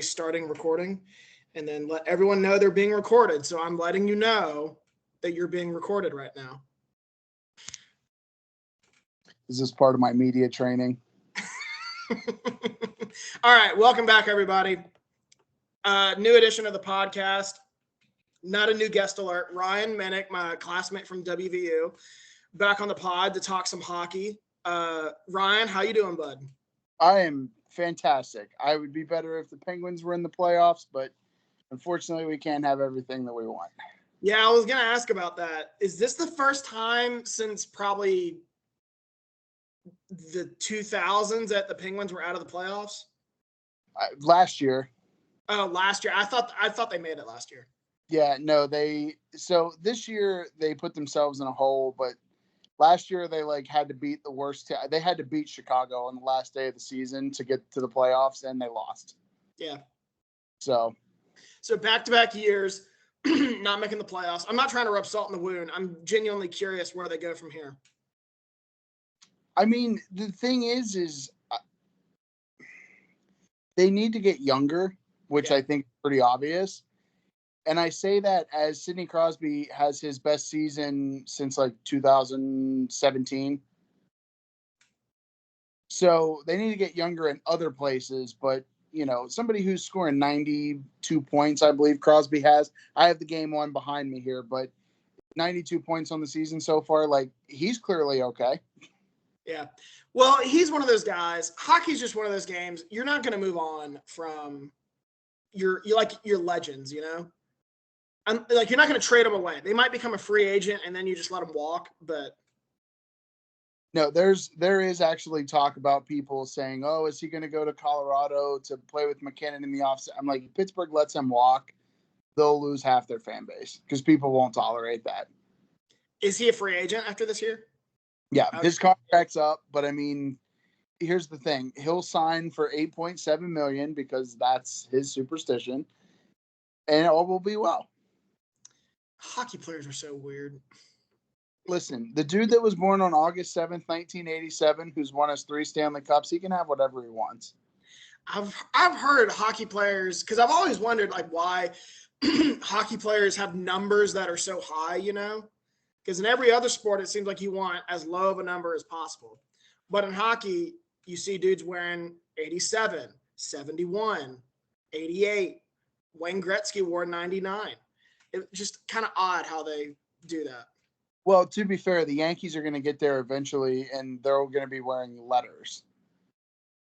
starting recording and then let everyone know they're being recorded. So I'm letting you know that you're being recorded right now. Is this part of my media training? All right. Welcome back, everybody. New edition of the podcast. Not a new guest alert. Ryan Minnigh, my classmate from WVU, back on the pod to talk some hockey. Ryan, how you doing, bud? I am fantastic. I would be better if the Penguins were in the playoffs, but unfortunately we can't have everything that we want. Yeah, I was going to ask about that. Is this the first time since probably the 2000s that the Penguins were out of the playoffs? Last year. Oh, last year. I thought they made it last year. Yeah, no, so this year they put themselves in a hole, but last year they had to beat the worst. They had to beat Chicago on the last day of the season to get to the playoffs, and they lost. Yeah. So back-to-back years, not making the playoffs. I'm not trying to rub salt in the wound. I'm genuinely curious where they go from here. I mean, the thing is they need to get younger, which I think is pretty obvious. And I say that as Sidney Crosby has his best season since 2017. So they need to get younger in other places. But, somebody who's scoring 92 points, I believe Crosby has. I have the game on behind me here, but 92 points on the season so far, he's clearly okay. Yeah. Well, he's one of those guys. Hockey's just one of those games. You're not going to move on from your legends, I'm you're not going to trade them away. They might become a free agent and then you just let them walk, but no, there is actually talk about people saying, "Oh, is he going to go to Colorado to play with McKinnon in the offseason?" I'm like, if Pittsburgh lets him walk, they'll lose half their fan base because people won't tolerate that. Is he a free agent after this year? Yeah, his contract's up, but I mean, here's the thing: he'll sign for $8.7 million because that's his superstition, and all will be well. Hockey players are so weird. Listen, the dude that was born on August 7th, 1987, who's won us 3 Stanley Cups, he can have whatever he wants. I've heard hockey players, because I've always wondered why hockey players have numbers that are so high, because in every other sport it seems like you want as low of a number as possible. But in hockey, you see dudes wearing 87, 71, 88. Wayne Gretzky wore 99. It's just kind of odd how they do that. Well, to be fair, the Yankees are going to get there eventually, and they're going to be wearing letters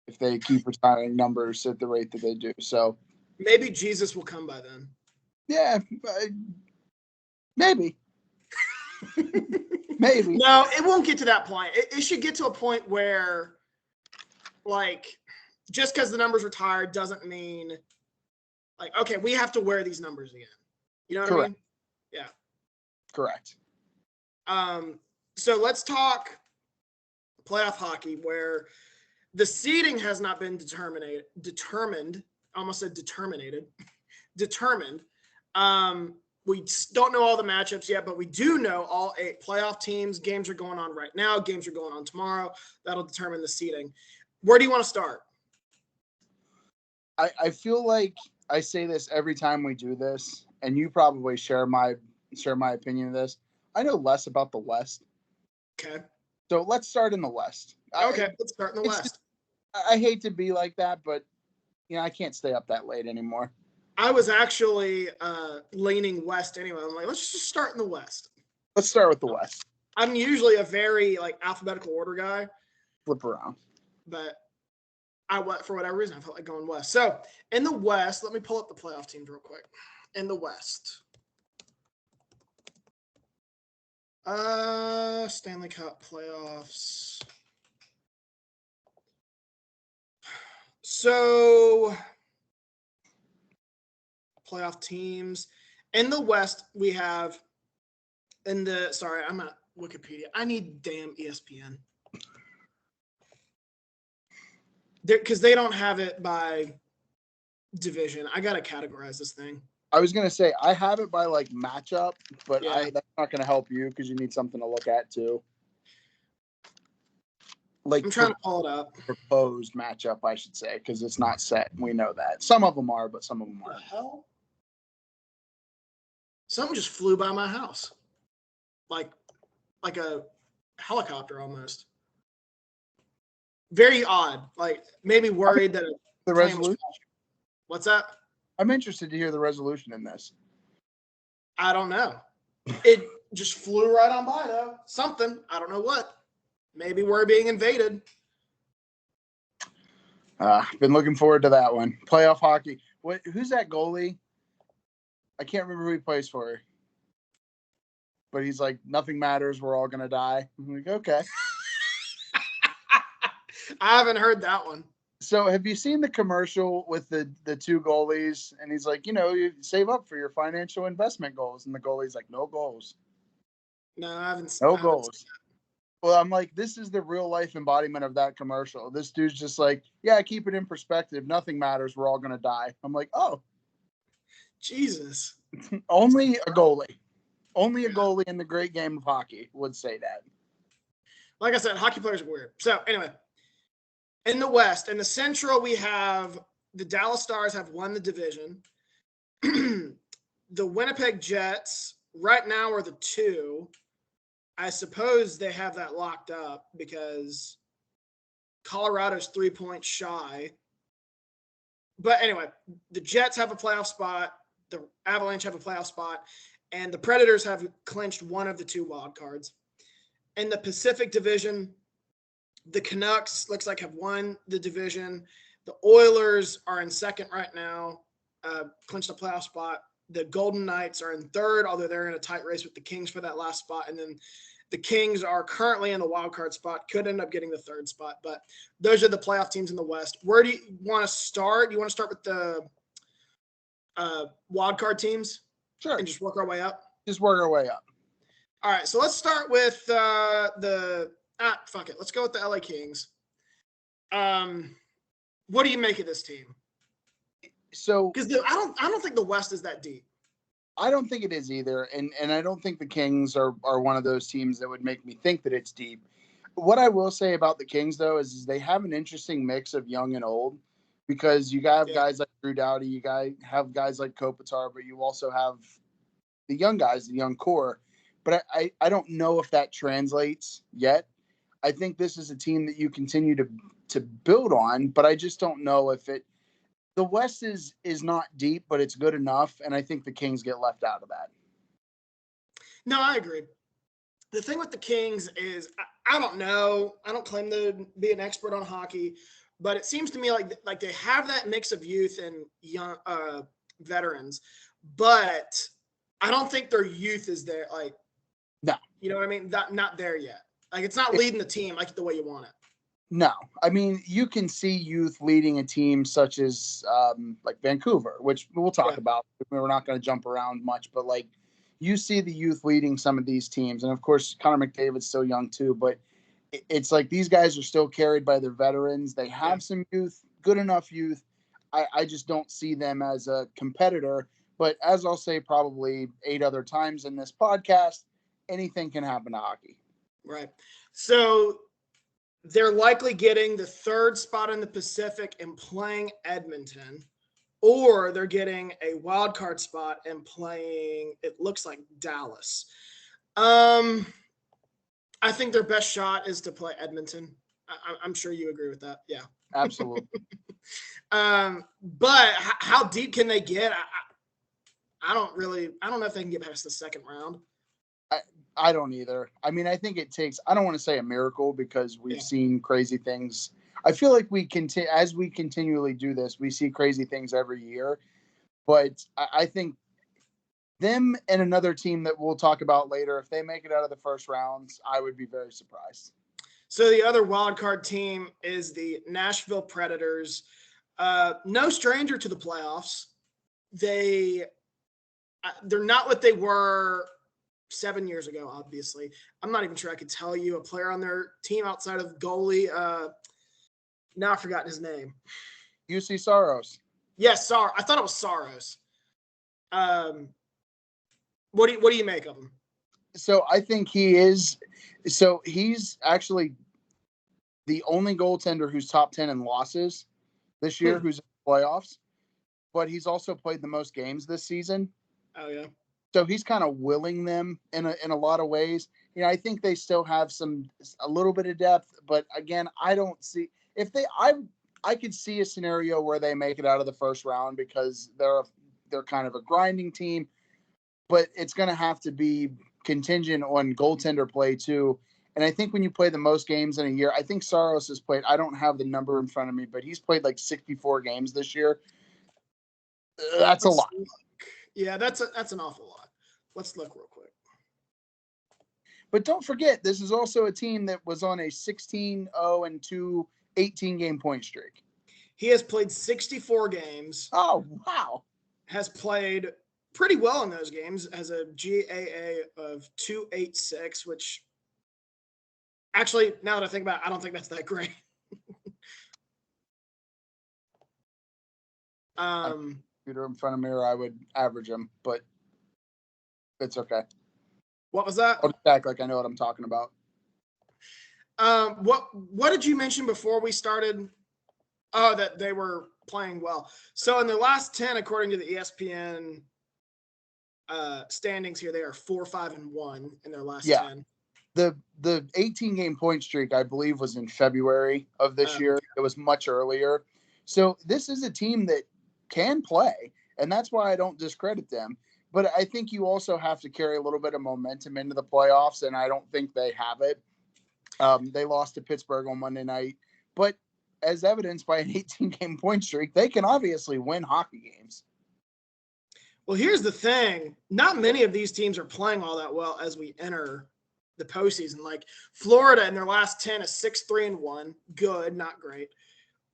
if they keep retiring numbers at the rate that they do. So maybe Jesus will come by then. Yeah, maybe. Maybe. No, it won't get to that point. It should get to a point where, just because the number's retired doesn't mean, okay, we have to wear these numbers again. You know what I mean? Yeah. Correct. So let's talk playoff hockey, where the seeding has not been determined. I almost said determined. We don't know all the matchups yet, but we do know all 8 playoff teams. Games are going on right now. Games are going on tomorrow. That'll determine the seeding. Where do you want to start? I feel like I say this every time we do this, and you probably share my opinion of this. I know less about the West. Okay. So let's start in the West. Okay, let's start in the West. I hate to be like that, but I can't stay up that late anymore. I was actually leaning West anyway. I'm like, let's just start in the West. Let's start with the West. I'm usually a very alphabetical order guy. Flip around. But for whatever reason, I felt like going West. So in the West, let me pull up the playoff teams real quick. In the West. Stanley Cup Playoffs. So playoff teams. In the West, we have I'm at Wikipedia. I need damn ESPN. Because they don't have it by division. I got to categorize this thing. I was going to say, I have it by matchup, but that's not going to help you because you need something to look at too. like I'm trying to pull it up. proposed matchup, I should say, because it's not set. We know that. Some of them are, but some of them What the aren't. hell? Something just flew by my house. Like a helicopter almost. Very odd. Like maybe worried that The plane was resolution. crashing. What's that? I'm interested to hear the resolution in this. I don't know. It just flew right on by though. Something. I don't know what. Maybe we're being invaded. Been looking forward to that one. Playoff hockey. Who's that goalie? I can't remember who he plays for. But he's like, nothing matters. We're all gonna die. I'm like, okay. I haven't heard that one. So have you seen the commercial with the two goalies? And he's like, you save up for your financial investment goals. And the goalie's like, no goals. No, I haven't. No goals. Well, I'm like, this is the real life embodiment of that commercial. This dude's just like, yeah, keep it in perspective. Nothing matters. We're all going to die. I'm like, oh. Jesus. Only a goalie. Only a goalie in the great game of hockey would say that. Like I said, hockey players are weird. So anyway, in the West, in the Central, we have the Dallas Stars have won the division. The Winnipeg Jets right now are the 2. I suppose they have that locked up because Colorado's 3 points shy. But anyway, the Jets have a playoff spot. The Avalanche have a playoff spot. And the Predators have clinched one of the 2 wild cards. In the Pacific Division, the Canucks looks like have won the division. The Oilers are in second right now, clinched a playoff spot. The Golden Knights are in third, although they're in a tight race with the Kings for that last spot. And then the Kings are currently in the wild card spot, could end up getting the 3rd spot. But those are the playoff teams in the West. Where do you want to start? Do you want to start with the wild card teams? Sure. And just work our way up? Just work our way up. All right, so let's start with fuck it. Let's go with the LA Kings. What do you make of this team? So, because I don't think the West is that deep. I don't think it is either, and I don't think the Kings are one of those teams that would make me think that it's deep. What I will say about the Kings, though, is they have an interesting mix of young and old, because you have guys like Drew Doughty, you have guys like Kopitar, but you also have the young guys, the young core. But I don't know if that translates yet. I think this is a team that you continue to build on, but I just don't know if it. The West is not deep, but it's good enough, and I think the Kings get left out of that. No, I agree. The thing with the Kings is I don't know. I don't claim to be an expert on hockey, but it seems to me like they have that mix of youth and young veterans, but I don't think their youth is there. Like, no, you know what I mean? Not there yet. Like, it's not leading the team like the way you want it. No, I mean, you can see youth leading a team such as like Vancouver, which we'll talk about. We're not going to jump around much, but like you see the youth leading some of these teams. And of course, Connor McDavid's still young too, but it's like these guys are still carried by their veterans. They have some youth, good enough youth. I just don't see them as a competitor. But as I'll say probably 8 other times in this podcast, anything can happen to hockey. Right. So they're likely getting the 3rd spot in the Pacific and playing Edmonton, or they're getting a wild card spot and playing, it looks like, Dallas. I think their best shot is to play Edmonton. I'm sure you agree with that. Yeah, absolutely. But how deep can they get? I don't know if they can get past the 2nd round. I don't either. I mean, I think it takes, I don't want to say a miracle because we've seen crazy things. I feel like as we continually do this, we see crazy things every year. But I think them and another team that we'll talk about later, if they make it out of the first rounds, I would be very surprised. So the other wild card team is the Nashville Predators. No stranger to the playoffs. They're not what they were 7 years ago, obviously. I'm not even sure I could tell you a player on their team outside of goalie. Now I've forgotten his name. UC Saros. Yes, I thought it was Saros. What do you make of him? So I think he is. So he's actually the only goaltender who's top 10 in losses this year, who's in the playoffs, but he's also played the most games this season. Oh yeah. So he's kind of willing them in a lot of ways. I think they still have a little bit of depth, but again, I don't see if I could see a scenario where they make it out of the first round because they're kind of a grinding team, but it's going to have to be contingent on goaltender play too. And I think when you play the most games in a year, I think Saros has played, I don't have the number in front of me, but he's played like 64 games this year. That's a lot. Yeah, that's an awful lot. Let's look real quick. But don't forget, this is also a team that was on a 16-0-2 18-game point streak. He has played 64 games. Oh, wow. Has played pretty well in those games, has a GAA of 286, which actually, now that I think about it, I don't think that's that great. Computer in front of me, or I would average them, but it's okay. What was that? I'll just act like I know what I'm talking about. What did you mention before we started? Oh, that they were playing well. So in the last 10, according to the ESPN standings here, they are 4-5-1 in their last 10. The 18-game point streak, I believe, was in February of this year. It was much earlier. So this is a team that can play, and that's why I don't discredit them. But I think you also have to carry a little bit of momentum into the playoffs, and I don't think they have it. They lost to Pittsburgh on Monday night. But as evidenced by an 18-game point streak, they can obviously win hockey games. Well, here's the thing. Not many of these teams are playing all that well as we enter the postseason. Like Florida in their last 10 is 6-3-1. Good, not great.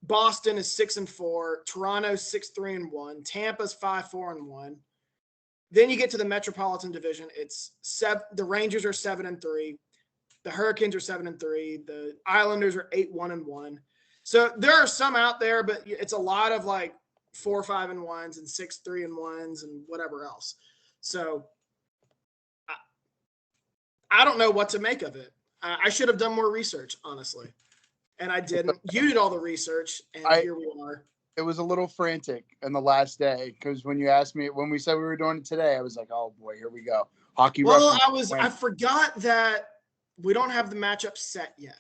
Boston is 6-4. Toronto's 6-3-1. Tampa's 5-4-1. Then you get to the Metropolitan Division. It's the Rangers are 7-3. The Hurricanes are 7-3. The Islanders are 8-1-1. So there are some out there, but it's a lot of like 4-5-1s and 6-3-1s and whatever else. So I don't know what to make of it. I should have done more research, honestly, and I didn't. You did all the research, and here we are. It was a little frantic in the last day because when you asked me, when we said we were doing it today, I was like, oh boy, here we go. Hockey. Well, I forgot that we don't have the matchup set yet.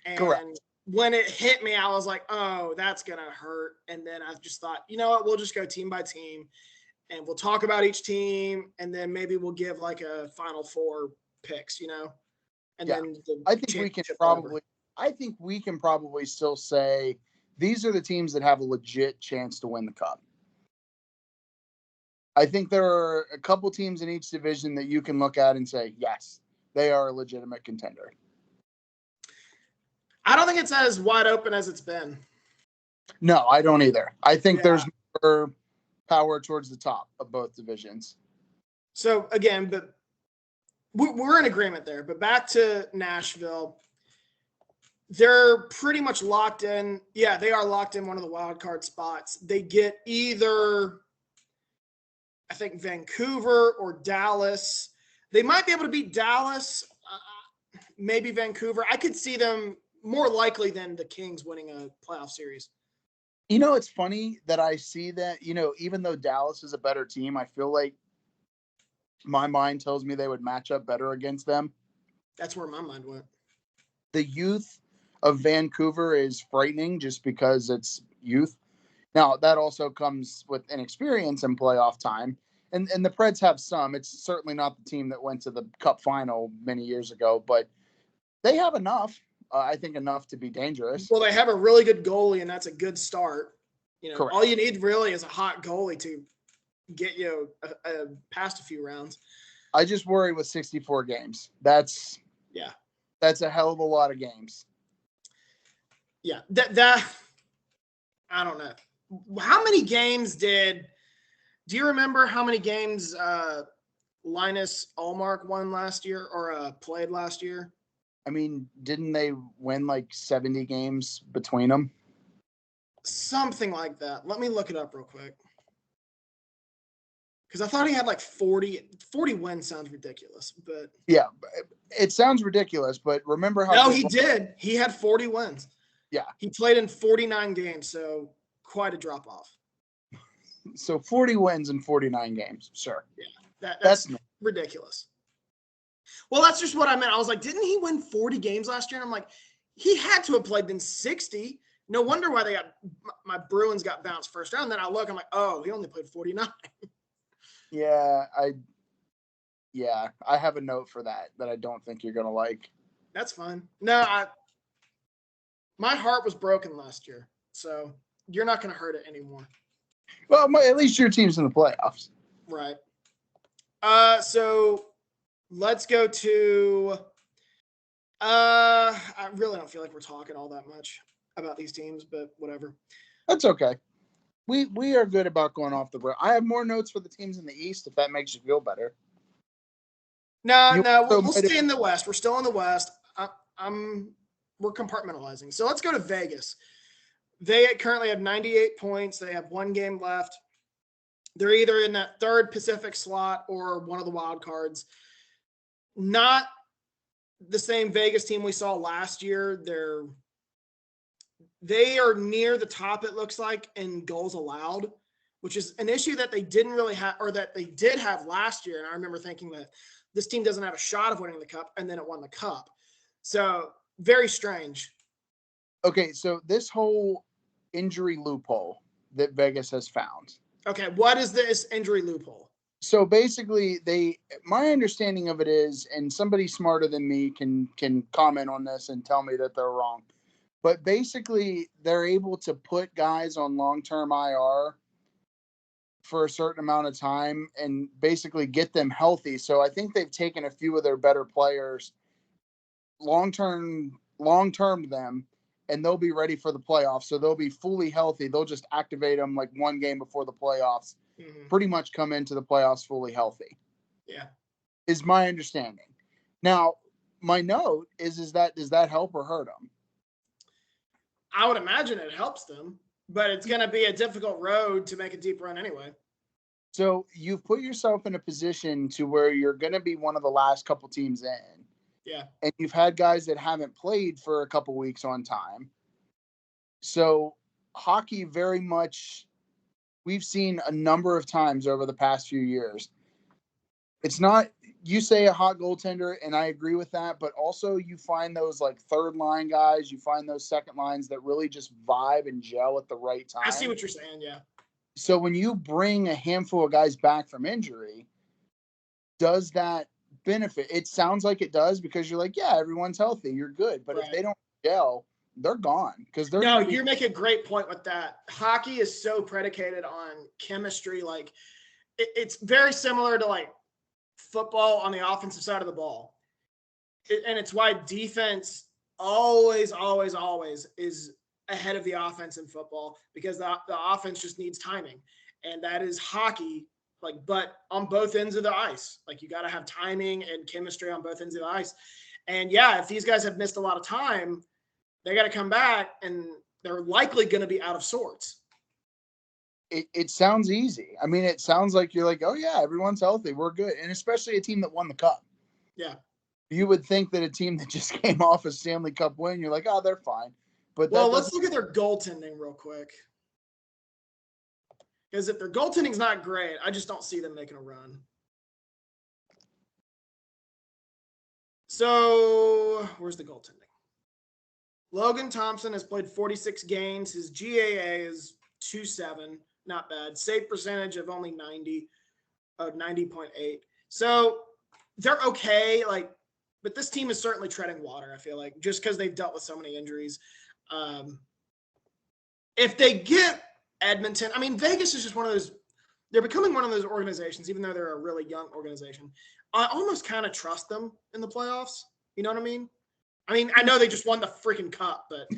And correct. When it hit me, I was like, oh, that's going to hurt. And then I just thought, you know what, we'll just go team by team and we'll talk about each team. And then maybe we'll give like a final four picks, and then I think we can probably still say these are the teams that have a legit chance to win the cup. I think there are a couple teams in each division that you can look at and say, yes, they are a legitimate contender. I don't think it's as wide open as it's been. No, I don't either. I think there's more power towards the top of both divisions. So again, but we're in agreement there. But back to Nashville. They're pretty much locked in. Yeah, they are locked in one of the wild card spots. They get either, I think, Vancouver or Dallas. They might be able to beat Dallas, maybe Vancouver. I could see them more likely than the Kings winning a playoff series. It's funny that I see that, even though Dallas is a better team, I feel like my mind tells me they would match up better against them. That's where my mind went. The youth of Vancouver is frightening just because it's youth. Now, that also comes with inexperience in playoff time. And the Preds have some. It's certainly not the team that went to the Cup final many years ago, but they have enough. I think enough to be dangerous. Well, they have a really good goalie, and that's a good start. Correct. All you need really is a hot goalie to get you past a few rounds. I just worry with 64 games. That's a hell of a lot of games. Yeah, that I don't know. How many games do you remember how many games Linus Ullmark won last year or played last year? I mean, didn't they win like 70 games between them? Something like that. Let me look it up real quick. Because I thought he had like 40 wins. Sounds ridiculous, but Yeah, it sounds ridiculous, but remember how? No, he did. He had 40 wins. Yeah. He played in 49 games, so quite a drop off. So 40 wins in 49 games, sure. Yeah, that's ridiculous. Well, that's just what I meant. I was like, didn't he win 40 games last year? And I'm like, he had to have played in 60. No wonder why my Bruins got bounced first round. Then I look, I'm like, oh, he only played 49. Yeah, I have a note for that I don't think you're gonna like. That's fine. No, my heart was broken last year, so you're not gonna hurt it anymore. Well, at least your team's in the playoffs. Right. So let's go to. I really don't feel like we're talking all that much about these teams, but whatever. That's okay. We are good about going off the road. I have more notes for the teams in the East if that makes you feel better. No, we'll stay in the West. We're still in the West. We're compartmentalizing. So let's go to Vegas. They currently have 98 points. They have one game left. They're either in that third Pacific slot or one of the wild cards. Not the same Vegas team we saw last year. They are near the top, it looks like, in goals allowed, which is an issue that they didn't really have, or that they did have last year. And I remember thinking that this team doesn't have a shot of winning the cup, and then it won the cup. So very strange. Okay, so this whole injury loophole that Vegas has found. Okay, what is this injury loophole? So basically, my understanding of it is, and somebody smarter than me can comment on this and tell me that they're wrong. But basically, they're able to put guys on long-term IR for a certain amount of time and basically get them healthy. So I think they've taken a few of their better players long-term them, and they'll be ready for the playoffs. So they'll be fully healthy. They'll just activate them like one game before the playoffs, pretty much come into the playoffs fully healthy. Yeah. Is my understanding. Now, my note is that, does that help or hurt them? I would imagine it helps them, but it's going to be a difficult road to make a deep run anyway. So you've put yourself in a position to where you're going to be one of the last couple teams in. Yeah. And you've had guys that haven't played for a couple weeks on time. So hockey very much, we've seen a number of times over the past few years. It's not, you say a hot goaltender, and I agree with that, but also you find those like third line guys, you find those second lines that really just vibe and gel at the right time. I see what you're saying, yeah. So when you bring a handful of guys back from injury, does that benefit? It sounds like it does, because you're like, yeah, everyone's healthy, you're good. But if they don't gel, they're gone. Because they're you make a great point with that. Hockey is so predicated on chemistry. Like it's very similar to like football on the offensive side of the ball. And it's why defense always is ahead of the offense in football, because the offense just needs timing. And that is hockey, like, but on both ends of the ice. Like you got to have timing and chemistry on both ends of the ice. And yeah, if these guys have missed a lot of time, they got to come back, and they're likely going to be out of sorts. It sounds easy. I mean, it sounds like you're like, oh yeah, everyone's healthy, we're good. And especially a team that won the cup. Yeah. You would think that a team that just came off a Stanley Cup win, you're like, oh, they're fine. But let's look at their goaltending real quick. Because if their goaltending's not great, I just don't see them making a run. So where's the goaltending? Logan Thompson has played 46 games. His GAA is 2.7. Not bad. Save percentage of only 90.8. So they're okay. Like, but this team is certainly treading water, I feel like, just because they've dealt with so many injuries. If they get Edmonton, I mean, Vegas is just one of those, they're becoming one of those organizations, even though they're a really young organization. I almost kind of trust them in the playoffs. You know what I mean? I know they just won the freaking cup, but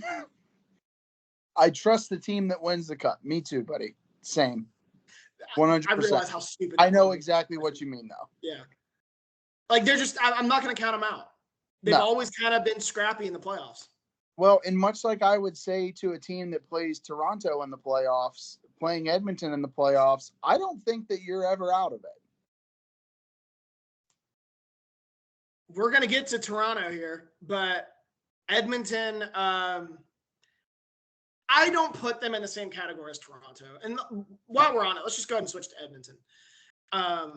I trust the team that wins the cup. Me too, buddy. Same. 100%. I realize how stupid. I know exactly what you mean, though. Yeah. Like they're just, I'm not going to count them out. They've always kind of been scrappy in the playoffs. Well, and much like I would say to a team that plays Toronto in the playoffs, playing Edmonton in the playoffs, I don't think that you're ever out of it. We're going to get to Toronto here, but Edmonton, I don't put them in the same category as Toronto. And while we're on it, let's just go ahead and switch to Edmonton. I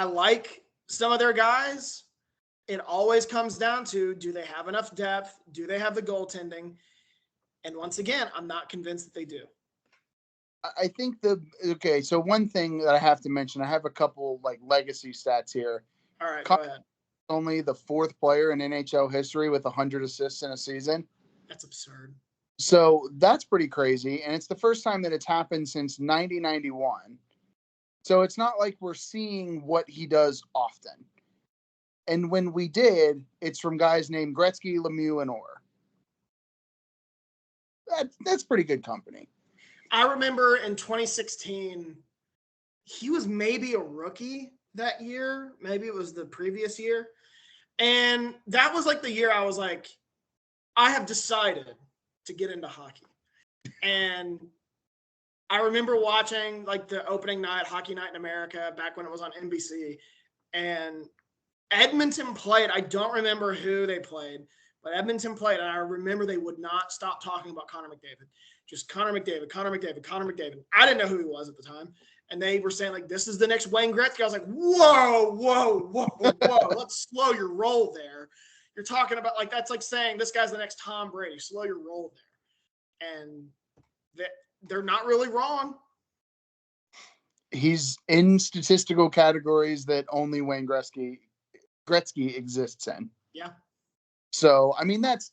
like some of their guys. It always comes down to, do they have enough depth? Do they have the goaltending? And once again, I'm not convinced that they do. I think so one thing that I have to mention, I have a couple like legacy stats here. All right, go ahead. Only the fourth player in NHL history with 100 assists in a season. That's absurd. So that's pretty crazy. And it's the first time that it's happened since 1991. So it's not like we're seeing what he does often. And when we did, it's from guys named Gretzky, Lemieux, and Orr. That's pretty good company. I remember in 2016, he was maybe a rookie that year. Maybe it was the previous year. And that was like the year I was like, I have decided to get into hockey. And I remember watching like the opening night, Hockey Night in America, back when it was on NBC. And Edmonton played. I don't remember who they played, but Edmonton played. And I remember they would not stop talking about Connor McDavid. Just Connor McDavid. I didn't know who he was at the time. And they were saying, like, this is the next Wayne Gretzky. I was like, whoa. Let's slow your roll there. You're talking about, like, that's like saying this guy's the next Tom Brady. Slow your roll there. And they're not really wrong. He's in statistical categories that only Wayne Gretzky exists in. Yeah. So, I mean, that's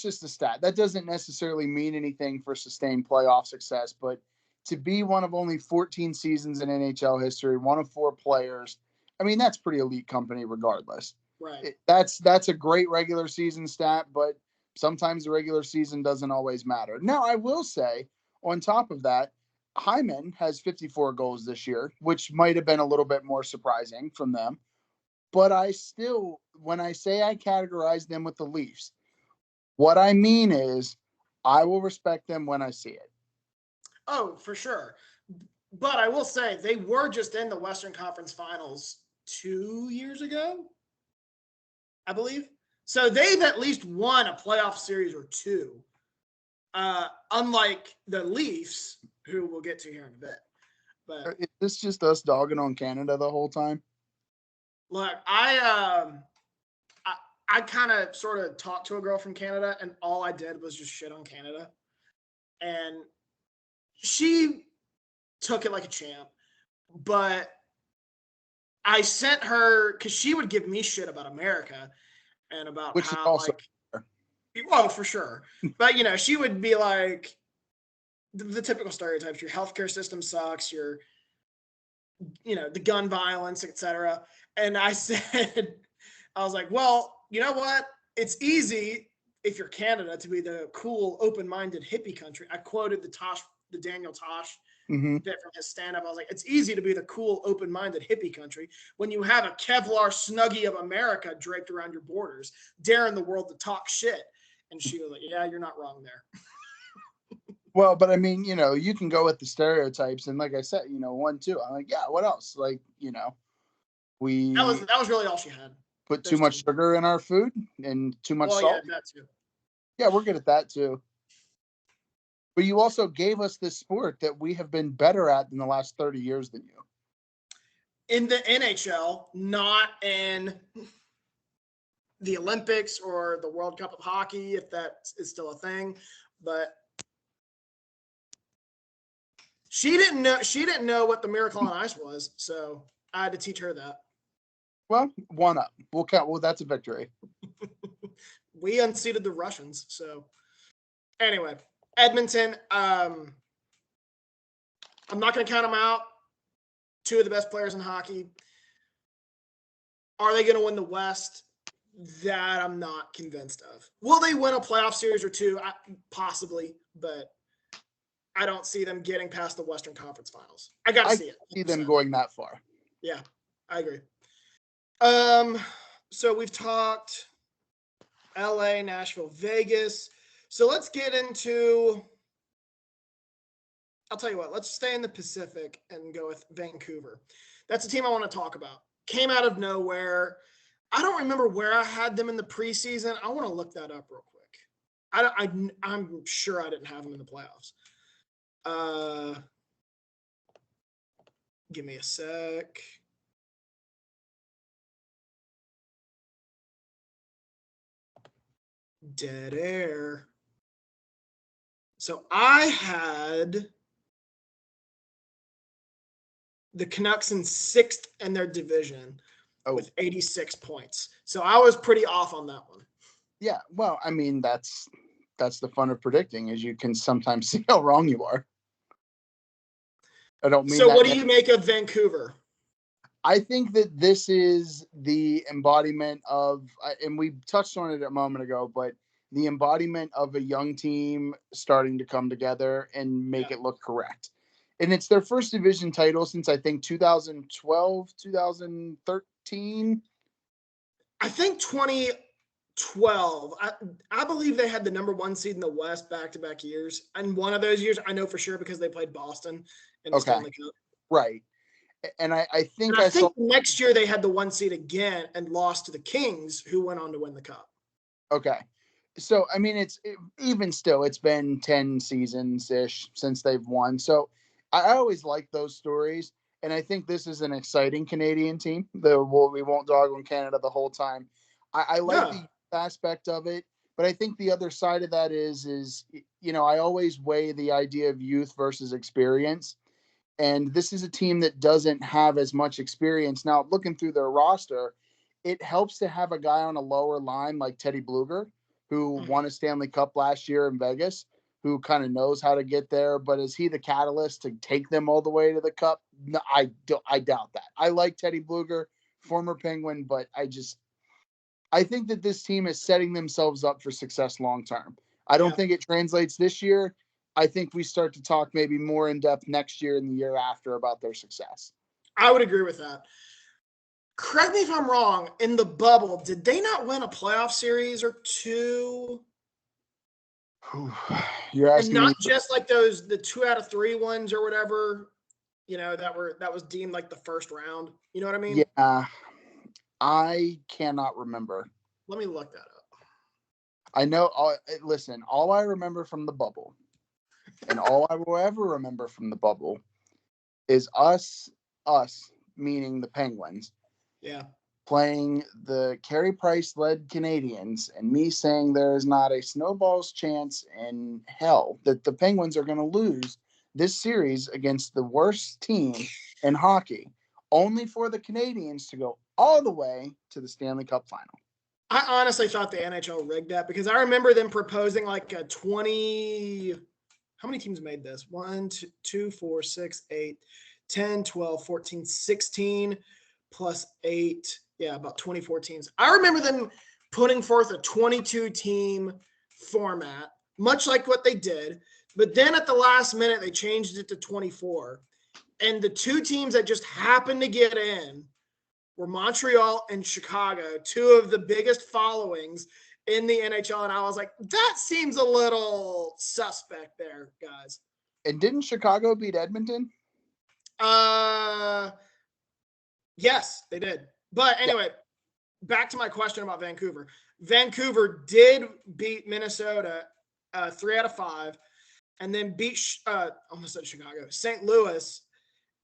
just a stat. That doesn't necessarily mean anything for sustained playoff success, but to be one of only 14 seasons in NHL history, one of 4 players, I mean, that's pretty elite company regardless. Right. That's a great regular season stat, but sometimes the regular season doesn't always matter. Now, I will say, on top of that, Hyman has 54 goals this year, which might have been a little bit more surprising from them. But I still, when I say I categorize them with the Leafs, what I mean is I will respect them when I see it. Oh, for sure. But I will say they were just in the Western Conference Finals 2 years ago, I believe. So they've at least won a playoff series or two, unlike the Leafs, who we'll get to here in a bit. But is this just us dogging on Canada the whole time? Look, I kind of sort of talked to a girl from Canada, and all I did was just shit on Canada. And she took it like a champ. But I sent her, because she would give me shit about America and about which how, is also like, well, for sure. But, you know, she would be like, the typical stereotypes, your healthcare system sucks, your, you know, the gun violence, etc. And I said, I was like, well, you know what? It's easy if you're Canada to be the cool, open-minded hippie country. I quoted the Daniel Tosh bit from his stand-up. I was like, it's easy to be the cool, open-minded hippie country when you have a Kevlar Snuggie of America draped around your borders, daring the world to talk shit. And she was like, yeah, you're not wrong there. Well, but I mean, you know, you can go with the stereotypes, and like I said, you know, 1, 2. I'm like, yeah, what else? Like, you know, that was really all she had. Put too much sugar in our food and too much salt. Yeah, that too. Yeah, we're good at that too. But you also gave us this sport that we have been better at in the last 30 years than you. In the NHL, not in the Olympics or the World Cup of Hockey, if that is still a thing. But she didn't know what the Miracle on Ice was, so I had to teach her that. Well, 1 up. We'll count. Well, that's a victory. We unseated the Russians. So anyway, Edmonton, I'm not going to count them out. 2 of the best players in hockey. Are they going to win the West? That I'm not convinced of. Will they win a playoff series or 2? Possibly, but I don't see them getting past the Western Conference Finals. I got to see it. See them going that far. Yeah, I agree. So we've talked LA, Nashville, Vegas. So let's get into, I'll tell you what, let's stay in the Pacific and go with Vancouver. That's a team I want to talk about. Came out of nowhere. I don't remember where I had them in the preseason. I want to look that up real quick. I'm sure I didn't have them in the playoffs. Give me a sec. Dead air. So I had the Canucks in 6th in their division with 86 points. So I was pretty off on that one. Yeah, well, I mean, that's the fun of predicting, is you can sometimes see how wrong you are. I don't mean so that. What do you make of Vancouver? I think that this is the embodiment of, and we touched on it a moment ago, but the embodiment of a young team starting to come together and make it look correct. And it's their first division title since, I think, 2012, 2013. I think 2012. I believe they had the number 1 seed in the West back-to-back years. And one of those years, I know for sure because they played Boston in the Stanley Cup. Right. And I think next year they had the 1 seed again and lost to the Kings, who went on to win the Cup. Okay. So, I mean, even still, it's been 10 seasons-ish since they've won. So I always like those stories. And I think this is an exciting Canadian team. We won't dog on Canada the whole time. I like the aspect of it. But I think the other side of that is, I always weigh the idea of youth versus experience. And this is a team that doesn't have as much experience. Now, looking through their roster, it helps to have a guy on a lower line like Teddy Bluger, who won a Stanley Cup last year in Vegas, who kind of knows how to get there. But is he the catalyst to take them all the way to the Cup? No, I doubt that. I like Teddy Bluger, former Penguin, but I think that this team is setting themselves up for success long term. I don't think it translates this year. I think we start to talk maybe more in depth next year and the year after about their success. I would agree with that. Correct me if I'm wrong. In the bubble, did they not win a playoff series or two? You're asking and not me. Just like the 2 out of 3 ones or whatever, that was deemed like the first round. You know what I mean? Yeah, I cannot remember. Let me look that up. I know. Listen, all I remember from the bubble, and all I will ever remember from the bubble, is us meaning the Penguins. Yeah. Playing the Carey Price-led Canadians, and me saying there is not a snowball's chance in hell that the Penguins are going to lose this series against the worst team in hockey, only for the Canadians to go all the way to the Stanley Cup final. I honestly thought the NHL rigged that because I remember them proposing like a 20. How many teams made this? 1, 2, 4, 6, 8, 10, 12, 14, 16 plus 8. Yeah, about 24 teams. I remember them putting forth a 22-team format, much like what they did. But then at the last minute, they changed it to 24. And the 2 teams that just happened to get in were Montreal and Chicago, 2 of the biggest followings in the NHL. And I was like, that seems a little suspect there, guys. And didn't Chicago beat Edmonton? Yes, they did. But anyway, back to my question about Vancouver. Vancouver did beat Minnesota 3 out of 5, and then beat almost said Chicago, St. Louis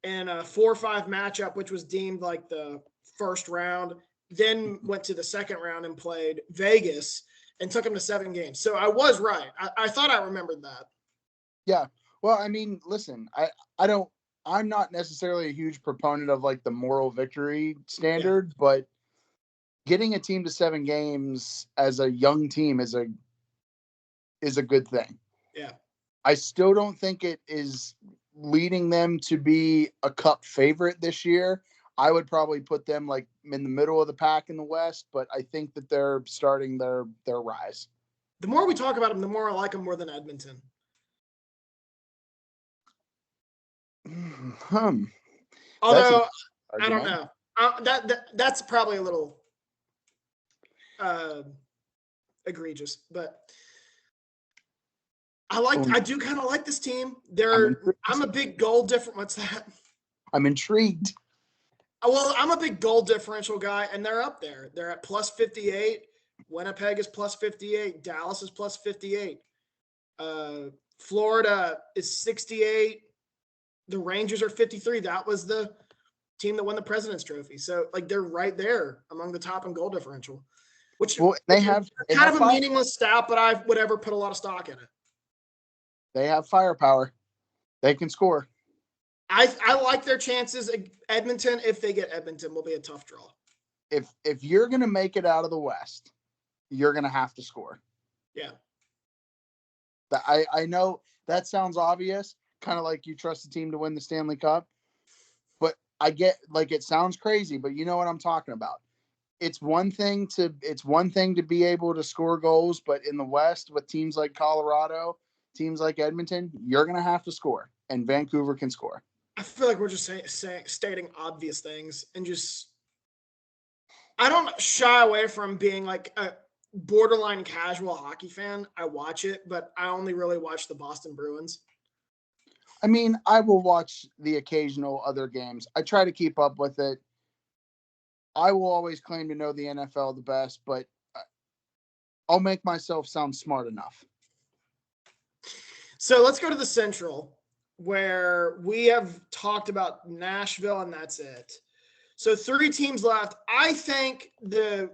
in a 4-5 matchup, which was deemed like the first round. Then went to the second round and played Vegas and took them to 7 games. So I was right. I thought I remembered that. Yeah. Well, I mean, listen, I'm not necessarily a huge proponent of like the moral victory standard, but getting a team to 7 games as a young team is a good thing. Yeah. I still don't think it is leading them to be a cup favorite this year. I would probably put them like in the middle of the pack in the West, but I think that they're starting their rise. The more we talk about them, the more I like them more than Edmonton. Although I don't know, that's probably a little egregious, but I do kind of like this team. I'm a big goal different. What's that? I'm intrigued. Well, I'm a big goal differential guy, and they're up there. They're at plus 58. Winnipeg is plus 58. Dallas is plus 58. Florida is 68. The Rangers are 53. That was the team that won the President's Trophy. So, like, they're right there among the top in goal differential, which they have kind of a meaningless stat, but I would ever put a lot of stock in it. They have firepower. They can score. I like their chances. Edmonton, if they get Edmonton, will be a tough draw. If you're going to make it out of the West, you're going to have to score. Yeah. I know that sounds obvious, kind of like you trust the team to win the Stanley Cup. But I get, like, it sounds crazy, but you know what I'm talking about. It's one thing to be able to score goals, but in the West with teams like Colorado, teams like Edmonton, you're going to have to score, and Vancouver can score. I feel like we're just stating obvious things, and just I don't shy away from being like a borderline casual hockey fan. I watch it, but I only really watch the Boston Bruins. I mean, I will watch the occasional other games. I try to keep up with it. I will always claim to know the NFL the best, but I'll make myself sound smart enough. So let's go to the Central, where we have talked about Nashville, and that's it. So 3 teams left. I think the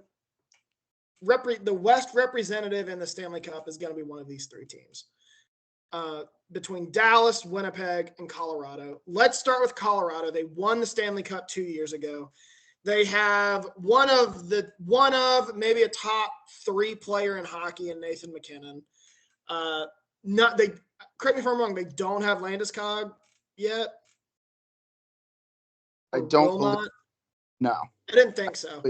West representative in the Stanley Cup is going to be one of these 3 teams. Between Dallas, Winnipeg, and Colorado. Let's start with Colorado. They won the Stanley Cup 2 years ago. They have one of maybe a top 3 player in hockey in Nathan MacKinnon. Correct me if I'm wrong, they don't have Landeskog yet. I don't believe. No, I didn't think so.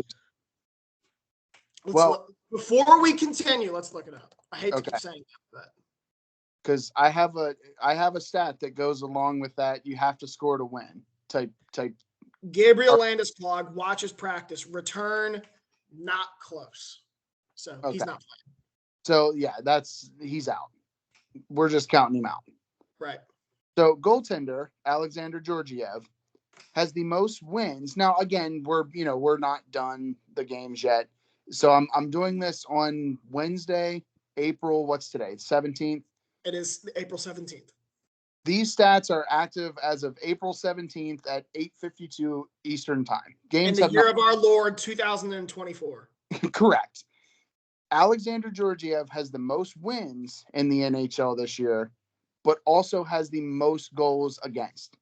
Before we continue, let's look it up. I hate to keep saying that, but because I have a stat that goes along with that. You have to score to win. Type. Gabriel Landeskog watches practice. Return not close. So he's not playing. So yeah, he's out. We're just counting him out. Right. So goaltender Alexander Georgiev has the most wins. Now again, we're not done the games yet. So I'm doing this on Wednesday, April. What's today? 17th. It is April 17th. These stats are active as of April 17th at 8:52 Eastern Time. Games in the year of our Lord 2024. Correct. Alexander Georgiev has the most wins in the NHL this year, but also has the most goals against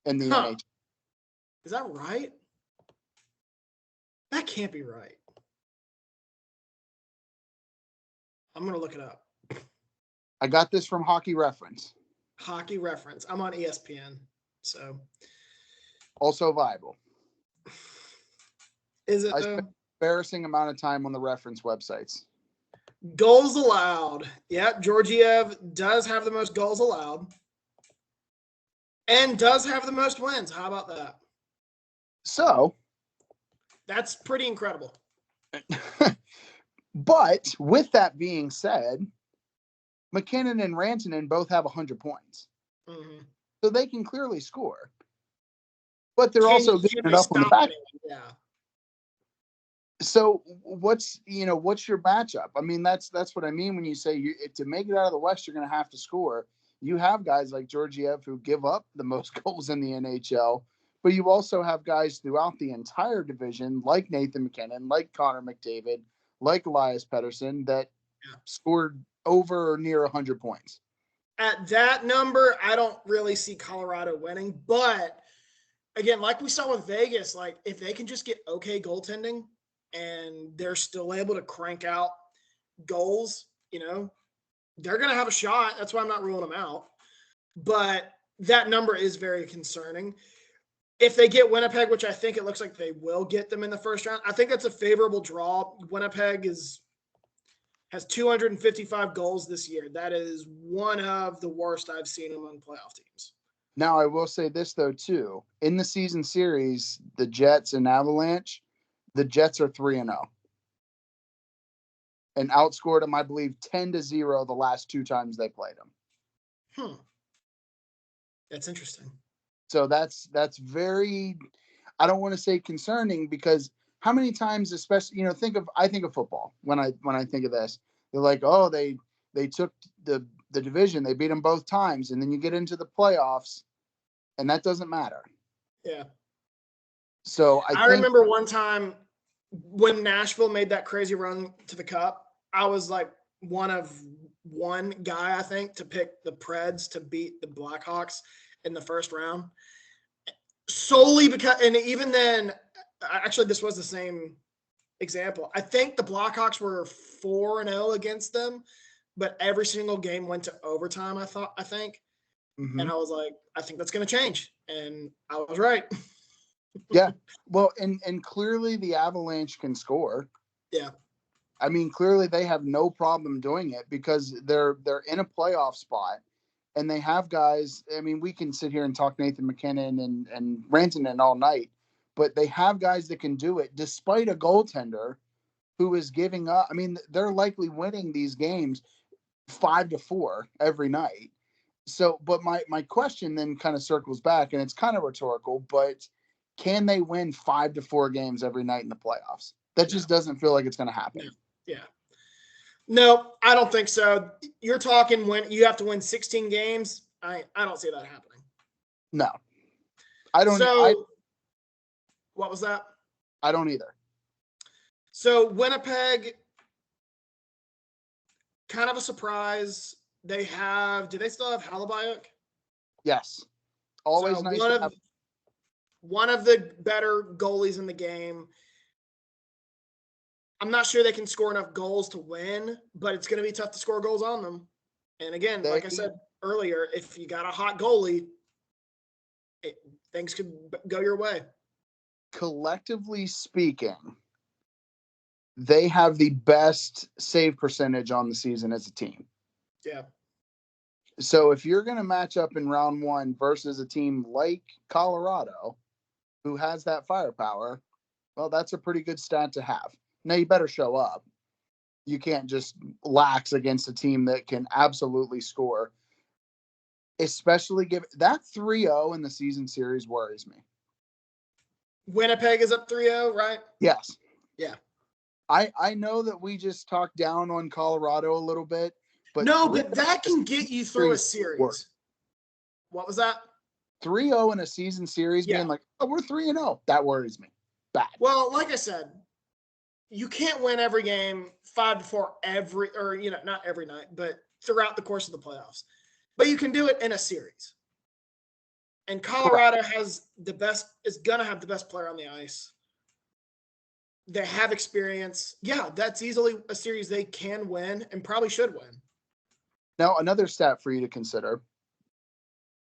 in the NHL. Is that right? That can't be right. I'm going to look it up. I got this from Hockey Reference. Hockey Reference. I'm on ESPN, so. Also viable. Is it, I spent an embarrassing amount of time on the reference websites. Goals allowed. Yeah, Georgiev does have the most goals allowed. And does have the most wins. How about that? So. That's pretty incredible. But with that being said, MacKinnon and Rantanen both have 100 points. Mm-hmm. So they can clearly score. But they're also getting it up on the back. Yeah. So what's your matchup? I mean, that's what I mean when you say to make it out of the West, you're going to have to score. You have guys like Georgiev who give up the most goals in the NHL, but you also have guys throughout the entire division like Nathan MacKinnon, like Connor McDavid, like Elias Pettersson that scored over or near 100 points. At that number, I don't really see Colorado winning, but again, like we saw with Vegas, like if they can just get okay goaltending and they're still able to crank out goals, they're going to have a shot. That's why I'm not ruling them out. But that number is very concerning. If they get Winnipeg, which I think it looks like they will get them in the first round, I think that's a favorable draw. Winnipeg has 255 goals this year. That is one of the worst I've seen among playoff teams. Now, I will say this, though, too. In the season series, the Jets and Avalanche, the Jets are 3-0. And outscored them, I believe, 10-0 the last 2 times they played them. Hmm. That's interesting. So that's very, I don't want to say concerning, because how many times, especially, I think of football when I think of this. They're like, oh, they took the division, they beat them both times, and then you get into the playoffs, and that doesn't matter. Yeah. So I remember one time when Nashville made that crazy run to the Cup, I was like one guy, I think, to pick the Preds to beat the Blackhawks in the first round. Solely because, and even then, actually, this was the same example. I think the Blackhawks were 4-0 against them, but every single game went to overtime, I think. Mm-hmm. And I was like, I think that's going to change. And I was right. Yeah. Well, and clearly the Avalanche can score. Yeah. I mean, clearly they have no problem doing it, because they're in a playoff spot, and they have guys. I mean, we can sit here and talk Nathan McKinnon and Rantanen all night, but they have guys that can do it despite a goaltender who is giving up. I mean, they're likely winning these games 5-4 every night. So, but my question then kind of circles back, and it's kind of rhetorical, but can they win 5-4 games every night in the playoffs? That just doesn't feel like it's going to happen. No. Yeah. No, I don't think so. You're talking when you have to win 16 games. I don't see that happening. No, I don't. So, what was that? I don't either. So Winnipeg, kind of a surprise. Do they still have Halabayuk? Yes. Always So nice one of the better goalies in the game. I'm not sure they can score enough goals to win, but it's going to be tough to score goals on them. And again, like I said earlier, if you got a hot goalie, things could go your way. Collectively speaking, they have the best save percentage on the season as a team. Yeah. So if you're going to match up in round one versus a team like Colorado, who has that firepower, well, that's a pretty good stat to have. Now, you better show up. You can't just lax against a team that can absolutely score, especially given that 3-0 in the season series worries me. Winnipeg is up 3-0, right? Yes. Yeah. I know that we just talked down on Colorado a little bit, but but that can get you through a series. What was that? 3-0 in a season series, being like, oh, we're 3-0. That worries me. Bad. Well, like I said, you can't win every game 5-4 not every night, but throughout the course of the playoffs. But you can do it in a series. And Colorado is going to have the best player on the ice. They have experience. Yeah, that's easily a series they can win and probably should win. Now, another stat for you to consider.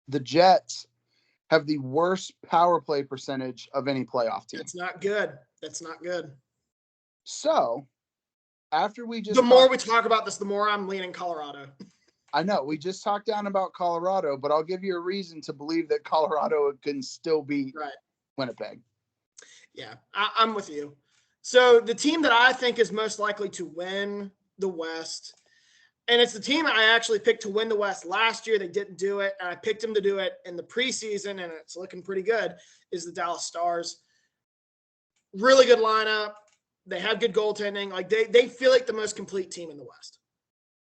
The Jets have the worst power play percentage of any playoff team. That's not good. So, after we just... The more we talk about this, the more I'm leaning Colorado. I know. We just talked down about Colorado, but I'll give you a reason to believe that Colorado can still beat Winnipeg. Yeah, I'm with you. So, the team that I think is most likely to win the West, and it's the team I actually picked to win the West last year. They didn't do it, and I picked them to do it in the preseason, and it's looking pretty good, is the Dallas Stars. Really good lineup. They have good goaltending. Like they feel like the most complete team in the West.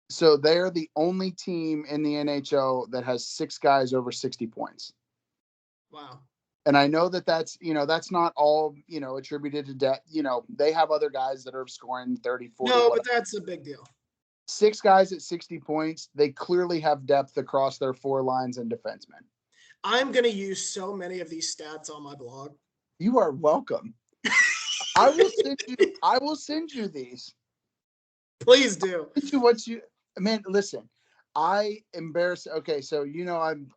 So they're the only team in the NHL that has 6 guys over 60 points. Wow. And I know that's not all, attributed to depth. They have other guys that are scoring 30, 40. No, but that's a big deal. 6 guys at 60 points. They clearly have depth across their 4 lines and defensemen. I'm going to use so many of these stats on my blog. You are welcome. I will send you these. Please do. Man, listen, I embarrass. Okay, so I'm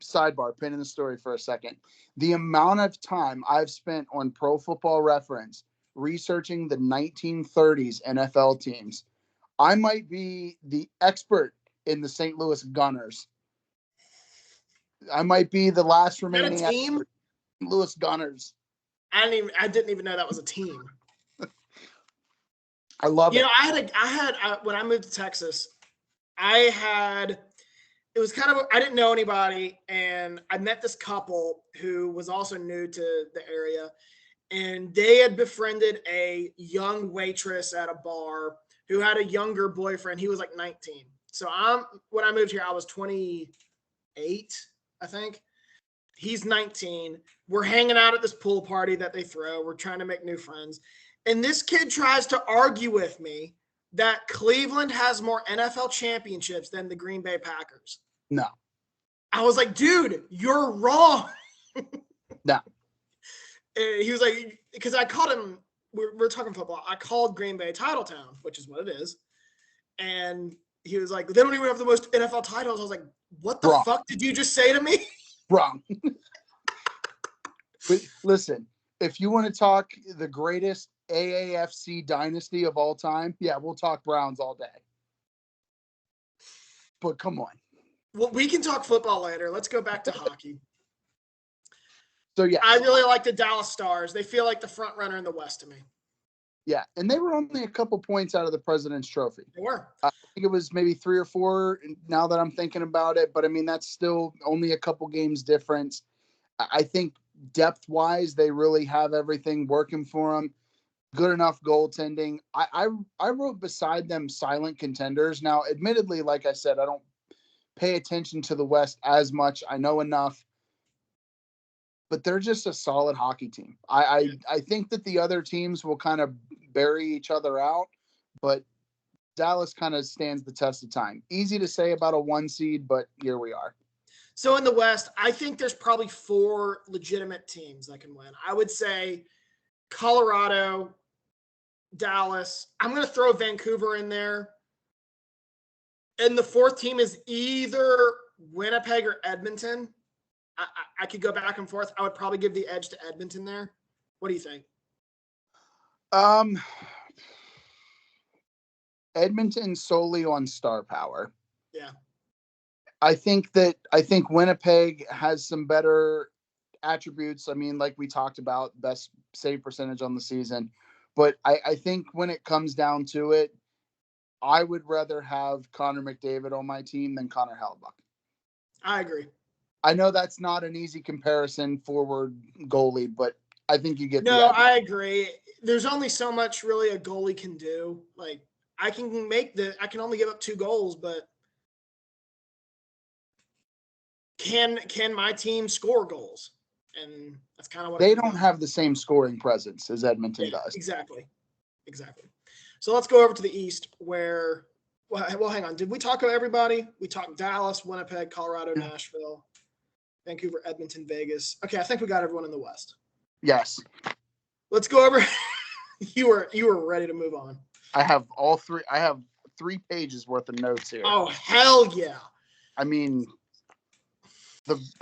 sidebar, pinning the story for a second. The amount of time I've spent on Pro Football Reference researching the 1930s NFL teams, I might be the expert in the St. Louis Gunners. I might be the last remaining team. Louis Gunners. I didn't even know that was a team. I love it. I had when I moved to Texas, I had it was kind of, I didn't know anybody, and I met this couple who was also new to the area, and they had befriended a young waitress at a bar who had a younger boyfriend. He was like 19. So when I moved here, I was 28, I think. He's 19. We're hanging out at this pool party that they throw. We're trying to make new friends. And this kid tries to argue with me that Cleveland has more NFL championships than the Green Bay Packers. No. I was like, dude, you're wrong. No. And he was like, because I called him, we're talking football. I called Green Bay Titletown, which is what it is. And he was like, they don't even have the most NFL titles. I was like, what the fuck did you just say to me? Wrong. But listen, if you want to talk the greatest AAFC dynasty of all time, yeah, we'll talk Browns all day. But come on. Well, we can talk football later. Let's go back to hockey. So, yeah. I really like the Dallas Stars. They feel like the front runner in the West to me. Yeah, and they were only a couple points out of the President's Trophy. They were. I think it was maybe 3 or 4 now that I'm thinking about it. But, I mean, that's still only a couple games difference. I think depth-wise, they really have everything working for them. Good enough goaltending. I wrote beside them silent contenders. Now, admittedly, like I said, I don't pay attention to the West as much. I know enough. But they're just a solid hockey team. I think that the other teams will kind of bury each other out, but Dallas kind of stands the test of time. Easy to say about a 1 seed, but here we are. So in the West, I think there's probably 4 legitimate teams that can win. I would say Colorado, Dallas. I'm going to throw Vancouver in there. And the 4th team is either Winnipeg or Edmonton. I could go back and forth. I would probably give the edge to Edmonton there. What do you think? Edmonton solely on star power. Yeah. I think Winnipeg has some better attributes. I mean, like we talked about, best save percentage on the season. But I think when it comes down to it, I would rather have Connor McDavid on my team than Connor Hellebuck. I agree. I know that's not an easy comparison, forward goalie, but I think you get the No, idea. I agree. There's only so much really a goalie can do. Like I can only give up 2 goals, but can my team score goals? And that's kind of what they don't have the same scoring presence as Edmonton does. Exactly. So let's go over to the East where well, hang on. Did we talk about everybody? We talked Dallas, Winnipeg, Colorado, Nashville, Vancouver, Edmonton, Vegas. Okay, I think we got everyone in the West. Yes. Let's go over. You were ready to move on. I have all 3. I have 3 pages worth of notes here. Oh, hell yeah. I mean,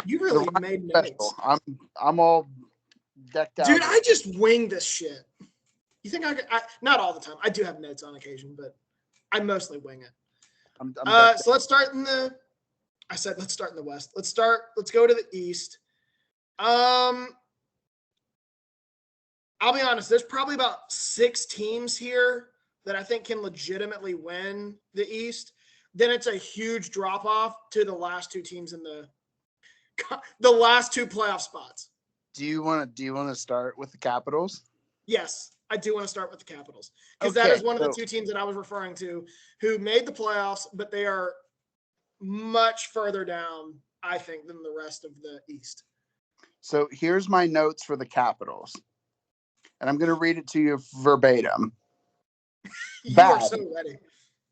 you really made notes. I'm all decked out. Dude, I just wing this shit. You think I not all the time. I do have notes on occasion, but I mostly wing it. So let's start in the I said let's start in the West. Let's go to the East. I'll be honest, there's probably about 6 teams here that I think can legitimately win the East. Then it's a huge drop off to the last 2 teams in the last 2 playoff spots. Do you want to start with the Capitals? Yes, I do want to start with the Capitals because that is one of the 2 teams that I was referring to who made the playoffs, but they are much further down, I think, than the rest of the East. So here's my notes for the Capitals, and I'm going to read it to you verbatim. You are so ready.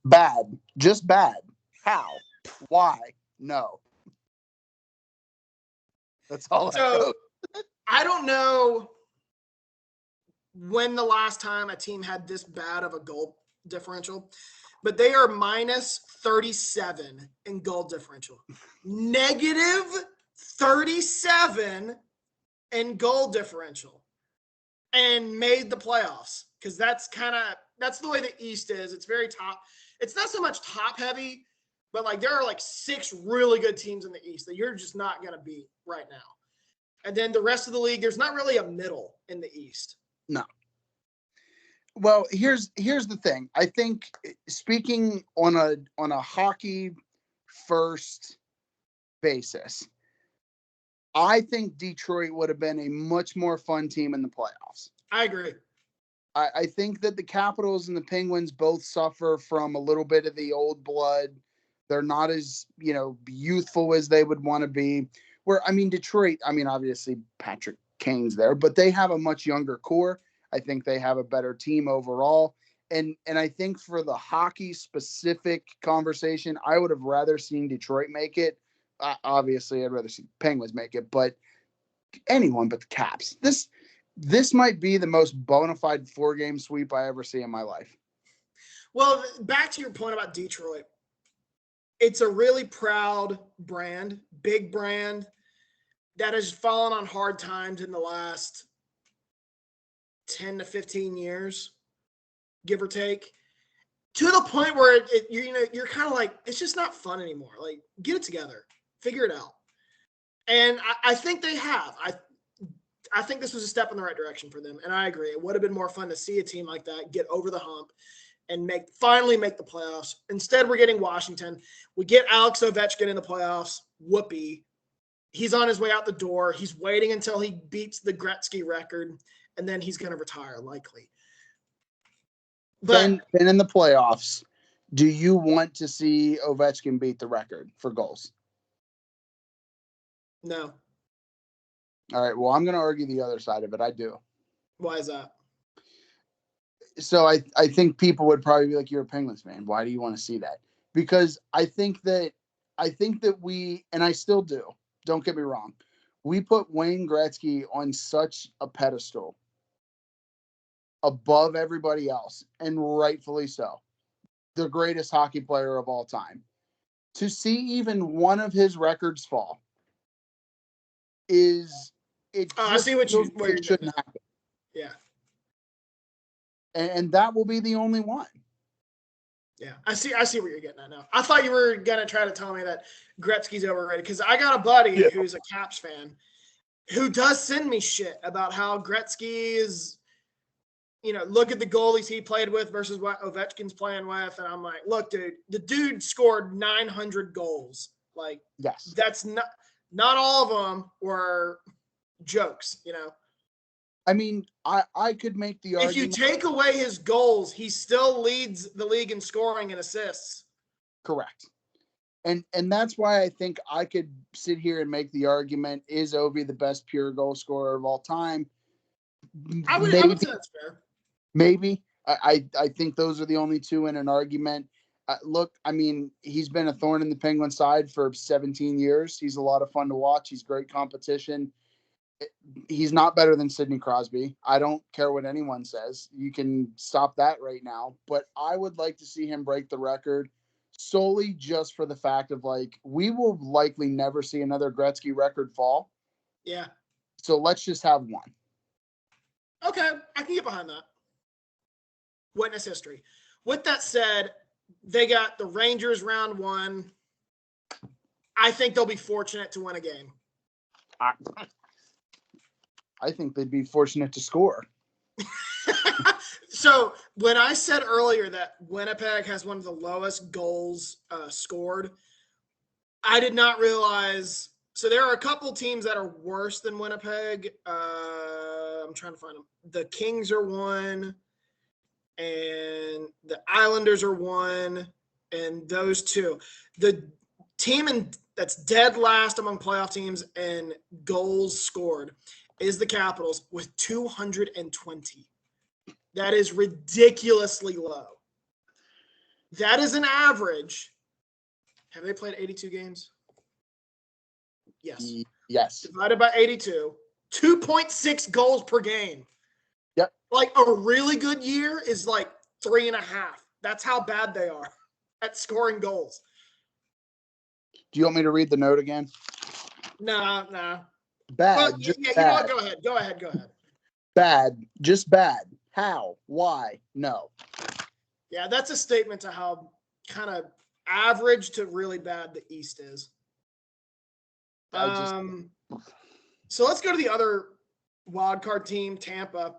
Bad. Just bad. How? Why? No. That's all. So I don't know when the last time a team had this bad of a goal differential, but they are minus 37 in goal differential. Negative 37 in goal differential and made the playoffs because that's the way the East is. It's very top. It's not so much top heavy, but like there are like 6 really good teams in the East that you're just not going to beat right now. And then the rest of the league, there's not really a middle in the East. No. Well, here's the thing. I think speaking on a hockey first basis, I think Detroit would have been a much more fun team in the playoffs. I agree. I think that the Capitals and the Penguins both suffer from a little bit of the old blood. They're not as, youthful as they would want to be. Detroit, obviously Patrick Kane's there, but they have a much younger core. I think they have a better team overall. And I think for the hockey specific conversation, I would have rather seen Detroit make it. Obviously, I'd rather see Penguins make it, but anyone but the Caps. This might be the most bona fide 4-game sweep I ever see in my life. Well, back to your point about Detroit. It's a really proud brand, big brand, that has fallen on hard times in the last 10 to 15 years, give or take, to the point where you're kind of like, it's just not fun anymore. Like, get it together, figure it out. And I think they have. I think this was a step in the right direction for them, and I agree. It would have been more fun to see a team like that get over the hump and finally make the playoffs. Instead, we're getting Washington. We get Alex Ovechkin in the playoffs. Whoopee. He's on his way out the door. He's waiting until he beats the Gretzky record, and then he's going to retire, likely. But then in the playoffs, do you want to see Ovechkin beat the record for goals? No. All right, well, I'm going to argue the other side of it. I do. Why is that? So I think people would probably be like, you're a Penguins fan. Why do you want to see that? Because I think that we, and I still do, don't get me wrong, we put Wayne Gretzky on such a pedestal above everybody else, and rightfully so. The greatest hockey player of all time. To see even one of his records fall is it. I see what you're shouldn't happen. Yeah. And that will be the only one. Yeah, I see what you're getting at now. I thought you were gonna try to tell me that Gretzky's overrated, because I got a buddy who's a Caps fan who does send me shit about how Gretzky is, look at the goalies he played with versus what Ovechkin's playing with, and I'm like, look, dude, the dude scored 900 goals. Like, yes, that's not all of them were jokes, I could make the argument. If you take away his goals, he still leads the league in scoring and assists. Correct. And that's why I think I could sit here and make the argument, is Ovi the best pure goal scorer of all time? I would say that's fair. Maybe. I think those are the only two in an argument. Look, he's been a thorn in the Penguin side for 17 years. He's a lot of fun to watch. He's great competition. He's not better than Sidney Crosby. I don't care what anyone says. You can stop that right now. But I would like to see him break the record solely just for the fact of, like, we will likely never see another Gretzky record fall. Yeah. So let's just have one. Okay, I can get behind that. Witness history. With that said, they got the Rangers round 1. I think they'll be fortunate to win a game. I think they'd be fortunate to score. So when I said earlier that Winnipeg has one of the lowest goals scored, I did not realize. So there are a couple teams that are worse than Winnipeg. I'm trying to find them. The Kings are 1, and the Islanders are 1, and those 2. The team that's dead last among playoff teams in goals scored is the Capitals with 220. That is ridiculously low. That is an average. Have they played 82 games? Yes. Yes. Divided by 82, 2.6 goals per game. Yep. Like, a really good year is like 3.5. That's how bad they are at scoring goals. Do you want me to read the note again? No. Bad. Well, just yeah, bad. You know what? Go ahead. Bad. Just bad. How? Why? No. Yeah, that's a statement to how kind of average to really bad the East is. So let's go to the other wild card team, Tampa.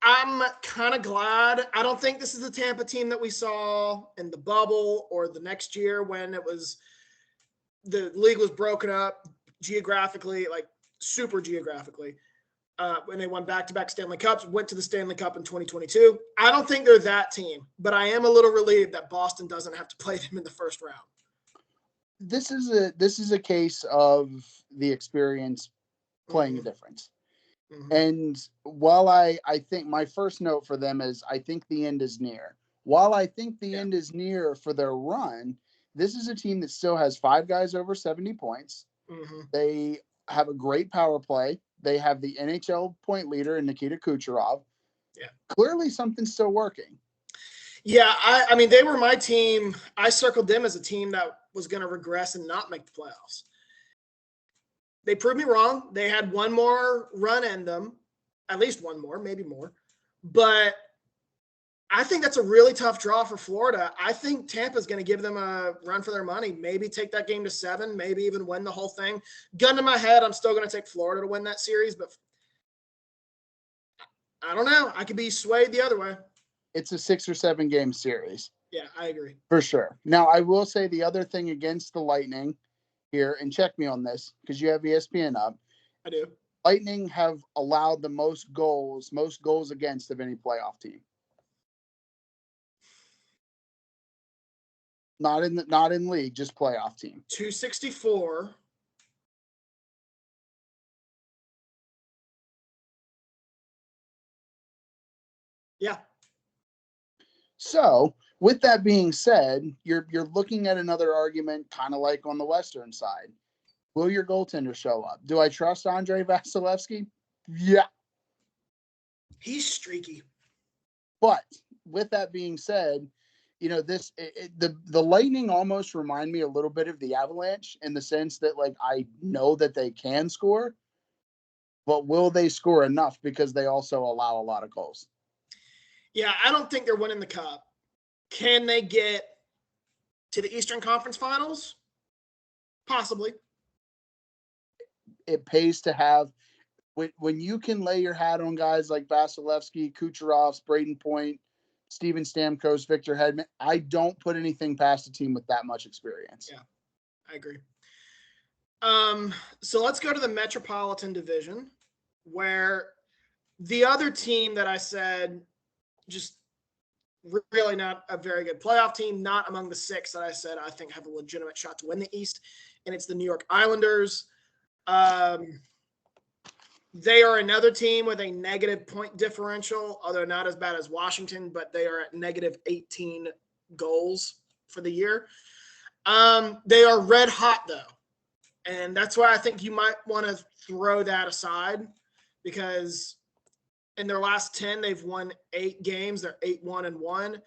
I'm kind of glad. I don't think this is the Tampa team that we saw in the bubble or the next year when it was the league was broken up geographically, like super geographically. When they won back-to-back Stanley Cups, went to the Stanley Cup in 2022. I don't think they're that team, but I am a little relieved that Boston doesn't have to play them in the first round. This is a case of the experience playing a difference. Mm-hmm. And while I think my first note for them is I think the end is near. While I think the end is near for their run, this is a team that still has 5 guys over 70 points. Mm-hmm. They have a great power play. They have the NHL point leader in Nikita Kucherov. Yeah. Clearly something's still working. Yeah, I mean, they were my team. I circled them as a team that was going to regress and not make the playoffs. They proved me wrong. They had one more run in them, at least one more, maybe more. But I think that's a really tough draw for Florida. I think Tampa's going to give them a run for their money, maybe take that game to 7, maybe even win the whole thing. Gun to my head, I'm still going to take Florida to win that series, but I don't know. I could be swayed the other way. It's a 6 or 7 game series. Yeah, I agree. For sure. Now, I will say the other thing against the Lightning here, and check me on this because you have ESPN up. I do. Lightning have allowed the most goals against of any playoff team. Not in league, just playoff team. 264. Yeah. So, with that being said, you're looking at another argument, kind of like on the Western side. Will your goaltender show up? Do I trust Andrei Vasilevsky? Yeah. He's streaky. But with that being said, the Lightning almost remind me a little bit of the Avalanche in the sense that, like, I know that they can score, but will they score enough because they also allow a lot of goals? Yeah, I don't think they're winning the Cup. Can they get to the Eastern Conference Finals? Possibly. It pays to have when you can lay your hat on guys like Vasilevsky, Kucherov, Braden Point, Steven Stamkos, Victor Hedman. I don't put anything past a team with that much experience. Yeah, I agree. So let's go to the Metropolitan Division, where the other team that I said just really not a very good playoff team, not among the 6 that I said I think have a legitimate shot to win the East, and it's the New York Islanders. They are another team with a negative point differential, although not as bad as Washington, but they are at negative 18 goals for the year. They are red hot, though, and that's why I think you might want to throw that aside because in their last 10, they've won 8 games. They're 8-1-1,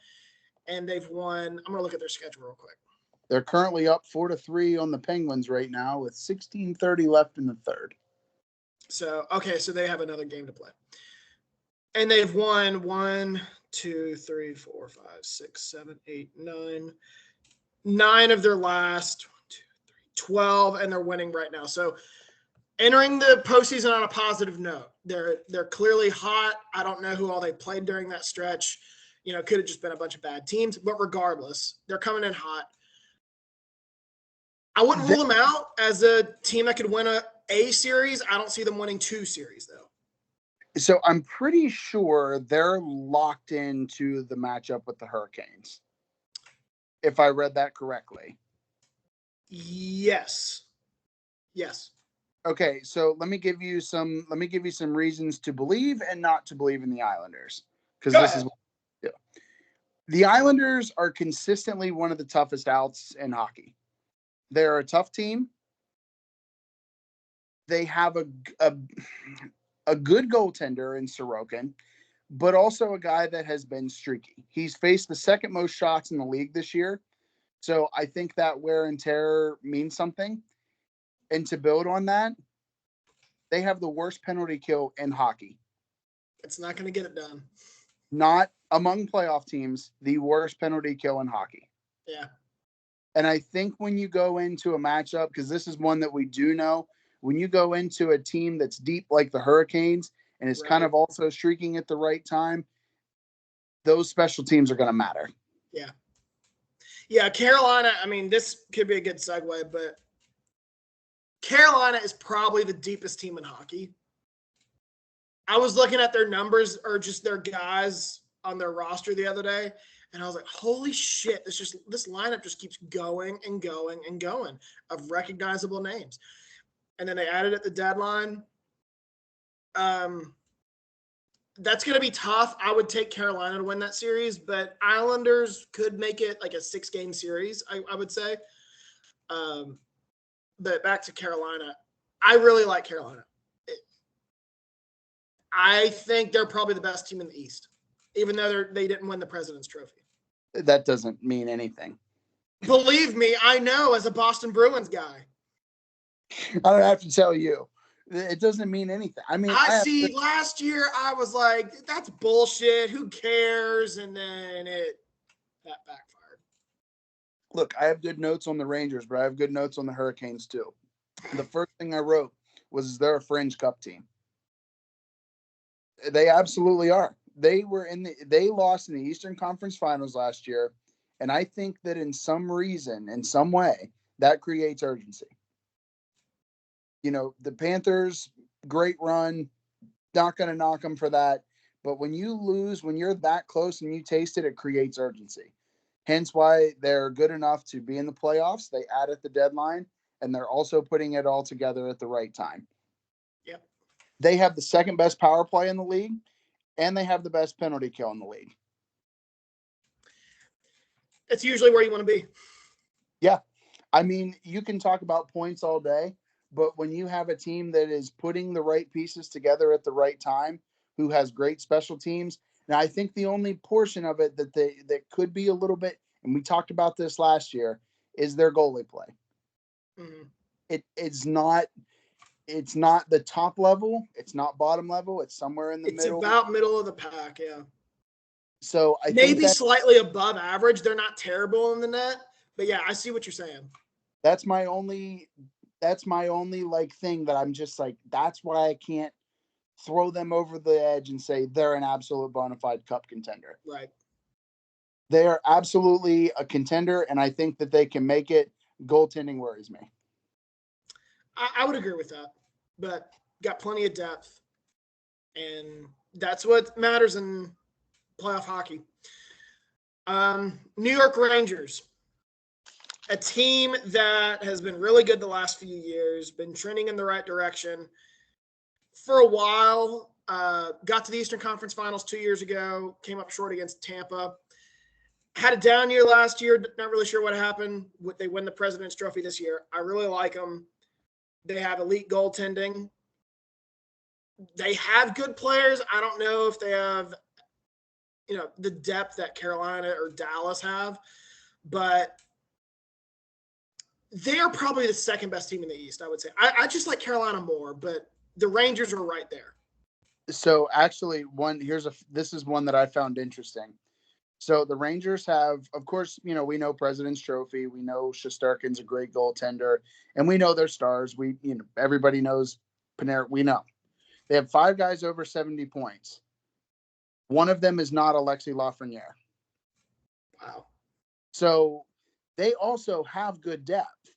and they've won – I'm going to look at their schedule real quick. They're currently up 4-3 on the Penguins right now with 16:30 left in the third. So, okay, so they have another game to play. And they've won 1, 2, 3, 4, 5, 6, 7, 8, 9. 9 of their last 1, 2, 3, 12, and they're winning right now. So entering the postseason on a positive note. They're clearly hot. I don't know who all they played during that stretch. Could have just been a bunch of bad teams. But regardless, they're coming in hot. I wouldn't rule them out as a team that could win a series. I don't see them winning 2 series, though. So I'm pretty sure they're locked into the matchup with the Hurricanes, if I read that correctly. Yes. Okay, so let me give you some reasons to believe and not to believe in the Islanders, because this is what I do. The Islanders are consistently one of the toughest outs in hockey. They're a tough team. They have a good goaltender in Sorokin, but also a guy that has been streaky. He's faced the second most shots in the league this year. So I think that wear and tear means something. And to build on that, they have the worst penalty kill in hockey. It's not going to get it done. Not among playoff teams, the worst penalty kill in hockey. Yeah. And I think when you go into a matchup, because this is one that we do know, when you go into a team that's deep like the Hurricanes and is kind of also streaking at the right time, those special teams are going to matter. Yeah. Yeah, Carolina, I mean, this could be a good segue, but Carolina is probably the deepest team in hockey. I was looking at their numbers or just their guys on their roster the other day, and I was like, holy shit, this lineup just keeps going and going and going of recognizable names. And then they added at the deadline. That's going to be tough. I would take Carolina to win that series, but Islanders could make it like a 6-game series, I would say. But back to Carolina. I really like Carolina. I think they're probably the best team in the East, even though they didn't win the President's Trophy. That doesn't mean anything. Believe me, I know as a Boston Bruins guy. I don't have to tell you. It doesn't mean anything. I mean, last year I was like, that's bullshit. Who cares? And then that backfired. Look, I have good notes on the Rangers, but I have good notes on the Hurricanes too. The first thing I wrote was they're a fringe cup team. They absolutely are. They lost in the Eastern Conference Finals last year, and I think that in some reason, in some way, that creates urgency. The Panthers, great run, not going to knock them for that. But when you lose, when you're that close and you taste it, it creates urgency. Hence why they're good enough to be in the playoffs. They add at the deadline, and they're also putting it all together at the right time. Yep. They have the second best power play in the league, and they have the best penalty kill in the league. It's usually where you want to be. Yeah. I mean, you can talk about points all day, but when you have a team that is putting the right pieces together at the right time, who has great special teams, and I think the only portion of it that could be a little bit, and we talked about this last year, is their goalie play. Mm-hmm. It's not the top level. It's not bottom level. It's somewhere in the middle. It's about middle of the pack, yeah. So I maybe think slightly above average. They're not terrible in the net, but yeah, I see what you're saying. That's my only like thing that I'm just like, that's why I can't throw them over the edge and say they're an absolute bona fide cup contender. Right. They are absolutely a contender, and I think that they can make it. Goaltending worries me. I would agree with that, but got plenty of depth, and that's what matters in playoff hockey. New York Rangers, a team that has been really good the last few years, been trending in the right direction for a while. Got to the Eastern Conference Finals 2 years ago, came up short against Tampa. Had a down year last year, not really sure what happened. They win the President's Trophy this year. I really like them. They have elite goaltending. They have good players. I don't know if they have, the depth that Carolina or Dallas have, but they are probably the second best team in the East, I would say. I just like Carolina more, but the Rangers are right there. So actually, this is one that I found interesting. So the Rangers have, of course, we know President's Trophy. We know Shesterkin's a great goaltender, and we know their stars. Everybody knows Panarin. We know they have 5 guys over 70 points. One of them is not Alexis Lafreniere. Wow. So they also have good depth.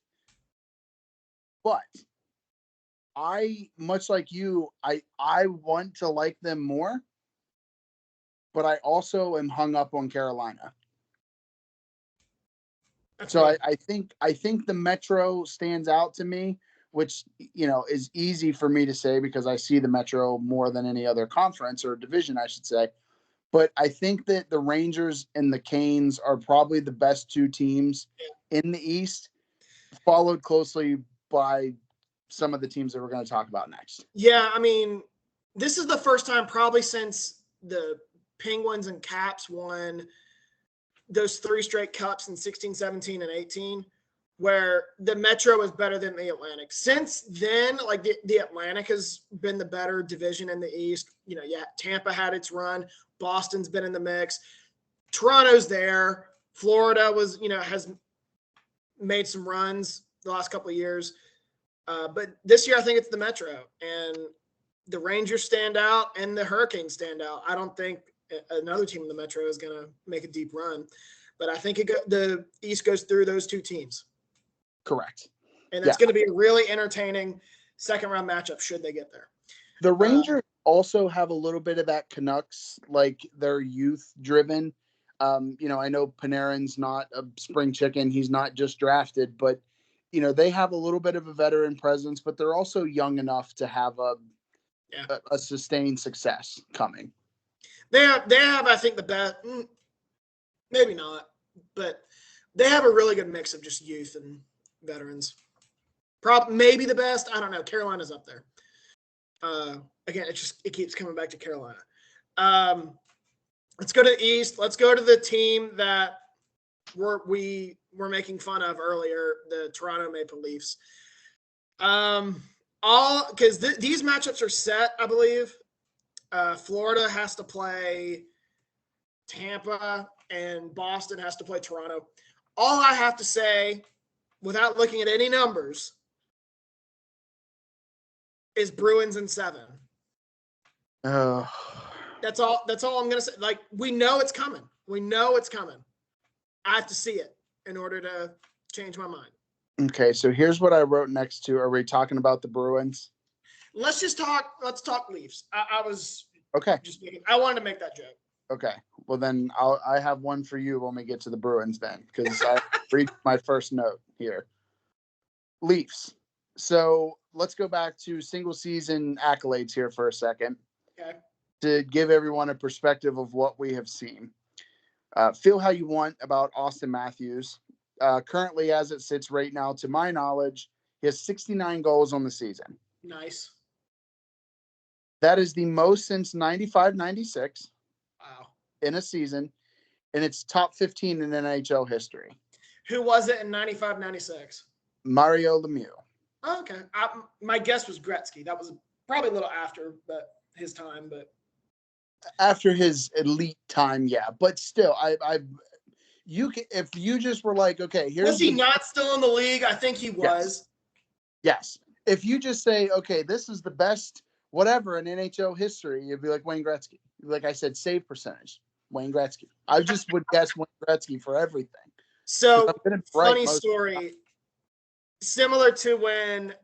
But much like you, I want to like them more, but I also am hung up on Carolina. So I think the Metro stands out to me, which, is easy for me to say because I see the Metro more than any other conference or division, I should say. But I think that the Rangers and the Canes are probably the best 2 teams in the East, followed closely by some of the teams that we're going to talk about next. Yeah, I mean, this is the first time probably since the Penguins and Caps won those 3 straight cups in 16, 17, and 18, where the Metro is better than the Atlantic. Since then, like the Atlantic has been the better division in the East. Tampa had its run. Boston's been in the mix. Toronto's there. Florida has made some runs the last couple of years. But this year, I think it's the Metro. And the Rangers stand out and the Hurricanes stand out. I don't think another team in the Metro is going to make a deep run. But I think the East goes through those 2 teams. Correct. And that's going to be a really entertaining second-round matchup should they get there. The Rangers also have a little bit of that Canucks, like they're youth-driven. I know Panarin's not a spring chicken. He's not just drafted, but, they have a little bit of a veteran presence, but they're also young enough to have a sustained success coming. They have, I think, the best, maybe not, but they have a really good mix of just youth and veterans. Maybe the best. I don't know. Carolina's up there. Again, it keeps coming back to Carolina. Let's go to the East. Let's go to the team that we were making fun of earlier, the Toronto Maple Leafs. Because these matchups are set, I believe. Florida has to play Tampa, and Boston has to play Toronto. All I have to say, without looking at any numbers, is Bruins in 7. Oh. That's all I'm going to say. Like, we know it's coming. I have to see it in order to change my mind. Okay, so here's what I wrote next to. Are we talking about the Bruins? Let's talk Leafs. I wanted to make that joke. Okay. Well, then I have one for you when we get to the Bruins then, because I read my first note here. Leafs. So let's go back to single season accolades here for a second. Okay. To give everyone a perspective of what we have seen. Feel how you want about Austin Matthews. Currently, as it sits right now, to my knowledge, he has 69 goals on the season. Nice. That is the most since 95-96. Wow. In a season, and it's top 15 in NHL history. Who was it in 95-96? Mario Lemieux. Oh, okay. My guess was Gretzky. That was probably a little after his time, but after his elite time, yeah. But still, if you just were like, okay, was he not still in the league? I think he was. Yes. If you just say, okay, this is the best whatever in NHL history, you'd be like Wayne Gretzky. Like I said, save percentage, Wayne Gretzky. I just would guess Wayne Gretzky for everything. So, funny story. Similar to when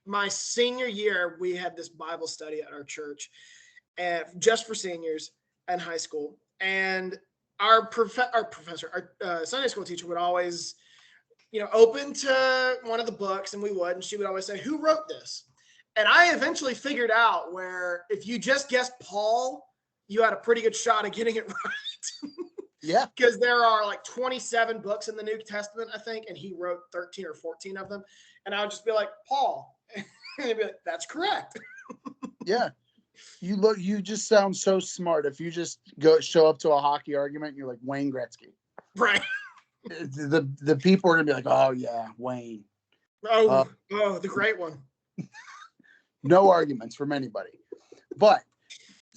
my senior year, we had this Bible study at our church, just for seniors in high school. And our professor, our Sunday school teacher would always, open to one of the books, and we would, and she would always say, "Who wrote this?" And I eventually figured out where if you just guessed Paul, you had a pretty good shot at getting it right. Yeah. Because there are like 27 books in the New Testament, I think, and he wrote 13 or 14 of them. And I would just be like, Paul. And he'd be like, that's correct. Yeah. You just sound so smart. If you just show up to a hockey argument, you're like Wayne Gretzky. Right. The people are going to be like, oh, yeah, Wayne. Oh, the great one. No arguments from anybody. But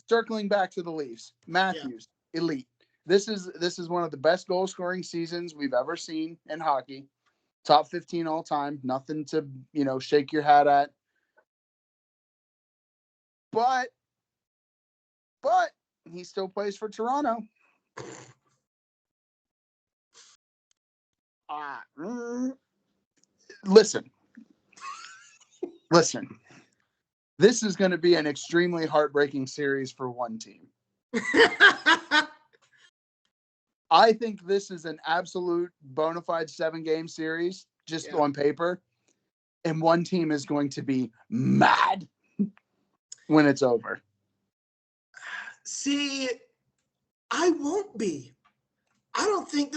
circling back to the Leafs, Matthews, elite. This is one of the best goal scoring seasons we've ever seen in hockey. Top 15 all time. Nothing to, shake your hat at. But he still plays for Toronto. Listen. This is going to be an extremely heartbreaking series for one team. I think this is an absolute bona fide 7-game series, just on paper. And one team is going to be mad when it's over. See, I won't be. I don't think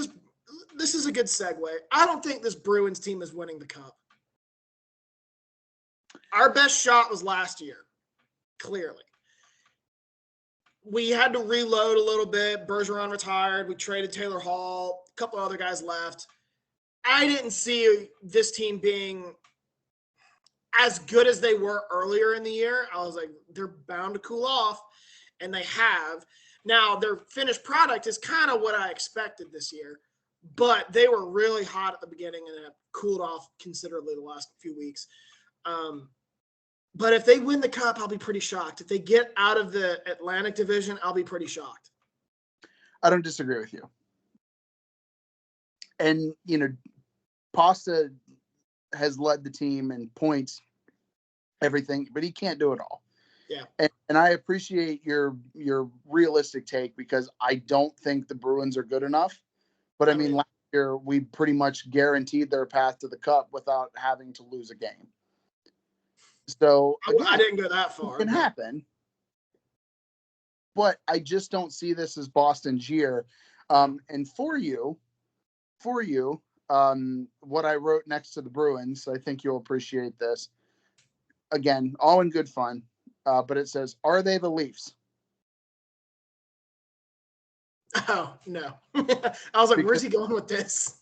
this is a good segue. I don't think this Bruins team is winning the cup. Our best shot was last year, clearly. We had to reload a little bit. Bergeron retired. We traded Taylor Hall. A couple other guys left. I didn't see this team being as good as they were earlier in the year. I was like, they're bound to cool off, and they have. Now, their finished product is kind of what I expected this year, but they were really hot at the beginning and have cooled off considerably the last few weeks. But if they win the cup, I'll be pretty shocked. If they get out of the Atlantic Division, I'll be pretty shocked. I don't disagree with you. And, Pasta has led the team in points, everything, but he can't do it all. Yeah. And I appreciate your realistic take, because I don't think the Bruins are good enough. But I mean, last year we pretty much guaranteed their path to the Cup without having to lose a game. So again, I didn't go that far. It can happen. But I just don't see this as Boston's year. And for you, what I wrote next to the Bruins, I think you'll appreciate this. Again, all in good fun. But it says, are they the Leafs? Oh, no. I was like, where's he going with this?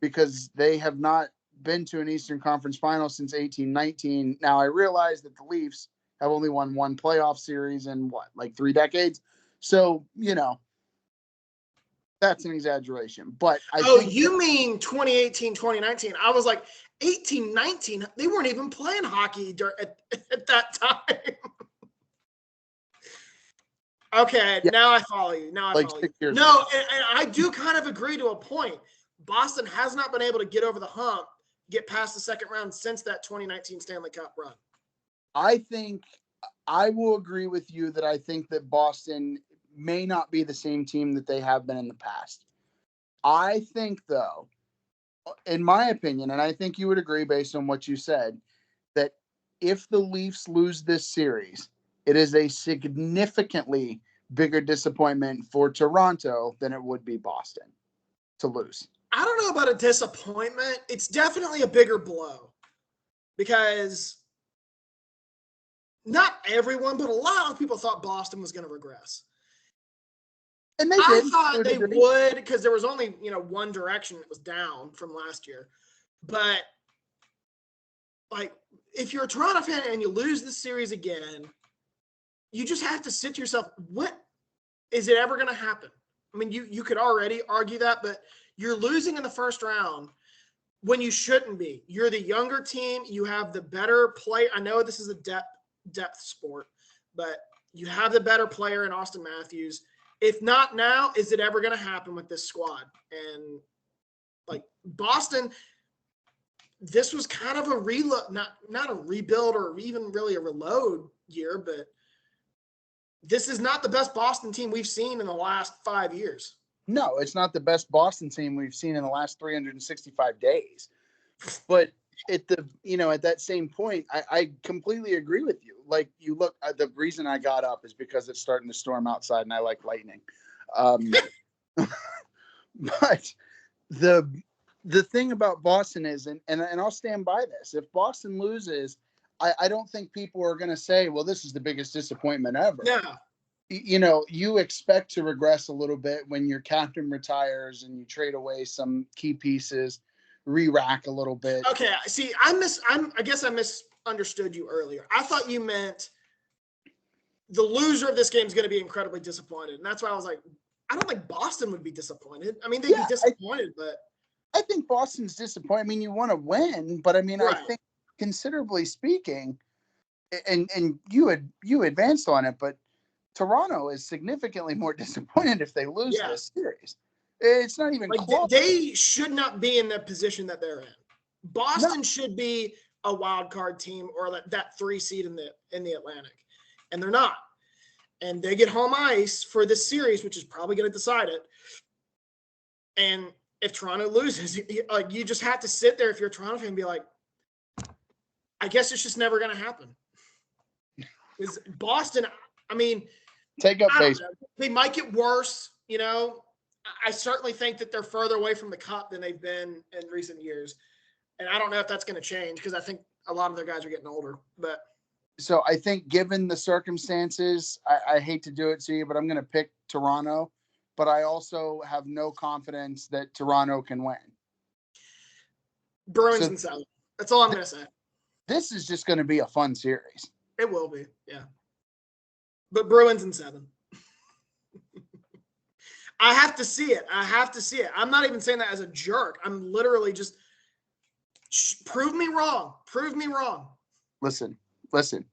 Because they have not been to an Eastern Conference final since 1819. Now, I realize that the Leafs have only won one playoff series in like 3 decades. So, that's an exaggeration. But you mean 2018, 2019. I was like, 18, 19, they weren't even playing hockey at that time. Okay, yeah. Now I follow you. No, and I do kind of agree to a point. Boston has not been able to get over the hump, get past the second round since that 2019 Stanley Cup run. I think I will agree with you that I think that Boston may not be the same team that they have been in the past. I think, though, in my opinion, and I think you would agree based on what you said, that if the Leafs lose this series, it is a significantly bigger disappointment for Toronto than it would be Boston to lose. I don't know about a disappointment. It's definitely a bigger blow, because not everyone, but a lot of people thought Boston was going to regress. And I thought they would, because there was only, one direction that was down from last year. But, like, if you're a Toronto fan and you lose this series again, you just have to sit to yourself, what is it ever going to happen? I mean, you could already argue that, but you're losing in the first round when you shouldn't be. You're the younger team. You have the better play. I know this is a depth sport, but you have the better player in Austin Matthews. If not now, is it ever going to happen with this squad? And, like, Boston, this was kind of a reload, not a rebuild or even really a reload year, but this is not the best Boston team we've seen in the last 5 years. No, it's not the best Boston team we've seen in the last 365 days. But at that same point, I completely agree with you. Like, you look, the reason I got up is because it's starting to storm outside and I like lightning. But the thing about Boston is, and I'll stand by this, if Boston loses, I don't think people are going to say, well, this is the biggest disappointment ever. Yeah. You expect to regress a little bit when your captain retires and you trade away some key pieces, re-rack a little bit. Okay, see, I guess I misunderstood you earlier. I thought you meant the loser of this game is going to be incredibly disappointed, and that's why I was like, I don't think Boston would be disappointed. I mean, they'd be disappointed, but I think Boston's disappointed. I mean, you want to win, but I mean, right. I think considerably speaking, and you advanced on it, but Toronto is significantly more disappointed if they lose this series. It's not even close. They should not be in the position that they're in. Boston should be a wild card team or that 3 seed in the Atlantic, and they're not. And they get home ice for this series, which is probably going to decide it. And if Toronto loses, you just have to sit there if you're a Toronto fan and be like, I guess it's just never going to happen. Because Boston, I mean, take up base. They might get worse, I certainly think that they're further away from the Cup than they've been in recent years. And I don't know if that's going to change, because I think a lot of their guys are getting older. But so I think, given the circumstances, I hate to do it to you, but I'm going to pick Toronto. But I also have no confidence that Toronto can win. Bruins and 7. That's all I'm going to say. This is just going to be a fun series. It will be, yeah. But Bruins and 7. I have to see it. I'm not even saying that as a jerk. I'm literally just prove me wrong. Listen.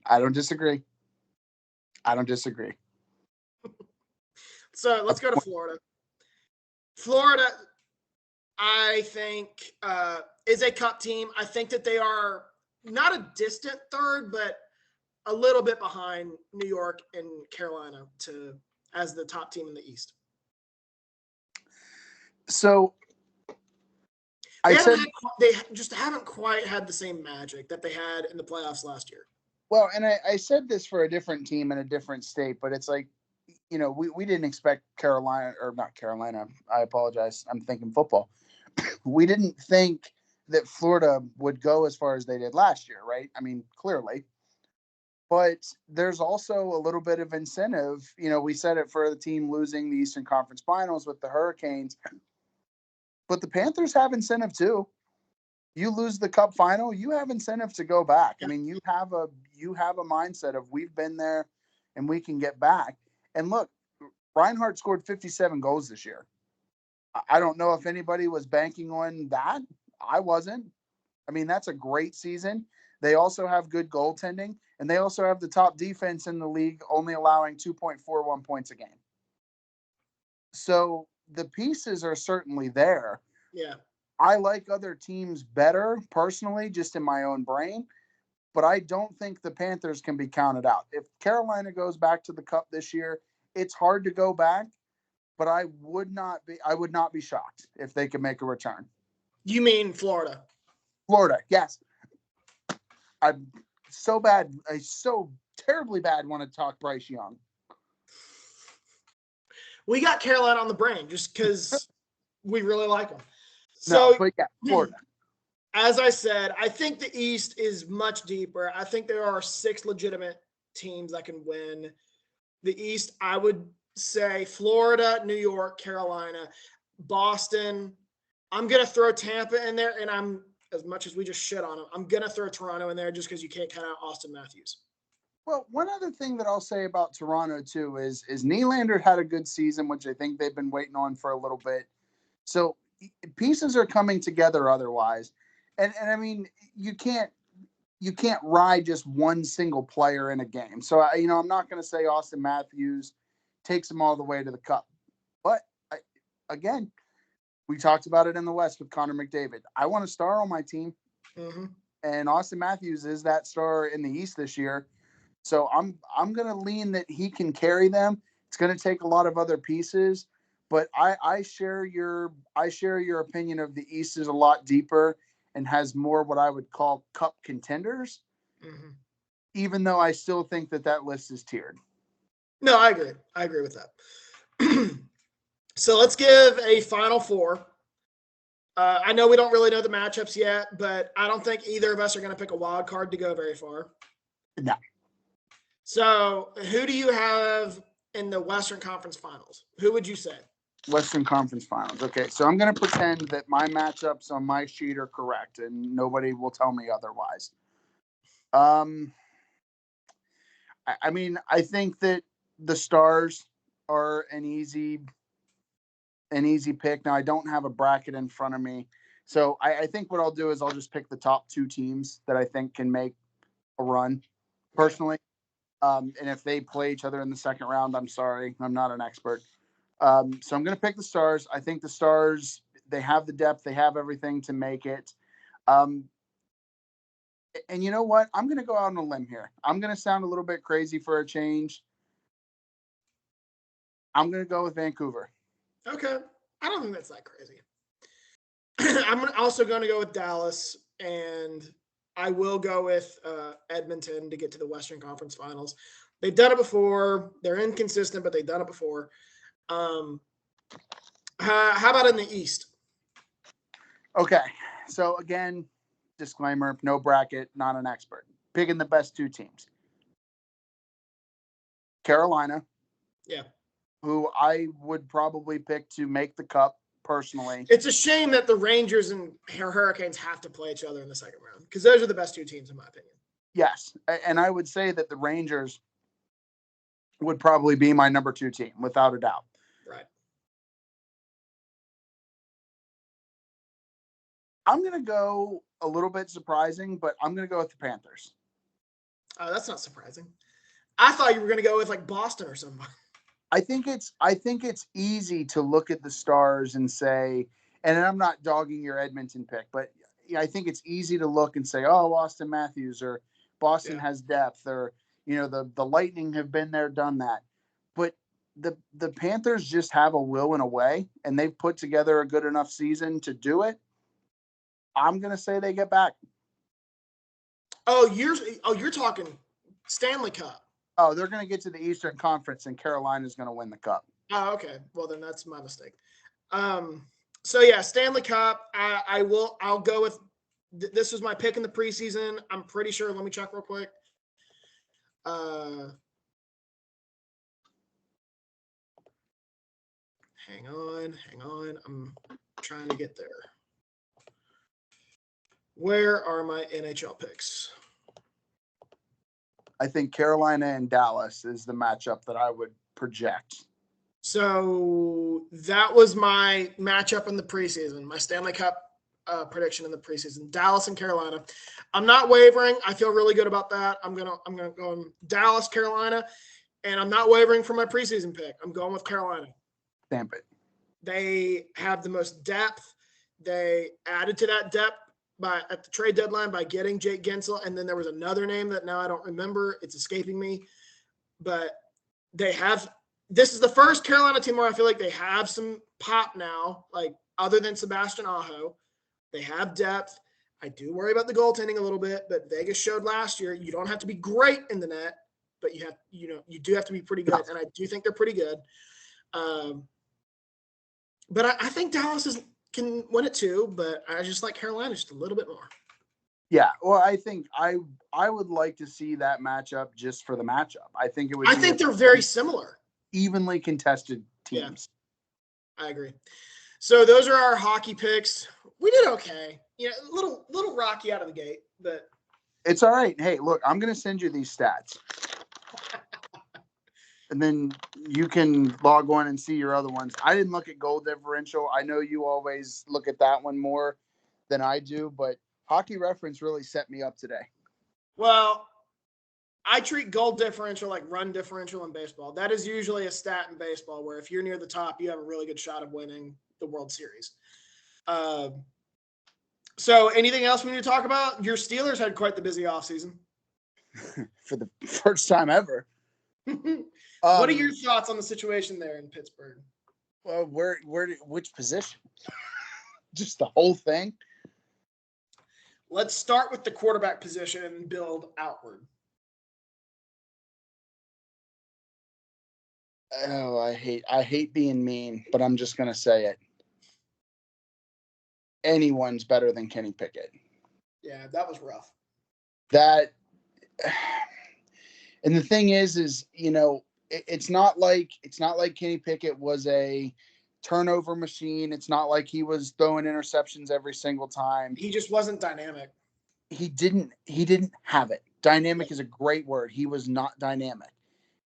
I don't disagree. So let's go to Florida. Florida, I think is a cup team. I think that they are not a distant third, but a little bit behind New York and Carolina as the top team in the East. So they just haven't quite had the same magic that they had in the playoffs last year. Well, and I said this for a different team in a different state, but it's like, we didn't expect not Carolina. I apologize. I'm thinking football. We didn't think that Florida would go as far as they did last year, right? I mean, clearly. But there's also a little bit of incentive. We said it for the team losing the Eastern Conference Finals with the Hurricanes. But the Panthers have incentive too. You lose the Cup final, you have incentive to go back. I mean, you have a mindset of we've been there and we can get back. And look, Reinhardt scored 57 goals this year. I don't know if anybody was banking on that. I wasn't. I mean, that's a great season. They also have good goaltending, and they also have the top defense in the league, only allowing 2.41 points a game. So the pieces are certainly there. Yeah. I like other teams better, personally, just in my own brain, but I don't think the Panthers can be counted out. If Carolina goes back to the Cup this year, it's hard to go back, but I would not be shocked if they could make a return. You mean Florida? Florida, yes. I'm so bad. I so terribly bad want to talk Bryce Young. We got Carolina on the brain just because we really like them. So, no, but yeah, Florida. As I said, I think the East is much deeper. I think there are 6 legitimate teams that can win the East. I would say Florida, New York, Carolina, Boston. I'm going to throw Tampa in there, and as much as we just shit on them, I'm going to throw Toronto in there just because you can't count out Austin Matthews. Well, one other thing that I'll say about Toronto, too, is Nylander had a good season, which I think they've been waiting on for a little bit. So pieces are coming together otherwise. And I mean, you can't ride just one single player in a game. So, I'm not going to say Austin Matthews takes them all the way to the Cup. But, again, we talked about it in the West with Connor McDavid. I want a star on my team. Mm-hmm. And Austin Matthews is that star in the East this year. So I'm going to lean that he can carry them. It's going to take a lot of other pieces. But I share your opinion of the East is a lot deeper and has more what I would call Cup contenders, even though I still think that list is tiered. No, I agree. I agree with that. So let's give a Final Four. I know we don't really know the matchups yet, but I don't think either of us are going to pick a wild card to go very far. No. So who do you have in the Western Conference Finals? Who would you say? Western Conference Finals. Okay, so I'm going to pretend that my matchups on my sheet are correct, and nobody will tell me otherwise. I mean, I think that the Stars are an easy pick. Now, I don't have a bracket in front of me, so I think what I'll do is I'll just pick the top 2 teams that I think can make a run, personally. And if they play each other in the second round, I'm sorry, I'm not an expert. So I'm going to pick the Stars. I think the Stars, they have the depth. They have everything to make it. And you know what? I'm going to go out on a limb here. I'm going to sound a little bit crazy for a change. I'm going to go with Vancouver. Okay. I don't think that's that crazy. I'm also going to go with Dallas, and I will go with Edmonton to get to the Western Conference Finals. They've done it before. They're inconsistent, but they've done it before. How about in the East? Okay. So, again, disclaimer, no bracket, not an expert. Picking the best 2 teams. Carolina. Yeah. Who I would probably pick to make the Cup, personally. It's a shame that the Rangers and Hurricanes have to play each other in the second round, because those are the best 2 teams, in my opinion. Yes. And I would say that the Rangers would probably be my number 2 team, without a doubt. Right. I'm going to go a little bit surprising, but I'm going to go with the Panthers. Oh, that's not surprising. I thought you were going to go with like Boston or something. I think it's easy to look at the Stars and say, and I'm not dogging your Edmonton pick, but I think it's easy to look and say, oh, Austin Matthews or Boston Yeah. has depth, or the Lightning have been there, done that. But the Panthers just have a will and a way, and they've put together a good enough season to do it. I'm gonna say they get back. Oh, you're talking Stanley Cup. Oh, they're gonna get to the Eastern Conference, and Carolina's gonna win the Cup. Oh, okay. Well, then that's my mistake. So yeah, Stanley Cup. I'll go with. This was my pick in the preseason. I'm pretty sure. Let me check real quick. Hang on. I'm trying to get there. Where are my NHL picks? I think Carolina and Dallas is the matchup that I would project. So that was my matchup in the preseason, my Stanley Cup prediction in the preseason. Dallas and Carolina. I'm not wavering. I feel really good about that. I'm gonna go Dallas, Carolina, and I'm not wavering from my preseason pick. I'm going with Carolina. Stamp it. They have the most depth. They added to that depth at the trade deadline by getting Jake Gensel, and then there was another name that now I don't remember. It's escaping me, but they have. This is the first Carolina team where I feel like they have some pop now, like other than Sebastian Aho. They have depth. I do worry about the goaltending a little bit, but Vegas showed last year you don't have to be great in the net, but you do have to be pretty good, and I do think they're pretty good. But I think Dallas can win it too, but I just like Carolina just a little bit more. Yeah, well, I think I would like to see that matchup just for the matchup. I think it would. I think they're very similar. Evenly contested teams. Yeah, I agree. So those are our hockey picks. We did okay. Yeah, a little rocky out of the gate, but it's all right. Hey, look, I'm going to send you these stats. And then you can log on and see your other ones. I didn't look at goal differential. I know you always look at that one more than I do, but Hockey Reference really set me up today. Well, I treat goal differential like run differential in baseball. That is usually a stat in baseball where if you're near the top, you have a really good shot of winning the World Series. So anything else we need to talk about? Your Steelers had quite the busy offseason. For the first time ever. What are your thoughts on the situation there in Pittsburgh? Well, which position? Just the whole thing? Let's start with the quarterback position and build outward. Oh, I hate being mean, but I'm just going to say it. Anyone's better than Kenny Pickett. Yeah, that was rough. And the thing is it's not like Kenny Pickett was a turnover machine. It's not like he was throwing interceptions every single time. He just wasn't dynamic. He didn't have it. Dynamic is a great word. He was not dynamic.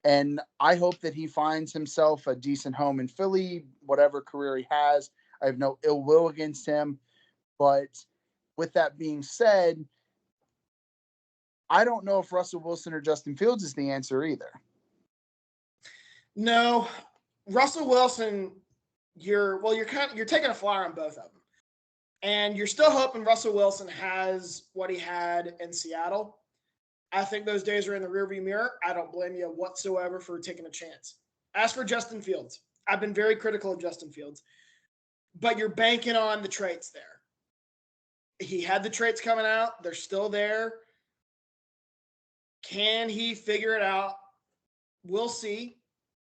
And I hope that he finds himself a decent home in Philly, whatever career he has. I have no ill will against him. But with that being said, I don't know if Russell Wilson or Justin Fields is the answer either. No, Russell Wilson, you're taking a flyer on both of them. And you're still hoping Russell Wilson has what he had in Seattle. I think those days are in the rearview mirror. I don't blame you whatsoever for taking a chance. As for Justin Fields, I've been very critical of Justin Fields, but you're banking on the traits there. He had the traits coming out. They're still there. Can he figure it out? We'll see.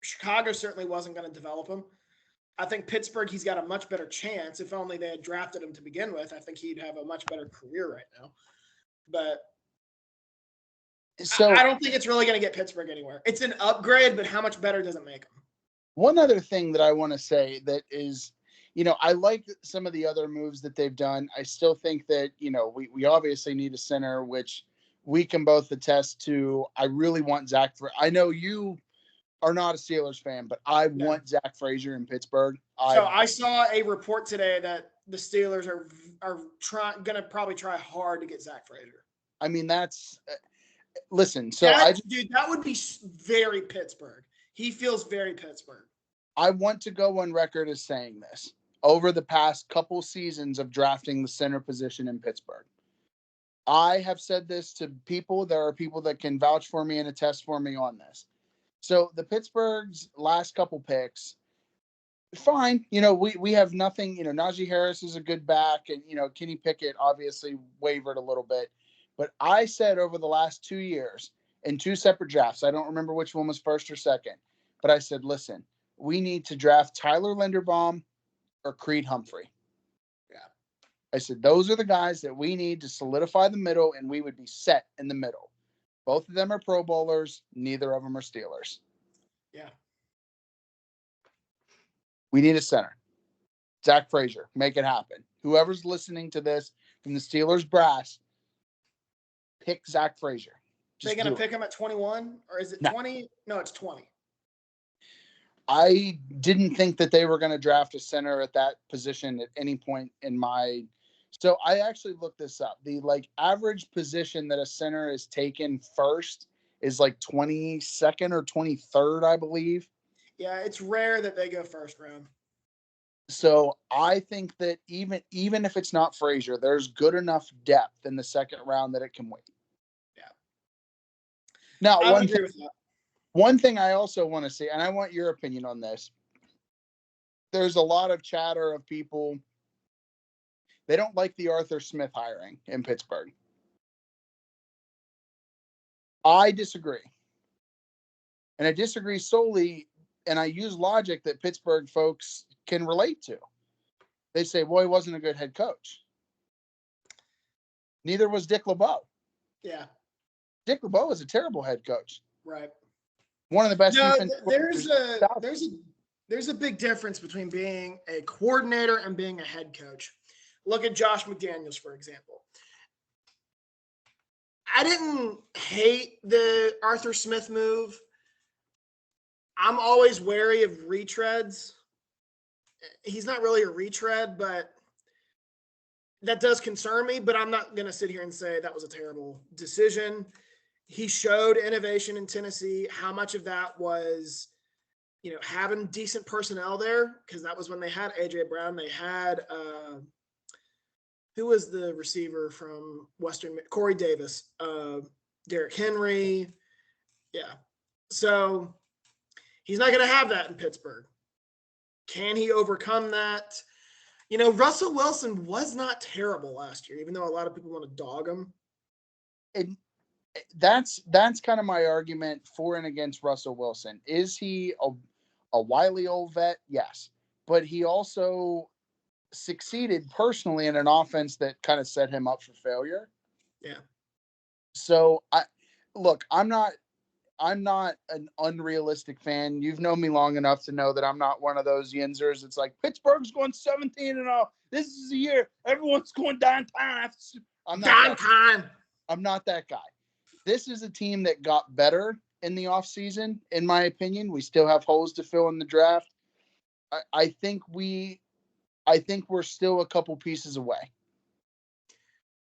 Chicago certainly wasn't going to develop him. I think Pittsburgh, he's got a much better chance. If only they had drafted him to begin with, I think he'd have a much better career right now. But I don't think it's really going to get Pittsburgh anywhere. It's an upgrade, but how much better does it make them? One other thing that I want to say that is, I like some of the other moves that they've done. I still think that, we obviously need a center, which we can both attest to. I really want Zach. I know you are not a Steelers fan, but I want Zach Frazier in Pittsburgh. So I saw a report today that the Steelers are going to probably try hard to get Zach Frazier. I mean, that's listen. So that would be very Pittsburgh. He feels very Pittsburgh. I want to go on record as saying this. over the past couple seasons of drafting the center position in Pittsburgh. I have said this to people. There are people that can vouch for me and attest for me on this. So the Pittsburgh's last couple picks, fine. We have nothing. Najee Harris is a good back, and Kenny Pickett obviously wavered a little bit. But I said over the last 2 years in 2 separate drafts, I don't remember which one was first or second, but I said, listen, we need to draft Tyler Linderbaum or Creed Humphrey. Yeah. I said, those are the guys that we need to solidify the middle, and we would be set in the middle. Both of them are Pro Bowlers. Neither of them are Steelers. Yeah. We need a center. Zach Frazier, make it happen. Whoever's listening to this from the Steelers brass, pick Zach Frazier. They're going to pick him at 21? Or is it 20? No, it's 20. I didn't think that they were going to draft a center at that position at any point in my. So I actually looked this up. The average position that a center is taken first is 22nd or 23rd, I believe. Yeah, it's rare that they go first round. So I think that even if it's not Frazier, there's good enough depth in the second round that it can wait. Yeah. Now, I would agree with that. One thing I also want to say, and I want your opinion on this. There's a lot of chatter of people. They don't like the Arthur Smith hiring in Pittsburgh. I disagree. And I disagree solely, and I use logic that Pittsburgh folks can relate to. They say, well, he wasn't a good head coach. Neither was Dick LeBeau. Yeah. Dick LeBeau is a terrible head coach. Right. One of the best. No, there's a big difference between being a coordinator and being a head coach. Look at Josh McDaniels, for example. I didn't hate the Arthur Smith move. I'm always wary of retreads. He's not really a retread, but that does concern me. But I'm not going to sit here and say that was a terrible decision. He showed innovation in Tennessee. How much of that was, having decent personnel there? Because that was when they had A.J. Brown. They had who was the receiver from Western? Corey Davis, Derrick Henry. Yeah. So he's not going to have that in Pittsburgh. Can he overcome that? Russell Wilson was not terrible last year, even though a lot of people want to dog him. And that's kind of my argument for and against Russell Wilson. Is he a wily old vet? Yes. But he also succeeded personally in an offense that kind of set him up for failure. Yeah. So I'm not an unrealistic fan. You've known me long enough to know that I'm not one of those yinzers. It's like Pittsburgh's going 17-0. This is the year everyone's going downtown. I'm not that guy. This is a team that got better in the offseason, in my opinion. We still have holes to fill in the draft. I think we're still a couple pieces away.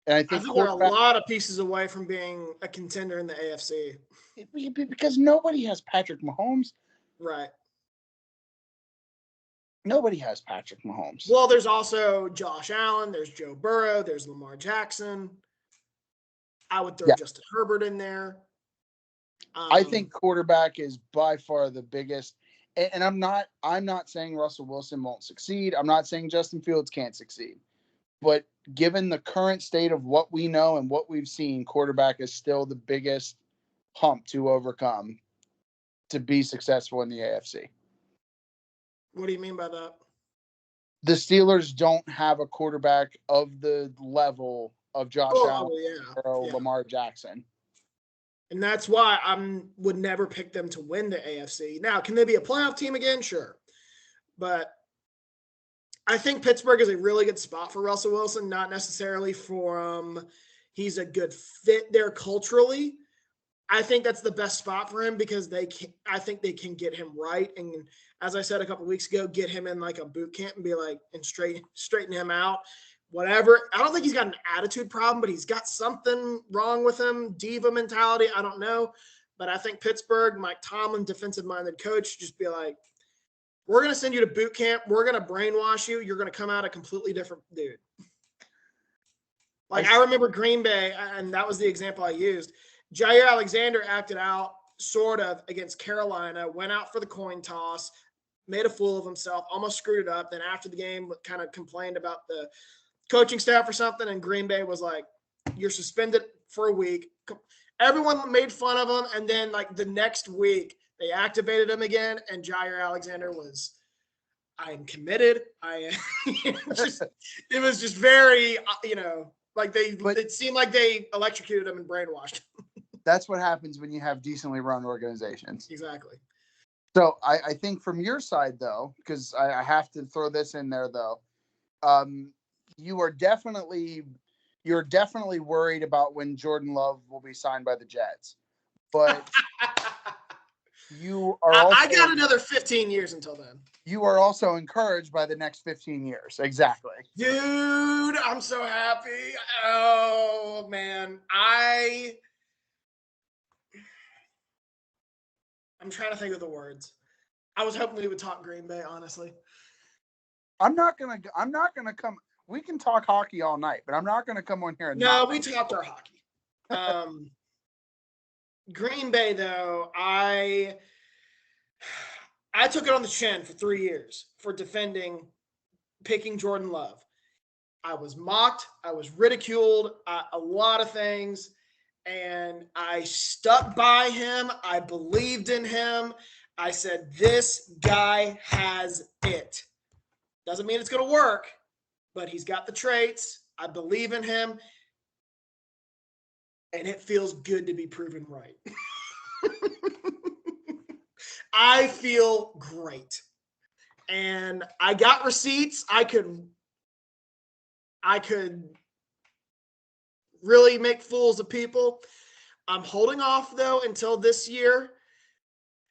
And I think we're a lot of pieces away from being a contender in the AFC. Because nobody has Patrick Mahomes. Right. Nobody has Patrick Mahomes. Well, there's also Josh Allen. There's Joe Burrow. There's Lamar Jackson. I would throw Justin Herbert in there. I think quarterback is by far the biggest. And I'm not saying Russell Wilson won't succeed. I'm not saying Justin Fields can't succeed. But given the current state of what we know and what we've seen, quarterback is still the biggest hump to overcome to be successful in the AFC. What do you mean by that? The Steelers don't have a quarterback of the level of Josh Allen or Lamar Jackson. And that's why I would never pick them to win the AFC. Now, can they be a playoff team again? Sure. But I think Pittsburgh is a really good spot for Russell Wilson, not necessarily he's a good fit there culturally. I think that's the best spot for him because I think they can get him right. And as I said a couple of weeks ago, get him in a boot camp and be and straighten him out. Whatever. I don't think he's got an attitude problem, but he's got something wrong with him. Diva mentality. I don't know. But I think Pittsburgh, Mike Tomlin, defensive-minded coach, just be We're going to send you to boot camp. We're going to brainwash you. You're going to come out a completely different dude. Like, I remember Green Bay, and that was the example I used. Jair Alexander acted out sort of against Carolina, went out for the coin toss, made a fool of himself, almost screwed it up. Then after the game, kind of complained about the coaching staff or something, and Green Bay was like, you're suspended for a week. Everyone made fun of him, and then, like, the next week, they activated him again, and Jair Alexander was, I am committed. I am it was just very, like it seemed like they electrocuted him and brainwashed him. That's what happens when you have decently run organizations. Exactly. So I think from your side, though, because I have to throw this in there, though, you're definitely worried about when Jordan Love will be signed by the Jets. But you are also, I got another 15 years until then. You are also encouraged by the next 15 years. Exactly. Dude, I'm so happy. Oh, man. I'm trying to think of the words. I was hoping we would talk Green Bay, honestly. I'm not gonna come. We can talk hockey all night, but I'm not gonna come on here and we talked our hockey. Green Bay, though, I took it on the chin for 3 years for picking Jordan Love. I was mocked. I was ridiculed. A lot of things. And I stuck by him. I believed in him. I said, this guy has it. Doesn't mean it's going to work, but he's got the traits. I believe in him. And it feels good to be proven right. I feel great. And I got receipts. I could really make fools of people. I'm holding off, though, until this year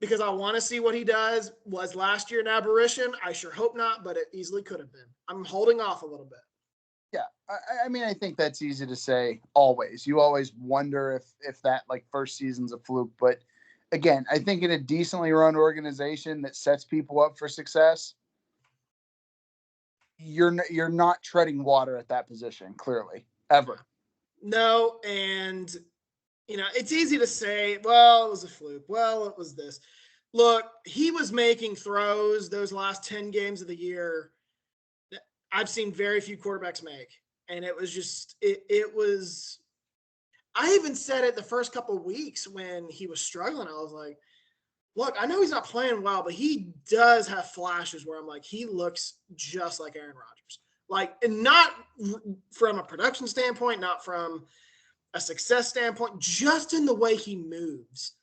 because I want to see what he does. Was last year an aberration? I sure hope not, but it easily could have been. I'm holding off a little bit. Yeah, I mean, I think that's easy to say always. You always wonder if that, like, first season's a fluke. But, again, I think in a decently run organization that sets people up for success, you're not treading water at that position, clearly, ever. No, and, it's easy to say, well, it was a fluke. Well, it was this. Look, he was making throws those last 10 games of the year that I've seen very few quarterbacks make. And it was just, it was, I even said it the first couple of weeks when he was struggling. I was like, look, I know he's not playing well, but he does have flashes where I'm like, he looks just like Aaron Rodgers. Like, and not from a production standpoint, not from a success standpoint, just in the way he moves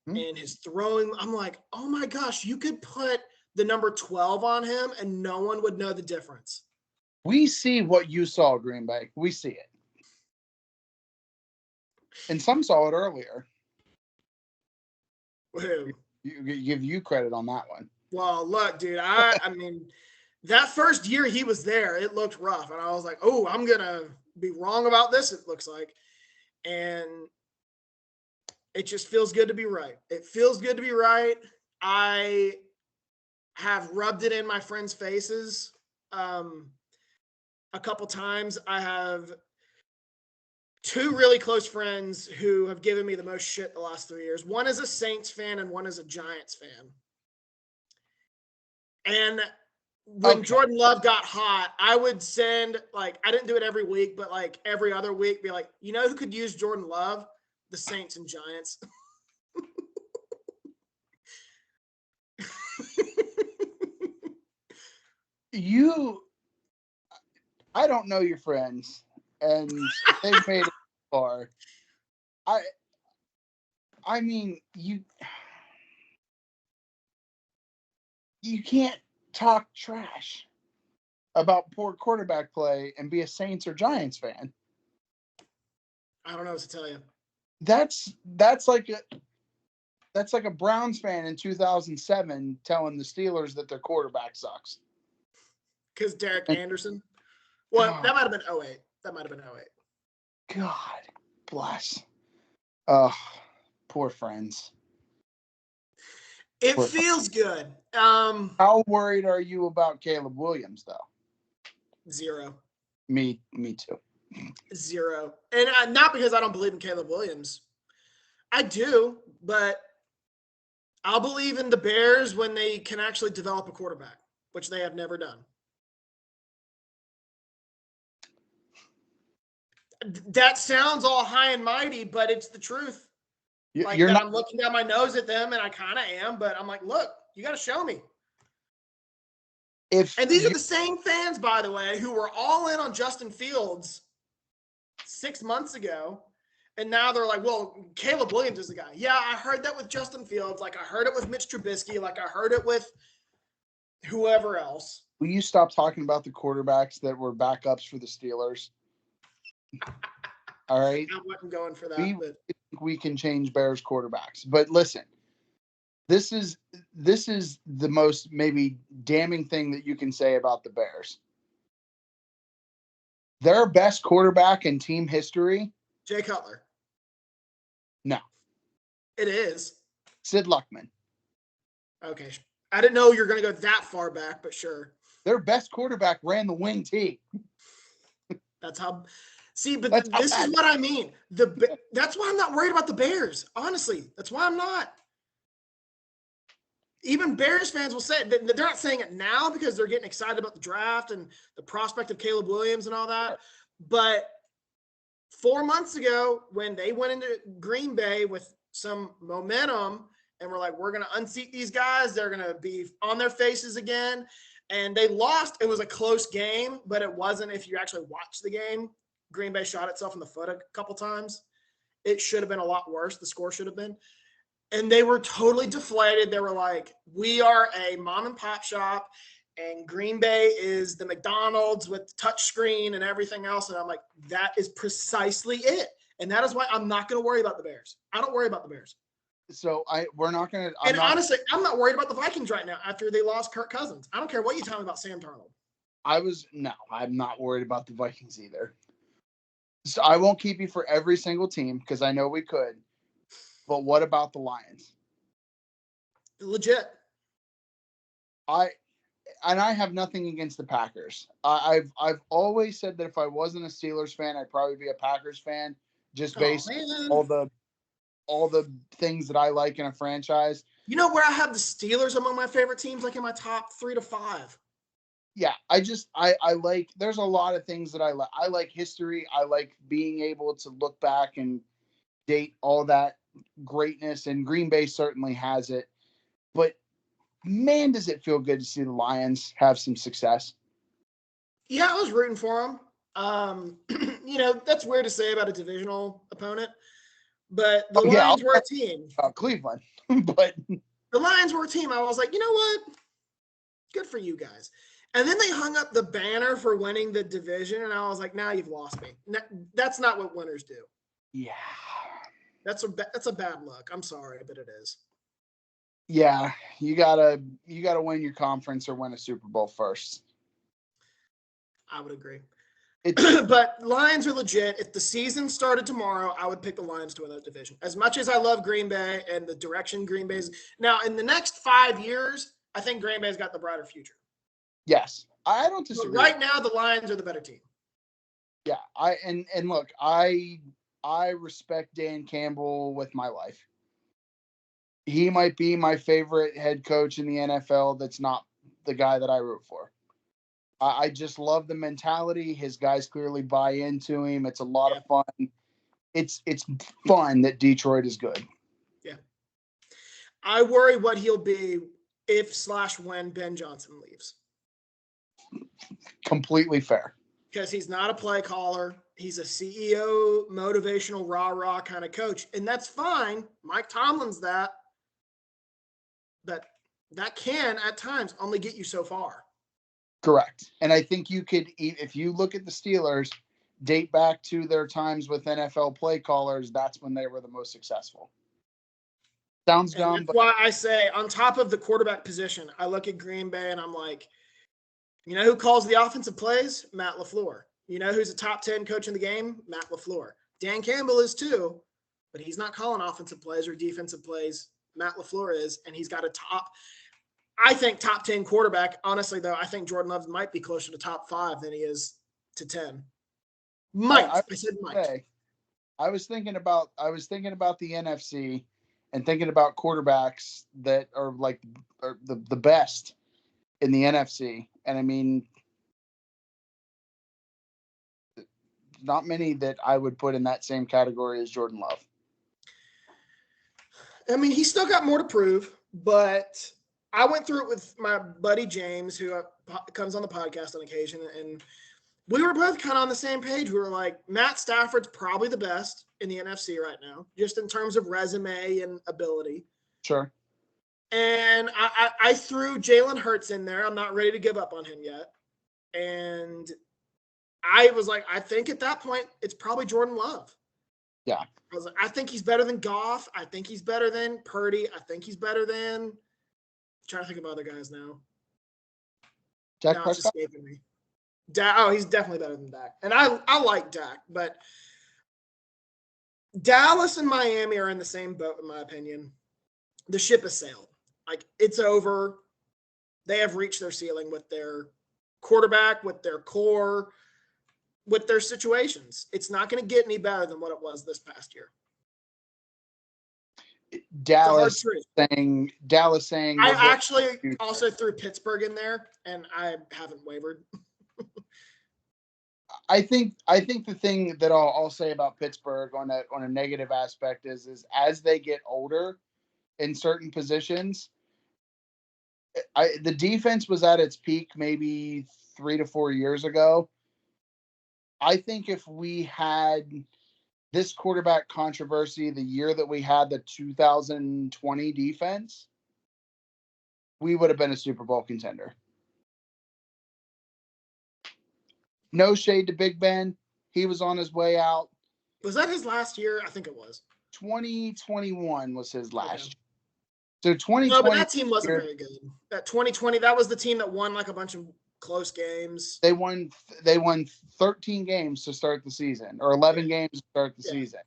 and his throwing. I'm like, oh my gosh, you could put the number 12 on him and no one would know the difference. We see what you saw, Green Bay. We see it. And some saw it earlier. Who? You give you credit on that one. Well, look, dude, I mean, that first year he was there, it looked rough. And I was like, oh, I'm going to be wrong about this, it looks like. And it just feels good to be right. It feels good to be right. I have rubbed it in my friends' faces a couple times. I have two really close friends who have given me the most shit the last 3 years. One is a Saints fan and one is a Giants fan. And when Jordan Love got hot, I would send, like, I didn't do it every week, but like every other week, be like, you know who could use Jordan Love? The Saints and Giants. I don't know your friends, and they've made it far. I mean, you can't talk trash about poor quarterback play and be a Saints or Giants fan. I don't know what to tell you. That's like a Browns fan in 2007 telling the Steelers that their quarterback sucks. Because Derek Anderson? Well, that might have been 08. That might have been 08. God bless. Oh, poor friends. It feels good. How worried are you about Caleb Williams, though? 0. Me too. 0. And not because I don't believe in Caleb Williams. I do, but I'll believe in the Bears when they can actually develop a quarterback, which they have never done. That sounds all high and mighty, but it's the truth. I'm looking down my nose at them, and I kind of am, but I'm like, look, you got to show me. And these are the same fans, by the way, who were all in on Justin Fields 6 months ago, and now they're like, well, Caleb Williams is the guy. Yeah, I heard that with Justin Fields. Like, I heard it with Mitch Trubisky. Like, I heard it with whoever else. Will you stop talking about the quarterbacks that were backups for the Steelers? All right. I wasn't going for that. We can change Bears quarterbacks. But listen, this is the most maybe damning thing that you can say about the Bears. Their best quarterback in team history. Jay Cutler. No. It is. Sid Luckman. Okay. I didn't know you were going to go that far back, but sure. Their best quarterback ran the wing tee. That's how. See, but this is what I mean. That's why I'm not worried about the Bears. Honestly, that's why I'm not. Even Bears fans will say they're not saying it now because they're getting excited about the draft and the prospect of Caleb Williams and all that. But 4 months ago, when they went into Green Bay with some momentum and were like, we're going to unseat these guys, they're going to be on their faces again. And they lost. It was a close game, but it wasn't. If you actually watch the game, Green Bay shot itself in the foot a couple times. It should have been a lot worse. The score should have been. And they were totally deflated. They were like, we are a mom and pop shop, and Green Bay is the McDonald's with touch screen and everything else. And I'm like, that is precisely it. And that is why I'm not going to worry about the Bears. I don't worry about the Bears. So we're not going to. And honestly, I'm not worried about the Vikings right now after they lost Kirk Cousins. I don't care what you tell me about Sam Darnold. I'm not worried about the Vikings either. So I won't keep you for every single team because I know we could. But what about the Lions? Legit. I have nothing against the Packers. I've always said that if I wasn't a Steelers fan, I'd probably be a Packers fan, just based on all the things that I like in a franchise. You know where I have the Steelers among my favorite teams, like in my top 3 to 5. Yeah, I like, there's a lot of things that I like. I like history. I like being able to look back and date all that greatness, and Green Bay certainly has it. But man, does it feel good to see the Lions have some success. Yeah, I was rooting for them. That's weird to say about a divisional opponent, but the Lions were a team. Cleveland, but the Lions were a team. I was like, you know what? Good for you guys. And then they hung up the banner for winning the division, and I was like, now you've lost me. That's not what winners do. Yeah. That's a bad look. I'm sorry, but it is. Yeah, you gotta win your conference or win a Super Bowl first. I would agree. But Lions are legit. If the season started tomorrow, I would pick the Lions to win that division. As much as I love Green Bay and the direction Green Bay's now in the next 5 years, I think Green Bay's got the brighter future. Yes, I don't disagree. But right now, the Lions are the better team. Yeah, look, I respect Dan Campbell with my life. He might be my favorite head coach in the NFL. That's not the guy that I root for. I just love the mentality. His guys clearly buy into him. It's a lot of fun. It's fun that Detroit is good. Yeah. I worry what he'll be if/when Ben Johnson leaves. Completely fair. Because he's not a play caller. He's a CEO, motivational, rah-rah kind of coach. And that's fine. Mike Tomlin's that. But that can, at times, only get you so far. Correct. And I think you could, if you look at the Steelers, date back to their times with NFL play callers, that's when they were the most successful. Sounds dumb. That's why I say, on top of the quarterback position, I look at Green Bay and I'm like, you know who calls the offensive plays? Matt LaFleur. You know who's a top 10 coach in the game? Matt LaFleur. Dan Campbell is too, but he's not calling offensive plays or defensive plays. Matt LaFleur is, and he's got a I think top 10 quarterback. Honestly, though, I think Jordan Love might be closer to top 5 than he is to 10. I said might. I was thinking about the NFC and thinking about quarterbacks that are the best in the NFC. And I mean, not many that I would put in that same category as Jordan Love. I mean, he's still got more to prove, but I went through it with my buddy James, who comes on the podcast on occasion, and we were both kind of on the same page. We were like, Matt Stafford's probably the best in the NFC right now, just in terms of resume and ability. Sure. And I threw Jalen Hurts in there. I'm not ready to give up on him yet. And I was like, I think at that point, it's probably Jordan Love. Yeah. I was like, I think he's better than Goff. I think he's better than Purdy. I think he's better than – I'm trying to think of other guys now. Dak Now it's Prescott? escaping me. He's definitely better than Dak. And I like Dak, but Dallas and Miami are in the same boat, in my opinion. The ship has sailed. Like, it's over. They have reached their ceiling with their quarterback, with their core, with their situations. It's not going to get any better than what it was this past year. Dallas saying I actually also threw Pittsburgh in there, and I haven't wavered. I think the thing that I'll say about Pittsburgh on a negative aspect is as they get older in certain positions, the defense was at its peak maybe 3 to 4 years ago. I think if we had this quarterback controversy the year that we had the 2020 defense, we would have been a Super Bowl contender. No shade to Big Ben. He was on his way out. Was that his last year? I think it was. 2021 was his last year. So 2020. No, but that team wasn't very good. That 2020, that was the team that won like a bunch of close games. They won 13 games to start the season, or 11 games to start the season.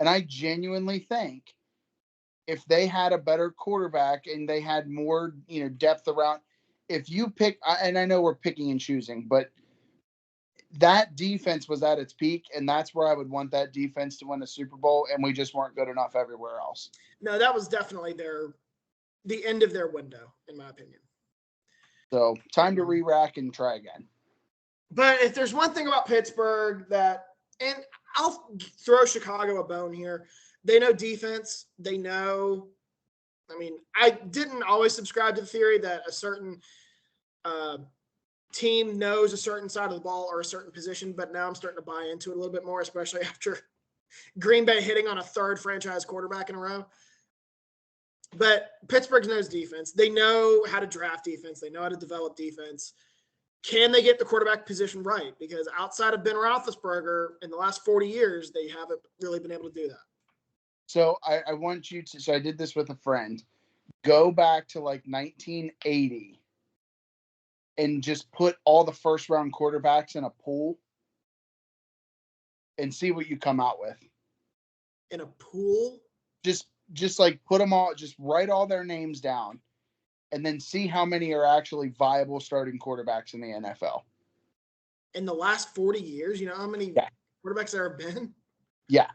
And I genuinely think if they had a better quarterback and they had more, depth around, if you pick, and I know we're picking and choosing, but that defense was at its peak, and that's where I would want that defense to win a Super Bowl, and we just weren't good enough everywhere else. No, that was definitely the end of their window, in my opinion. So time to re-rack and try again. But if there's one thing about Pittsburgh and I'll throw Chicago a bone here. They know defense. They know, I didn't always subscribe to the theory that a certain team knows a certain side of the ball or a certain position, but now I'm starting to buy into it a little bit more, especially after Green Bay hitting on a third franchise quarterback in a row. But Pittsburgh knows defense. They know how to draft defense. They know how to develop defense. Can they get the quarterback position right? Because outside of Ben Roethlisberger in the last 40 years, they haven't really been able to do that. So I want you to – so I did this with a friend. Go back to like 1980 and just put all the first-round quarterbacks in a pool and see what you come out with. In a pool? Just like put them all, just write all their names down and then see how many are actually viable starting quarterbacks in the NFL. In the last 40 years, you know how many quarterbacks there have been? Yeah.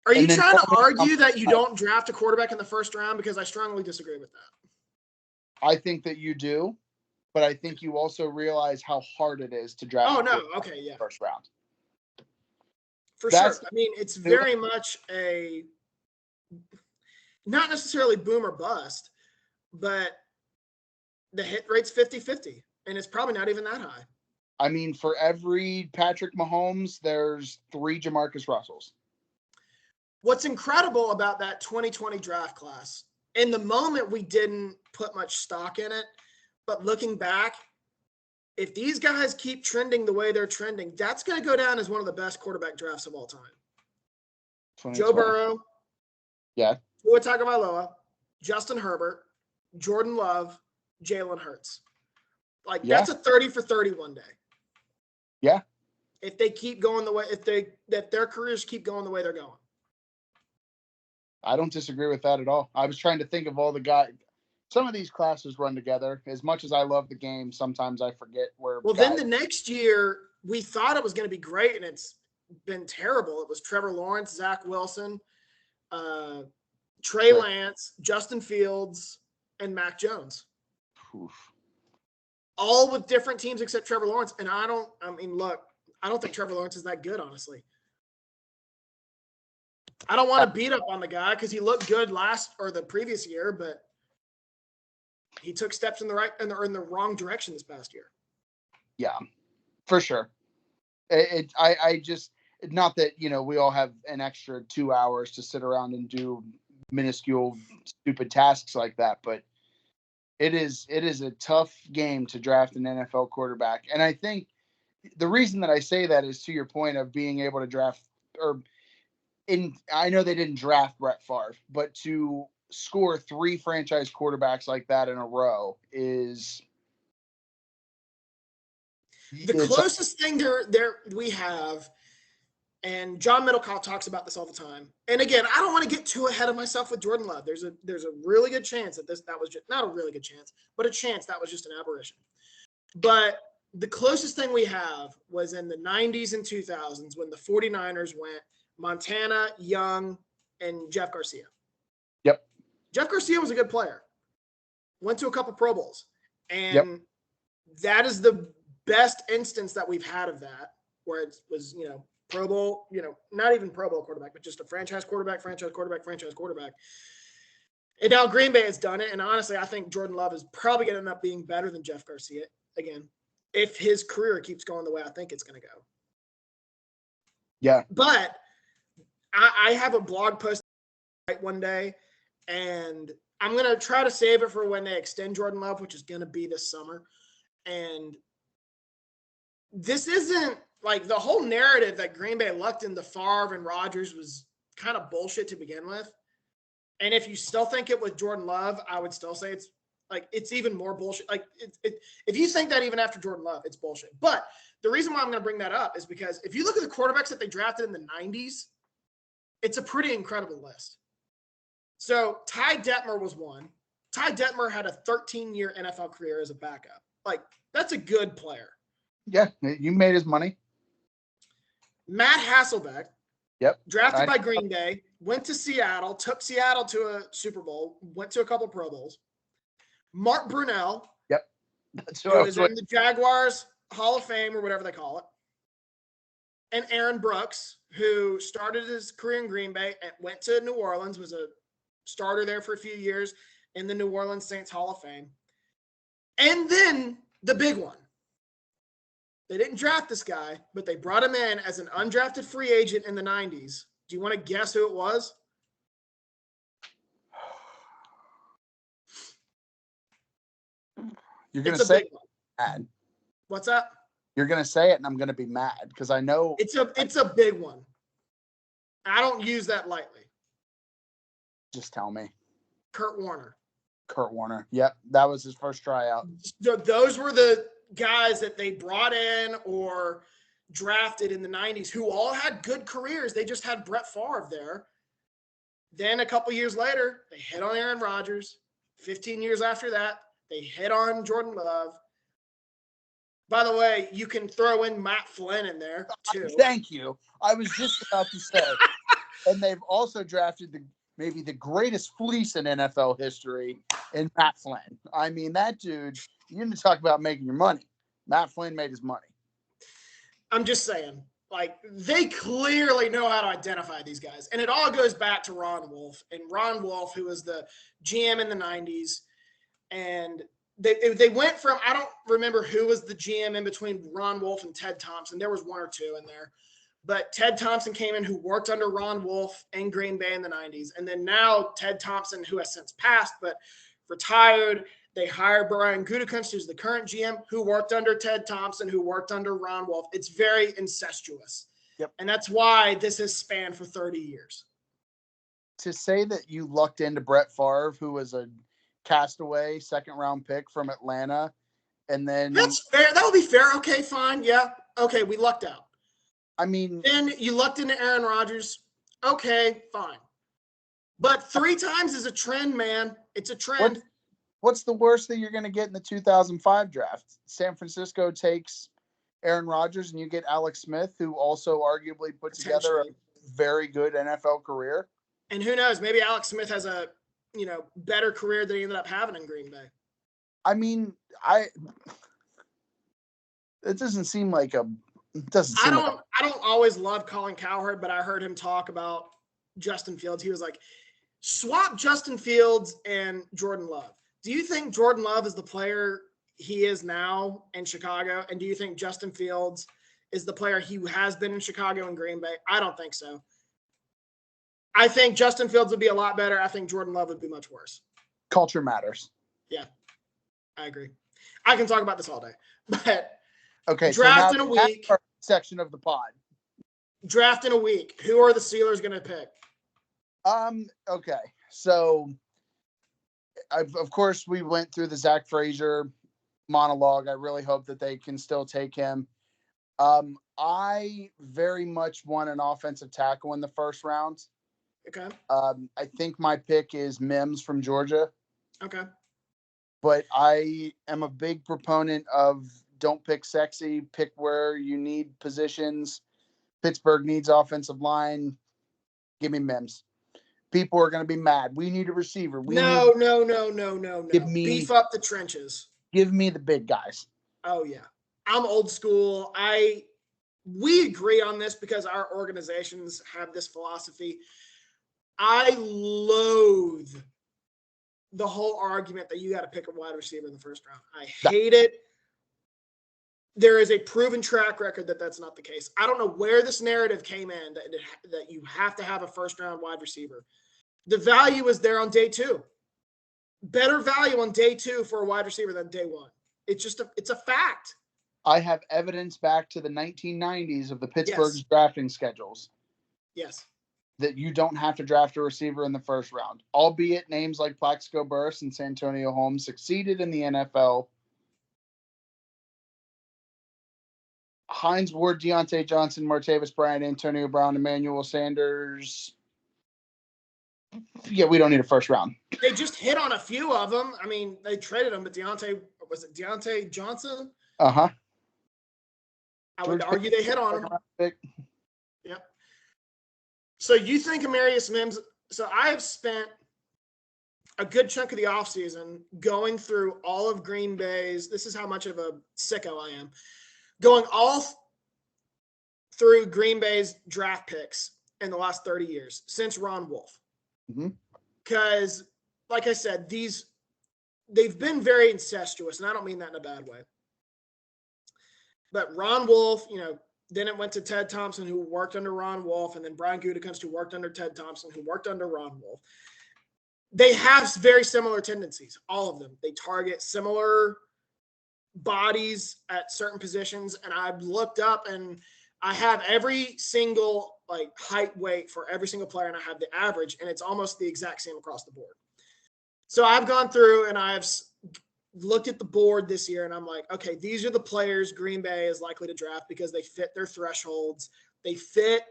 Are you trying to argue that you don't draft a quarterback in the first round? Because I strongly disagree with that. I think that you do, but I think you also realize how hard it is to draft. Oh, no. Okay, yeah. First round. For sure. It's very much not necessarily boom or bust, but the hit rate's 50-50, and it's probably not even that high. For every Patrick Mahomes, there's 3 Jamarcus Russells. What's incredible about that 2020 draft class, in the moment we didn't put much stock in it, but looking back, if these guys keep trending the way they're trending, that's going to go down as one of the best quarterback drafts of all time. Joe Burrow. Yeah. Tua Tagovailoa, Justin Herbert, Jordan Love, Jalen Hurts. That's a 30 for 30 one day. Yeah. If they keep going the way, if their careers keep going the way they're going. I don't disagree with that at all. I was trying to think of all the guys. Some of these classes run together. As much as I love the game, sometimes I forget where Well, then guys. the next year, we thought it was going to be great, and it's been terrible. It was Trevor Lawrence, Zach Wilson, Trey Right. Lance, Justin Fields, and Mac Jones. Oof. All with different teams except Trevor Lawrence. And I don't think Trevor Lawrence is that good, honestly. I don't want to beat up on the guy because he looked good the previous year, but he took steps in the wrong direction this past year. Yeah, for sure. I just, not that, we all have an extra 2 hours to sit around and do minuscule, stupid tasks like that, but it is a tough game to draft an NFL quarterback. And I think the reason that I say that is to your point of being able to draft, I know they didn't draft Brett Favre, but to score 3 franchise quarterbacks like that in a row is the closest thing there we have, and John Middlecoff talks about this all the time. And again, I don't want to get too ahead of myself with Jordan Love. There's a really good chance that that was just not a really good chance, but a chance that was just an aberration. But the closest thing we have was in the 90s and 2000s when the 49ers went Montana, Young, and Jeff Garcia. Yep. Jeff Garcia was a good player. Went to a couple Pro Bowls. And that is the best instance that we've had of that, where it was, Pro Bowl, not even Pro Bowl quarterback, but just a franchise quarterback. And now Green Bay has done it. And honestly, I think Jordan Love is probably going to end up being better than Jeff Garcia again, if his career keeps going the way I think it's going to go. Yeah. But I have a blog post one day, and I'm going to try to save it for when they extend Jordan Love, which is going to be this summer. And this isn't like the whole narrative that Green Bay lucked into Favre and Rodgers was kind of bullshit to begin with. And if you still think it with Jordan Love, I would still say it's even more bullshit. Like if you think that even after Jordan Love, it's bullshit. But the reason why I'm going to bring that up is because if you look at the quarterbacks that they drafted in the 90s, it's a pretty incredible list. So Ty Detmer was one. Ty Detmer had a 13-year NFL career as a backup. Like, that's a good player. Yeah, you made his money. Matt Hasselbeck, drafted by Green Bay, Bay, went to Seattle, took Seattle to a Super Bowl, went to a couple Pro Bowls. Mark Brunell, who is in the Jaguars Hall of Fame or whatever they call it. And Aaron Brooks, who started his career in Green Bay and went to New Orleans, was a starter there for a few years in the New Orleans Saints Hall of Fame. And then the big one. They didn't draft this guy, but they brought him in as an undrafted free agent in the 90s. Do you want to guess who it was? You're going to say mad. What's that? You're going to say it, and I'm going to be mad because I know it's a big one. I don't use that lightly. Just tell me. Kurt Warner. Yep, that was his first tryout. Those were the guys that they brought in or drafted in the 90s who all had good careers. They just had Brett Favre there. Then a couple years later, they hit on Aaron Rodgers. 15 years after that, they hit on Jordan Love. By the way, you can throw in Matt Flynn in there, too. Thank you. I was just about to say. And they've also drafted maybe the greatest fleece in NFL history in Matt Flynn. I mean, that dude, you're going to talk about making your money. Matt Flynn made his money. I'm just saying, they clearly know how to identify these guys. And it all goes back to Ron Wolf. And Ron Wolf, who was the GM in the 90s, and they went from, I don't remember who was the GM in between Ron Wolf and Ted Thompson. There was one or two in there. But Ted Thompson came in, who worked under Ron Wolf in Green Bay in the 90s. And then now Ted Thompson, who has since passed but retired, they hired Brian Gutekunst, who's the current GM, who worked under Ted Thompson, who worked under Ron Wolf. It's very incestuous. Yep. And that's why this has spanned for 30 years. To say that you lucked into Brett Favre, who was a castaway second-round pick from Atlanta, and then... That's fair. That would be fair. Okay, fine. Yeah. Okay, we lucked out. I mean... Then you lucked into Aaron Rodgers. Okay, fine. But 3 times is a trend, man. It's a trend. What's the worst that you're going to get in the 2005 draft? San Francisco takes Aaron Rodgers and you get Alex Smith, who also arguably put together a very good NFL career. And who knows? Maybe Alex Smith has a better career than he ended up having in Green Bay. I mean, it doesn't seem like a. It doesn't. Seem I don't always love Colin Cowherd, but I heard him talk about Justin Fields. He was like, swap Justin Fields and Jordan Love. Do you think Jordan Love is the player he is now in Chicago? And do you think Justin Fields is the player he has been in Chicago and Green Bay? I don't think so. I think Justin Fields would be a lot better. I think Jordan Love would be much worse. Culture matters. Yeah, I agree. I can talk about this all day. But okay, draft in a week. Section of the pod. Draft in a week. Who are the Steelers going to pick? Okay. So, of course, we went through the Zach Frazier monologue. I really hope that they can still take him. I very much want an offensive tackle in the first round. Okay. I think my pick is Mims from Georgia. Okay. But I am a big proponent of don't pick sexy, pick where you need positions. Pittsburgh needs offensive line. Give me Mims. People are going to be mad. We need a receiver. No. Beef up the trenches. Give me the big guys. Oh, yeah. I'm old school. We agree on this because our organizations have this philosophy. I loathe the whole argument that you got to pick a wide receiver in the first round. I hate it. There is a proven track record that that's not the case. I don't know where this narrative came in that you have to have a first-round wide receiver. The value is there on day 2. Better value on day 2 for a wide receiver than day 1. It's a fact. I have evidence back to the 1990s of the Pittsburgh's drafting schedules. Yes. That you don't have to draft a receiver in the first round. Albeit names like Plaxico Burress and Santonio Holmes succeeded in the NFL. Hines Ward, Deontay Johnson, Martavis Bryant, Antonio Brown, Emmanuel Sanders. Yeah, we don't need a first round. They just hit on a few of them. I mean, they traded them, but Deontay Johnson? Uh-huh. I would argue they hit on him. Yep. So you think Amarius Mims – so I have spent a good chunk of the offseason going through all of Green Bay's – this is how much of a sicko I am – going all through Green Bay's draft picks in the last 30 years since Ron Wolf. Because, like I said, they've been very incestuous, and I don't mean that in a bad way. But Ron Wolf, then it went to Ted Thompson, who worked under Ron Wolf, and then Brian Gutekunst, who worked under Ted Thompson, who worked under Ron Wolf. They have very similar tendencies, all of them. They target similar bodies at certain positions, and I've looked up, and I have every single height, weight for every single player, and I have the average, and it's almost the exact same across the board. So I've gone through and I've looked at the board this year, and I'm like, okay, these are the players Green Bay is likely to draft because they fit their thresholds. They fit,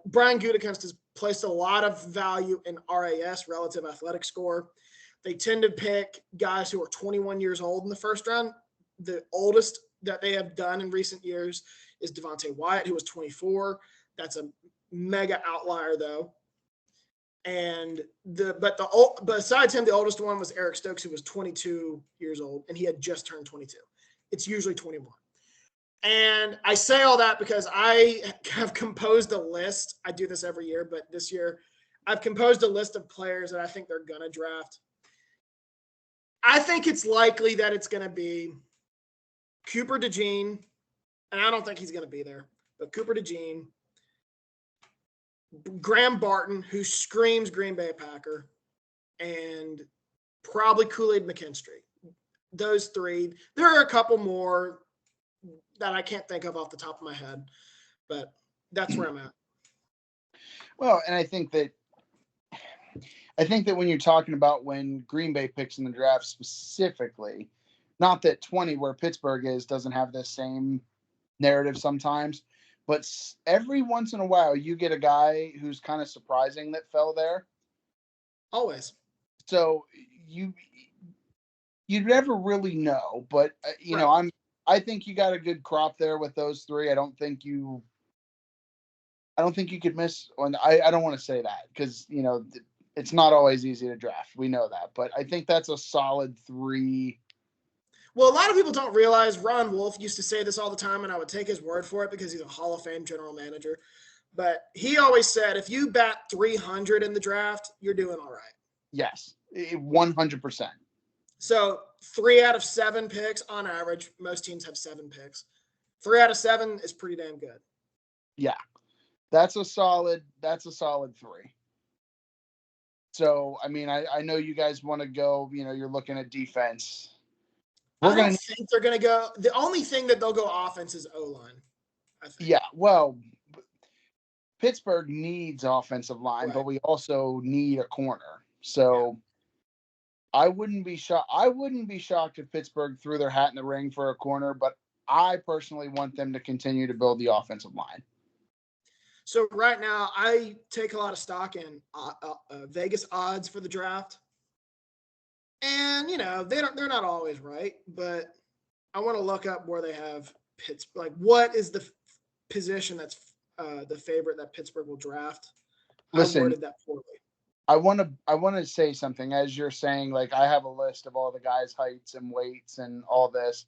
Brian Gutekunst has placed a lot of value in RAS, relative athletic score. They tend to pick guys who are 21 years old in the first round. The oldest that they have done in recent years is Devontae Wyatt, who was 24. That's a mega outlier, though. And besides him, the oldest one was Eric Stokes, who was 22 years old, and he had just turned 22. It's usually 21. And I say all that because I have composed a list. I do this every year, but this year I've composed a list of players that I think they're going to draft. I think it's likely that it's going to be Cooper DeJean, and I don't think he's going to be there, but Cooper DeJean, Graham Barton, who screams Green Bay Packer, and probably Kool-Aid McKinstry. Those 3. There are a couple more that I can't think of off the top of my head, but that's where I'm at. Well, and I think that when you're talking about when Green Bay picks in the draft specifically, not that 20 where Pittsburgh is doesn't have the same narrative sometimes, but every once in a while you get a guy who's kind of surprising that fell there. Always. So you never really know, but Right. I think you got a good crop there with those three. I don't think you could miss on. I don't want to say that because it's not always easy to draft. We know that, but I think that's a solid three. Well, a lot of people don't realize Ron Wolf used to say this all the time, and I would take his word for it because he's a Hall of Fame general manager. But he always said, if you bat 300 in the draft, you're doing all right. Yes, 100%. So 3 out of 7 picks on average. Most teams have 7 picks. 3 out of 7 is pretty damn good. Yeah, that's a solid three. So I mean, I know you guys want to go. You're looking at defense. I don't think they're going to go. The only thing that they'll go offense is O-line, I think. Yeah, well, Pittsburgh needs offensive line, Right. but we also need a corner. So I wouldn't be shocked. I wouldn't be shocked if Pittsburgh threw their hat in the ring for a corner, but I personally want them to continue to build the offensive line. So right now, I take a lot of stock in Vegas odds for the draft, and they're not always right, but I want to look up where they have Pittsburgh. Like, what is the position that's the favorite that Pittsburgh will draft? Listen, I worded that poorly. I want to say something as you're saying. Like, I have a list of all the guys' heights and weights and all this.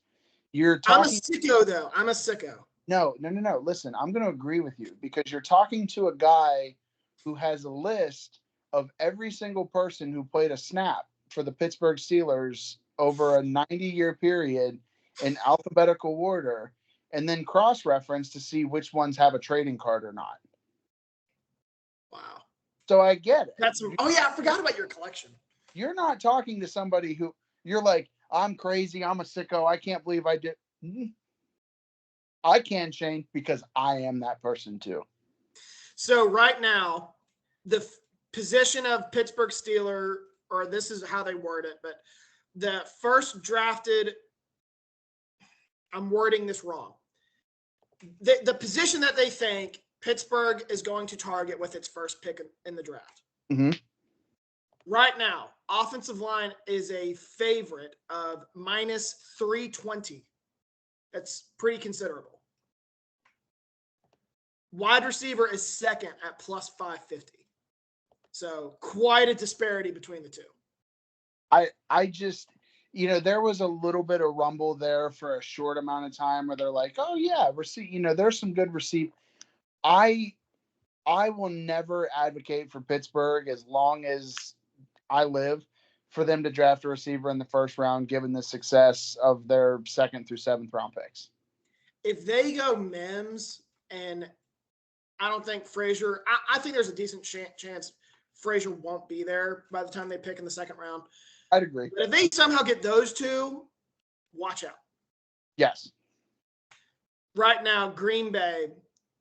You're talking. I'm a sicko, though. I'm a sicko. No. Listen, I'm going to agree with you because you're talking to a guy who has a list of every single person who played a snap for the Pittsburgh Steelers over a 90-year period in alphabetical order, and then cross-reference to see which ones have a trading card or not. Wow. So I get it. Oh yeah, I forgot about your collection. You're not talking to somebody who you're like, I'm crazy, I'm a sicko, I can't believe I did. I can, Shane, because I am that person too. So right now, the position of Pittsburgh Steeler, or this is how they word it, but the first drafted, I'm wording this wrong. The position that they think Pittsburgh is going to target with its first pick in the draft. Mm-hmm. Right now, offensive line is a favorite of minus 320. That's pretty considerable. Wide receiver is second at plus 550. So quite a disparity between the two. I just, there was a little bit of rumble there for a short amount of time where they're like, oh yeah, there's some good receive. I will never advocate for Pittsburgh as long as I live for them to draft a receiver in the first round, given the success of their 2nd through 7th round picks. If they go Mims, and I don't think Frazier, I think there's a decent chance Frazier won't be there by the time they pick in the 2nd round. I'd agree. But if they somehow get those two, watch out. Yes. Right now, Green Bay,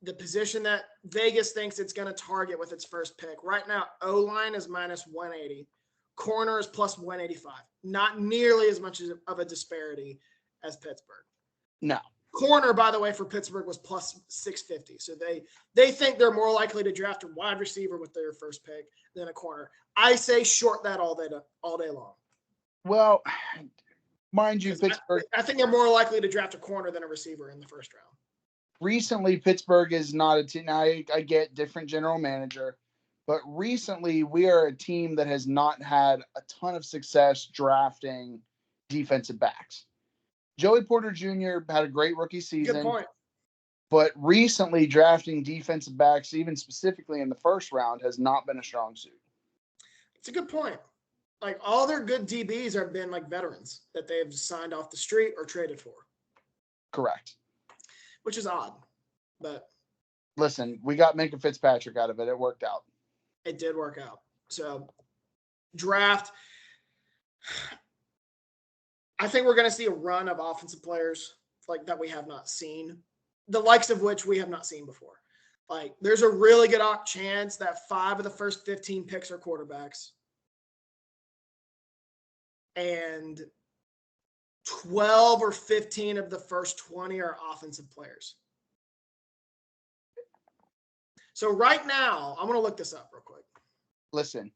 the position that Vegas thinks it's going to target with its first pick. Right now, O-line is minus 180. Corner is plus 185. Not nearly as much of a disparity as Pittsburgh. No. Corner, by the way, for Pittsburgh was plus 650. So they think they're more likely to draft a wide receiver with their first pick than a corner. I say short that all day long. Well, mind you, Pittsburgh. I think they're more likely to draft a corner than a receiver in the first round. Recently, Pittsburgh is not a team. I get different general manager, but recently we are a team that has not had a ton of success drafting defensive backs. Joey Porter Jr. had a great rookie season. Good point. But recently, drafting defensive backs, even specifically in the first round, has not been a strong suit. It's a good point. Like, all their good DBs have been like veterans that they have signed off the street or traded for. Correct. Which is odd, but listen, we got Minka Fitzpatrick out of it. It worked out. It did work out. So draft. I think we're going to see a run of offensive players like that we have not seen, the likes of which we have not seen before. Like, there's a really good chance that 5 of the first 15 picks are quarterbacks, and 12 or 15 of the first 20 are offensive players. So right now, I'm going to look this up real quick. Listen,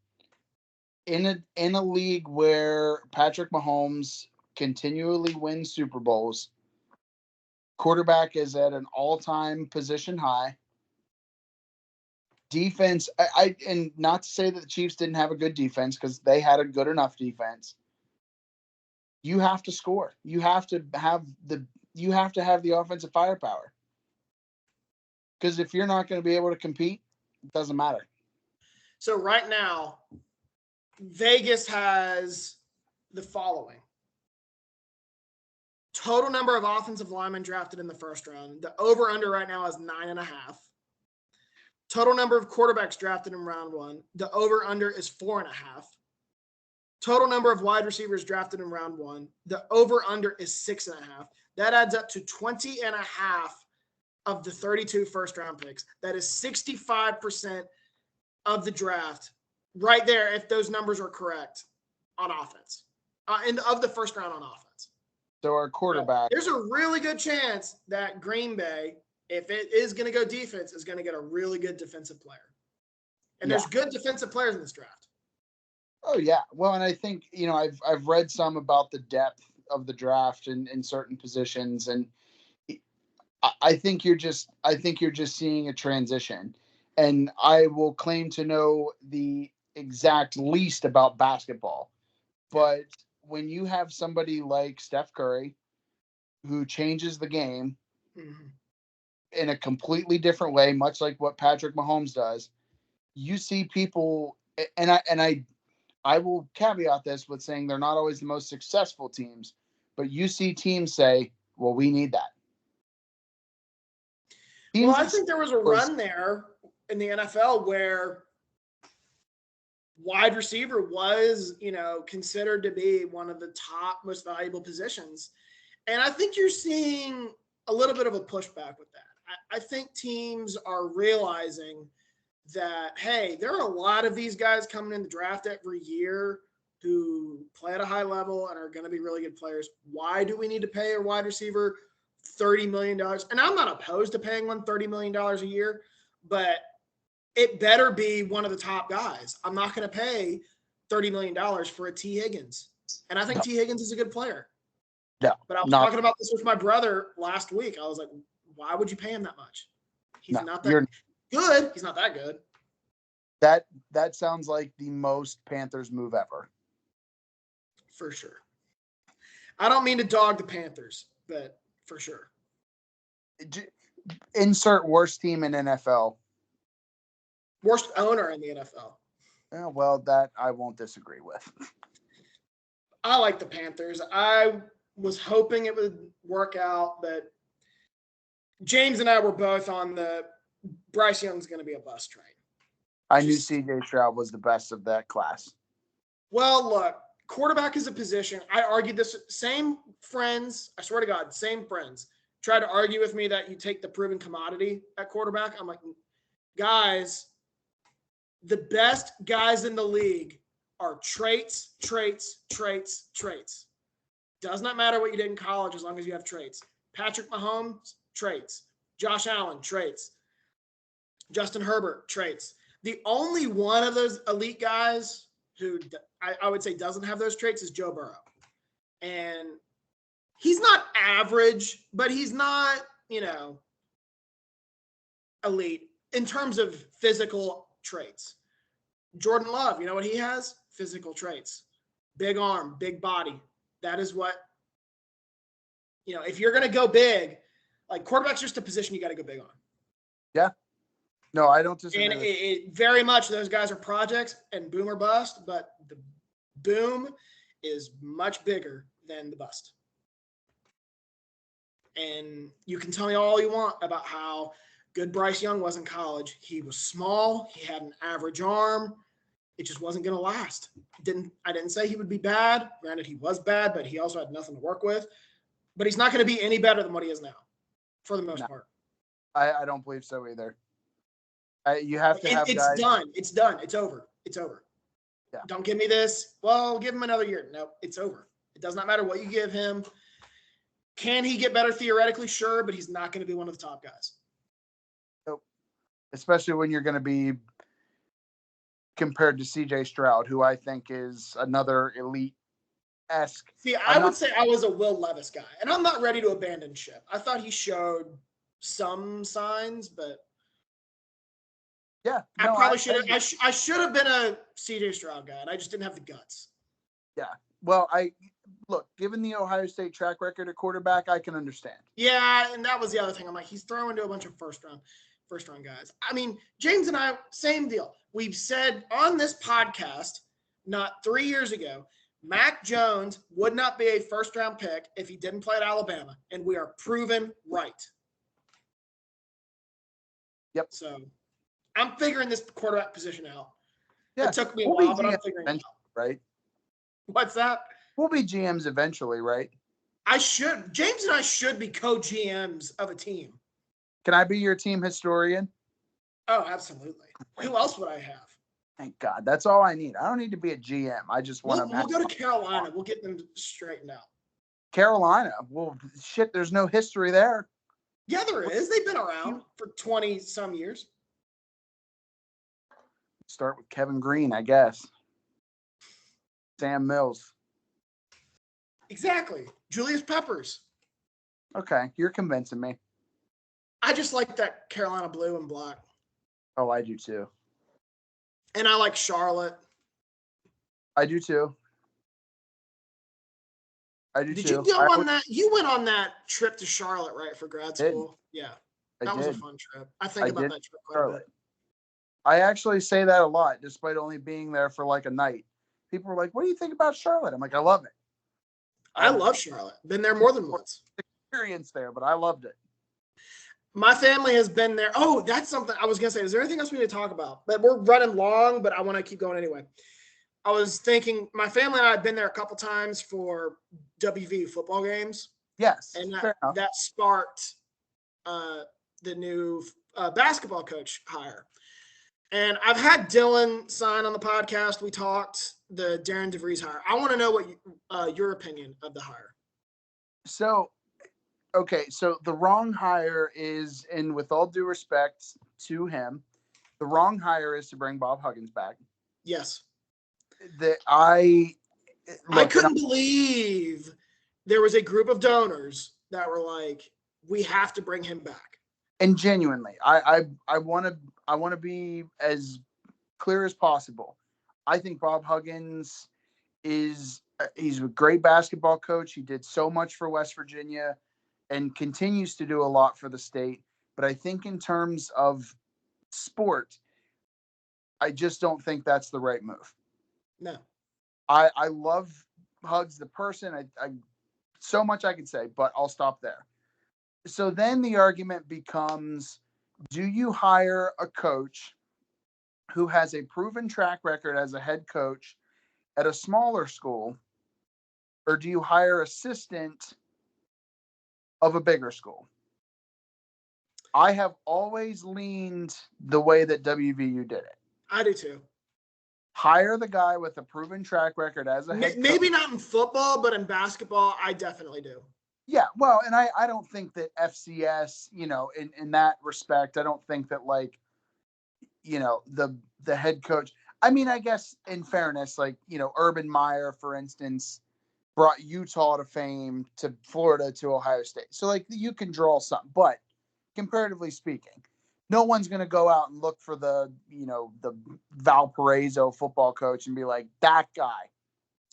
in a league where Patrick Mahomes continually wins Super Bowls, quarterback is at an all-time position high. Defense, and not to say that the Chiefs didn't have a good defense, because they had a good enough defense. You have to score. You have to have the offensive firepower. Because if you're not going to be able to compete, it doesn't matter. So right now, Vegas has the following. Total number of offensive linemen drafted in the first round. The over-under right now is 9.5. Total number of quarterbacks drafted in round 1. The over-under is 4.5. Total number of wide receivers drafted in round 1. The over-under is 6.5. That adds up to 20.5 of the 32 first-round picks. That is 65% of the draft right there, if those numbers are correct, on offense. And of the first round on offense. So our quarterback. There's a really good chance that Green Bay, if it is going to go defense, is going to get a really good defensive player. And there's good defensive players in this draft. Oh, yeah. Well, and I think, I've read some about the depth of the draft in certain positions, and I think you're just seeing a transition. And I will claim to know the exact least about basketball. But when you have somebody like Steph Curry, who changes the game in a completely different way, much like what Patrick Mahomes does, you see people, and I will caveat this with saying they're not always the most successful teams, but you see teams say, well, we need that. Well, I think there was a run there in the NFL where wide receiver was, considered to be one of the top most valuable positions. And I think you're seeing a little bit of a pushback with that. I think teams are realizing that, hey, there are a lot of these guys coming in the draft every year who play at a high level and are going to be really good players. Why do we need to pay a wide receiver $30 million? And I'm not opposed to paying one $30 million a year, but it better be one of the top guys. I'm not going to pay $30 million for a T. Higgins. And I think T. Higgins is a good player. No, but I was talking about this with my brother last week. I was like, why would you pay him that much? He's not that good. He's not that good. That sounds like the most Panthers move ever. For sure. I don't mean to dog the Panthers, but for sure. Insert worst team in NFL. Worst owner in the NFL. Yeah, well, that I won't disagree with. I like the Panthers. I was hoping it would work out, but James and I were both on the Bryce Young's going to be a bust train. I knew C.J. Stroud was the best of that class. Well, look, quarterback is a position. I argued this. Same friends, I swear to God, same friends tried to argue with me that you take the proven commodity at quarterback. I'm like, guys, the best guys in the league are traits. Does not matter what you did in college as long as you have traits. Patrick Mahomes, traits. Josh Allen, traits. Justin Herbert, traits. The only one of those elite guys who I would say doesn't have those traits is Joe Burrow. And he's not average, but he's not, elite in terms of physical traits. Jordan Love, you know what he has? Physical traits. Big arm, big body. That is what, if you're going to go big, like quarterback's just a position you got to go big on. Yeah. No, I don't disagree. And it very much, those guys are projects and boom or bust, but the boom is much bigger than the bust. And you can tell me all you want about how good Bryce Young was in college. He was small. He had an average arm. It just wasn't going to last. I didn't say he would be bad. Granted, he was bad, but he also had nothing to work with. But he's not going to be any better than what he is now, for the most part. I don't believe so either. You have to have it's guys. Done. It's done. It's over. It's over. Yeah. Don't give me this. Well, give him another year. No, it's over. It does not matter what you give him. Can he get better theoretically? Sure, but he's not going to be one of the top guys. Nope. Especially when you're going to be compared to CJ Stroud, who I think is another elite-esque. See, I would say I was a Will Levis guy, and I'm not ready to abandon ship. I thought he showed some signs, but yeah, I no, probably should have. I should have been a CJ Stroud guy, and I just didn't have the guts. Yeah. Well, look, given the Ohio State track record at quarterback, I can understand. Yeah, and that was the other thing. I'm like, he's throwing to a bunch of first round guys. I mean, James and I, same deal. We've said on this podcast, not 3 years ago, Mac Jones would not be a first round pick if he didn't play at Alabama, and we are proven right. Yep. So I'm figuring this quarterback position out. Yeah. It took me a while, but I'm figuring it out. Right. What's that? We'll be GMs eventually, right? James and I should be co-GMs of a team. Can I be your team historian? Oh, absolutely. Who else would I have? Thank God. That's all I need. I don't need to be a GM. I just want to. We'll go to Carolina. We'll get them straightened out. Carolina? Well, shit, there's no history there. Yeah, there is. They've been around for 20-some years. Start with Kevin Green, I guess. Sam Mills. Exactly. Julius Peppers. Okay, you're convincing me. I just like that Carolina blue and black. Oh, I do too. And I like Charlotte. I do too. Did you go on that? You went on that trip to Charlotte, right, for grad school? Yeah. That was a fun trip. I think about that trip quite a bit. I actually say that a lot, despite only being there for like a night. People are like, what do you think about Charlotte? I'm like, I love it. I love Charlotte. Been there more than once. Experience there, but I loved it. My family has been there. Oh, that's something I was going to say. Is there anything else we need to talk about? But we're running long, but I want to keep going anyway. I was thinking my family and I have been there a couple times for WV football games. Yes. And that sparked the new basketball coach hire. And I've had Dylan sign on the podcast. We talked the Darren DeVries hire. I want to know what your opinion of the hire. So the wrong hire is, and with all due respect to him, the wrong hire is to bring Bob Huggins back. Yes. I couldn't believe there was a group of donors that were like, we have to bring him back. And genuinely, I want to be as clear as possible. I think Bob Huggins he's a great basketball coach. He did so much for West Virginia and continues to do a lot for the state. But I think in terms of sport, I just don't think that's the right move. No. I love Hugs the person. I so much I could say, but I'll stop there. So then the argument becomes, do you hire a coach who has a proven track record as a head coach at a smaller school, or do you hire assistant of a bigger school? I have always leaned the way that WVU did it. I do too. Hire the guy with a proven track record as a head coach. Maybe not in football, but in basketball, I definitely do. Yeah, well, and I don't think that FCS, in that respect, I don't think that the head coach. I mean, I guess in fairness, Urban Meyer, for instance, brought Utah to fame, to Florida, to Ohio State. So you can draw something, but comparatively speaking, no one's going to go out and look for the Valparaiso football coach and be like, that guy,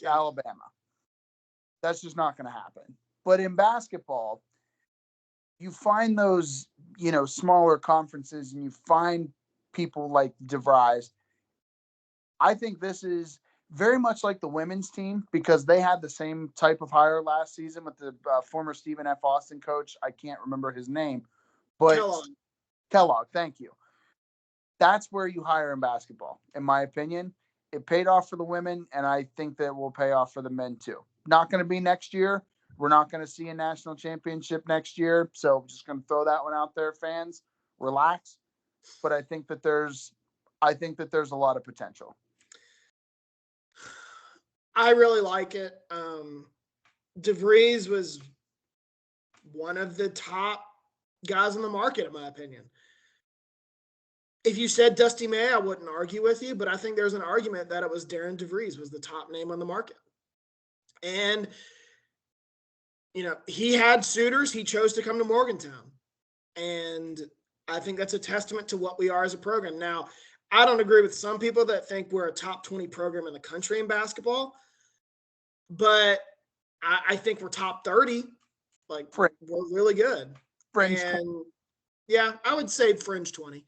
Alabama. That's just not going to happen. But in basketball, you find those, smaller conferences and you find people like DeVries. I think this is very much like the women's team because they had the same type of hire last season with the former Stephen F. Austin coach. I can't remember his name, but Kellogg, thank you. That's where you hire in basketball, in my opinion. It paid off for the women, and I think that will pay off for the men too. Not going to be next year. We're not going to see a national championship next year, so just going to throw that one out there, fans. Relax. But I think that there's a lot of potential. I really like it. DeVries was one of the top guys in the market, in my opinion. If you said Dusty May, I wouldn't argue with you, but I think there's an argument that it was Darren DeVries was the top name on the market. And, he had suitors. He chose to come to Morgantown. And I think that's a testament to what we are as a program. Now, I don't agree with some people that think we're a top 20 program in the country in basketball, but I think we're top 30. Like, we're really good. Fringe and 20. Yeah, I would say fringe 20.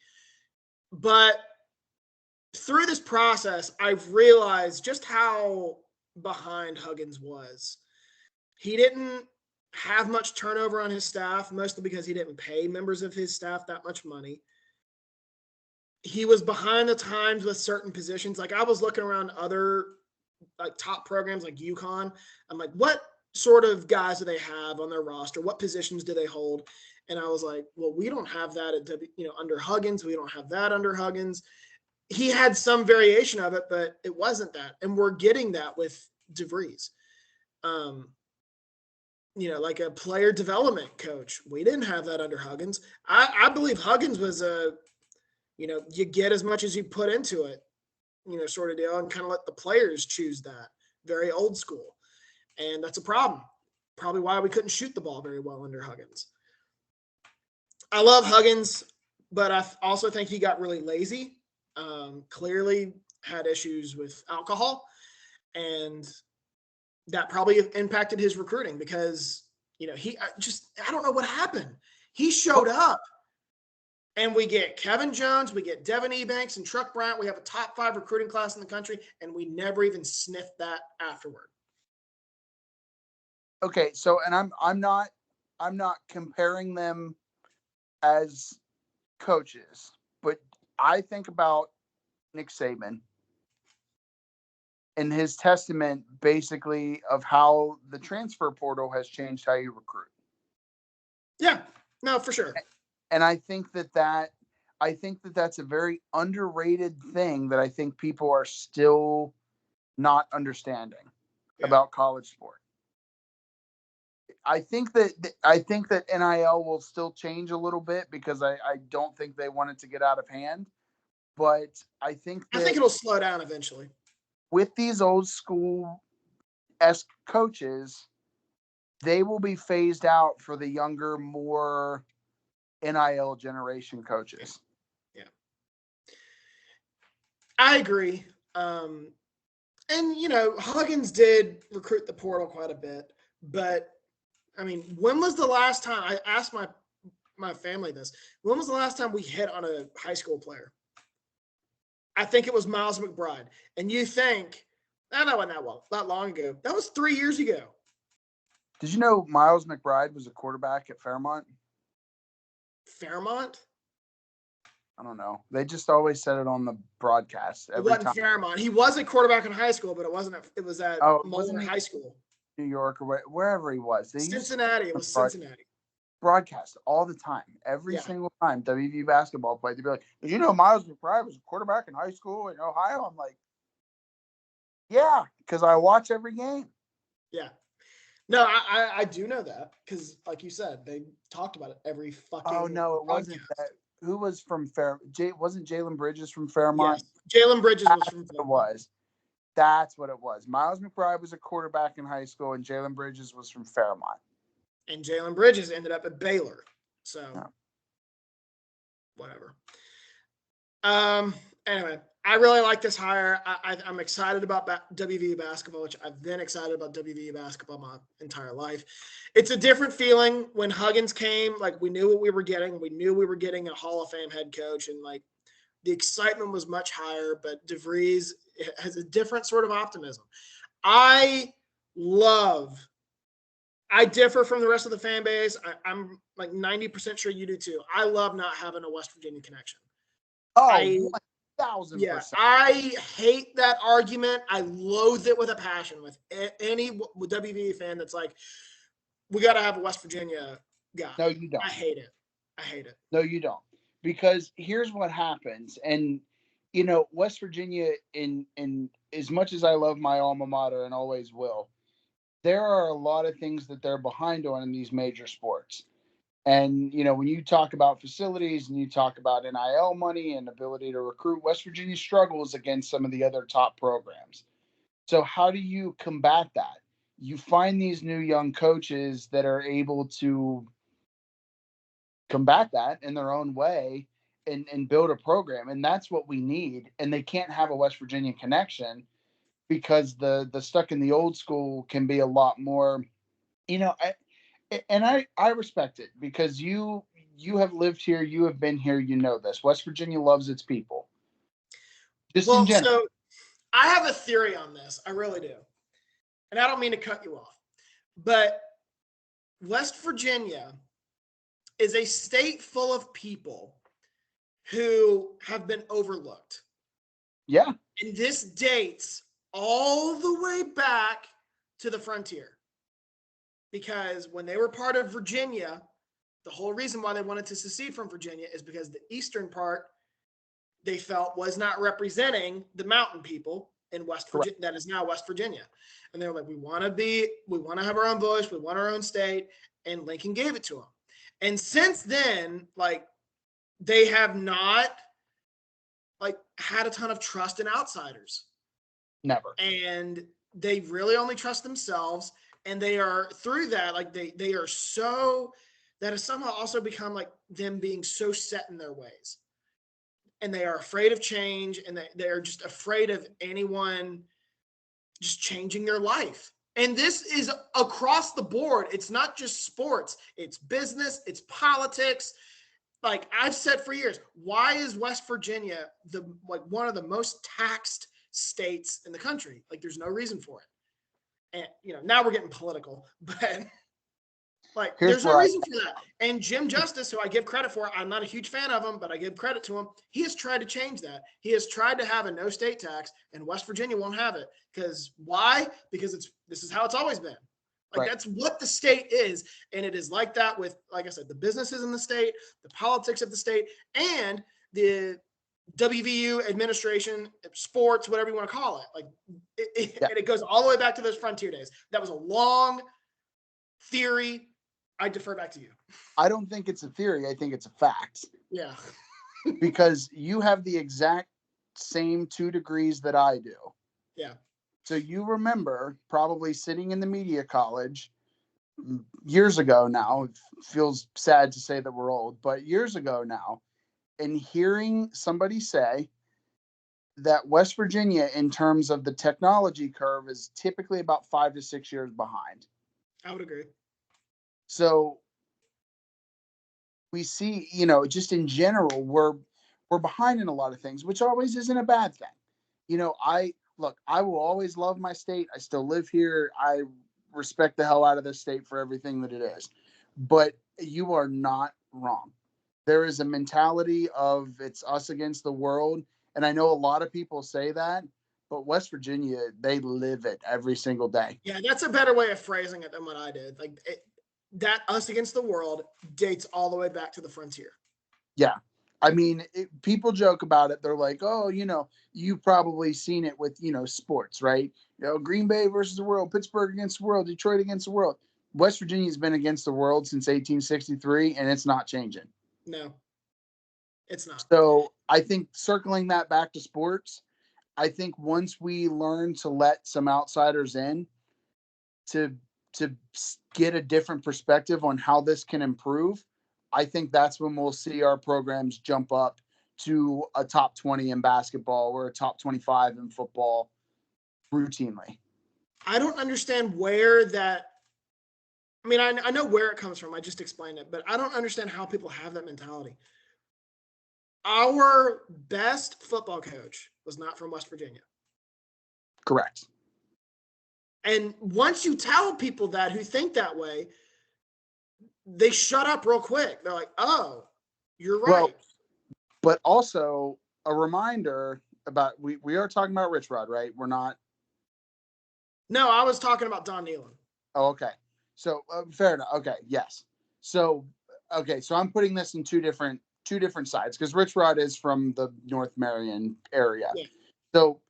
But through this process, I've realized just how behind Huggins was. He didn't have much turnover on his staff, mostly because he didn't pay members of his staff that much money. He was behind the times with certain positions. Like, I was looking around other top programs like UConn. I'm like, what sort of guys do they have on their roster? What positions do they hold? And I was like, well, we don't have that at under Huggins. We don't have that under Huggins. He had some variation of it, but it wasn't that. And we're getting that with DeVries. Like a player development coach. We didn't have that under Huggins. I believe Huggins was you get as much as you put into it, sort of deal, and kind of let the players choose that. Very old school. And that's a problem. Probably why we couldn't shoot the ball very well under Huggins. I love Huggins, but I also think he got really lazy. Clearly had issues with alcohol, and that probably impacted his recruiting because, I don't know what happened. He showed up, and we get Kevin Jones, we get Devin Ebanks and Truck Bryant. We have a top 5 recruiting class in the country, and we never even sniffed that afterward. Okay, so and I'm not comparing them as coaches, but I think about Nick Saban and his testament basically of how the transfer portal has changed how you recruit. Yeah, no, for sure. And I think that's a very underrated thing that I think people are still not understanding about college sport. I think that NIL will still change a little bit because I don't think they want it to get out of hand. But I think it'll slow down eventually. With these old school-esque coaches, they will be phased out for the younger, more NIL generation coaches. Yeah. I agree. And, Huggins did recruit the portal quite a bit. But, I mean, when was the last time – I asked my family this. When was the last time we hit on a high school player? I think it was Miles McBride. And you think, that wasn't that long ago. That was 3 years ago. Did you know Miles McBride was a quarterback at Fairmont? Fairmont? I don't know. They just always said it on the broadcast. It wasn't Fairmont. He was a quarterback in high school, but it wasn't. It was at Moeller High School. New York or wherever he was. Cincinnati. It was Cincinnati. Broadcast all the time. Every single time WVU basketball played, they'd be like, did you know Miles McBride was a quarterback in high school in Ohio? I'm like, yeah, because I watch every game. Yeah. No, I do know that because, like you said, they talked about it every fucking. Oh no, it wasn't that. Who was from wasn't Jalen Bridges from Fairmont? Yes, Jalen Bridges was from Fairmont. That's what it was. Miles McBride was a quarterback in high school, and Jalen Bridges was from Fairmont. And Jalen Bridges ended up at Baylor. So, whatever. Anyway, I really like this hire. I'm excited about WVU basketball, which I've been excited about WVU basketball my entire life. It's a different feeling when Huggins came. Like, we knew what we were getting. We knew we were getting a Hall of Fame head coach, and like the excitement was much higher. But DeVries has a different sort of optimism. I differ from the rest of the fan base. I'm like 90% sure you do too. I love not having a West Virginia connection. Oh, 1,000%. Yeah, I hate that argument. I loathe it with a passion with any WVU fan that's like, we got to have a West Virginia guy. No, you don't. I hate it. No, you don't. Because here's what happens. And, West Virginia, in as much as I love my alma mater and always will, there are a lot of things that they're behind on in these major sports. And, when you talk about facilities and you talk about NIL money and ability to recruit, West Virginia struggles against some of the other top programs. So how do you combat that? You find these new young coaches that are able to combat that in their own way and build a program. And that's what we need. And they can't have a West Virginia connection because the stuck in the old school can be a lot more, I respect it because you have lived here, you have been here, this. West Virginia loves its people. Just in Well, general. so I have a theory on this. I really do. And I don't mean to cut you off, but West Virginia is a state full of people who have been overlooked. Yeah. And this dates all the way back to the frontier. Because when they were part of Virginia, the whole reason why they wanted to secede from Virginia is because the eastern part they felt was not representing the mountain people in West Virginia. That is now West Virginia. And they were like, we want to have our own voice. We want our own state. And Lincoln gave it to them. And since then, they have not had a ton of trust in outsiders. Never. And they really only trust themselves. And they are through that, they are so, that has somehow also become them being so set in their ways. And they are afraid of change, and they are just afraid of anyone just changing their life. And this is across the board. It's not just sports. It's business. It's politics. I've said for years, why is West Virginia one of the most taxed states in the country? There's no reason for it. And, now we're getting political, but there's no reason for that. And Jim Justice, who I give credit for, I'm not a huge fan of him, but I give credit to him. He has tried to change that. He has tried to have a no state tax, and West Virginia won't have it. Why? Because this is how it's always been. That's what the state is. And it is like that with, like I said, the businesses in the state, the politics of the state, and the WVU administration, sports, whatever you want to call it. And it goes all the way back to those frontier days. That was a long theory. I defer back to you. I don't think it's a theory. I think it's a fact. Yeah. Because you have the exact same 2 degrees that I do. Yeah. So you remember probably sitting in the media college years ago now. It feels sad to say that we're old, but years ago now, and hearing somebody say that West Virginia, in terms of the technology curve, is typically about 5 to 6 years behind. I would agree. So we see, just in general, we're behind in a lot of things, which always isn't a bad thing. I will always love my state. I still live here. I respect the hell out of this state for everything that it is. But you are not wrong. There is a mentality of it's us against the world. And I know a lot of people say that, but West Virginia, they live it every single day. Yeah, that's a better way of phrasing it than what I did. That us against the world dates all the way back to the frontier. Yeah. I mean, people joke about it. They're like, oh, you've probably seen it with, sports, right? Green Bay versus the world, Pittsburgh against the world, Detroit against the world. West Virginia's been against the world since 1863, and it's not changing. No, it's not. So I think circling that back to sports, I think once we learn to let some outsiders in to get a different perspective on how this can improve, I think that's when we'll see our programs jump up to a top 20 in basketball or a top 25 in football routinely. I don't understand where that. I mean, I know where it comes from. I just explained it, but I don't understand how people have that mentality. Our best football coach was not from West Virginia. Correct. And once you tell people that who think that way, they shut up real quick. They're like, oh, you're right. Well, but also a reminder about, we are talking about Rich Rod, right? We're not. No, I was talking about Don Nehlen. Oh, okay. So fair enough. Okay. Yes. So, okay. So I'm putting this in two different sides because Rich Rod is from the North Marion area. Yeah. So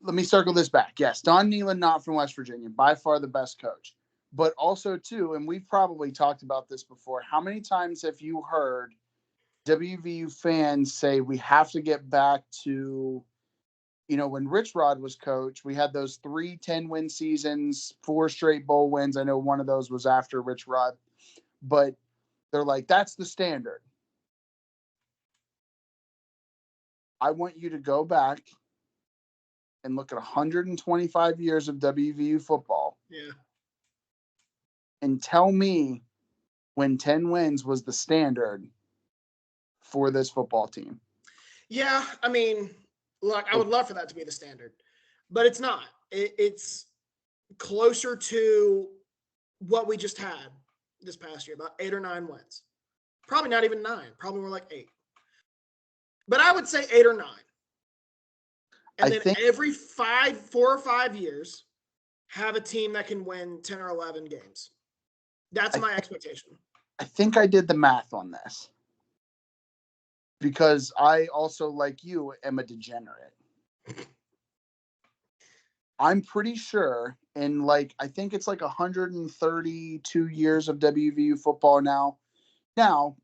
let me circle this back. Yes. Don Nehlen, not from West Virginia, by far the best coach. But also, too, and we've probably talked about this before, how many times have you heard WVU fans say we have to get back to, when Rich Rod was coach, we had those 3 10-win seasons, 4 straight bowl wins. I know one of those was after Rich Rod, but they're like, that's the standard. I want you to go back and look at 125 years of WVU football. Yeah. And tell me when 10 wins was the standard for this football team. Yeah, I mean, look, I would love for that to be the standard, but it's not. It's closer to what we just had this past year, about 8 or 9 wins. Probably not even 9, probably more like 8. But I would say 8 or 9. And then every 4 or 5 years, have a team that can win 10 or 11 games. That's my expectation. I think I did the math on this because I also, like you, am a degenerate. I'm pretty sure I think it's like 132 years of WVU football now. Now,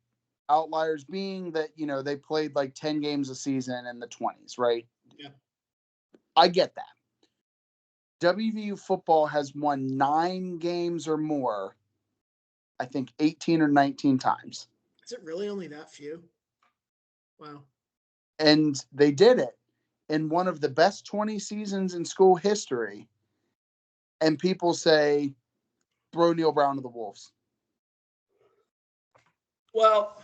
outliers being that, they played like 10 games a season in the 20s, right? Yeah. I get that. WVU football has won 9 games or more, I think 18 or 19 times. Is it really only that few? Wow. And they did it in one of the best 20 seasons in school history. And people say, throw Neil Brown to the Wolves. Well,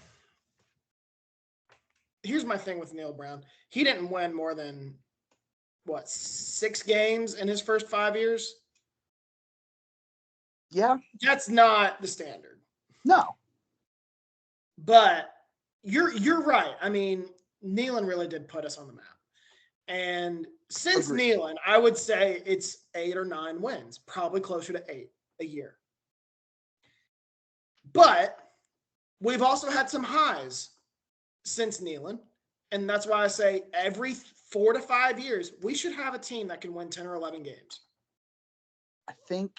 here's my thing with Neil Brown. He didn't win more than, 6 games in his first 5 years? Yeah. That's not the standard. No. But you're right. I mean, Neyland really did put us on the map. And since Neyland, I would say it's 8 or 9 wins, probably closer to 8 a year. But we've also had some highs since Neyland. And that's why I say every 4 to 5 years, we should have a team that can win 10 or 11 games. I think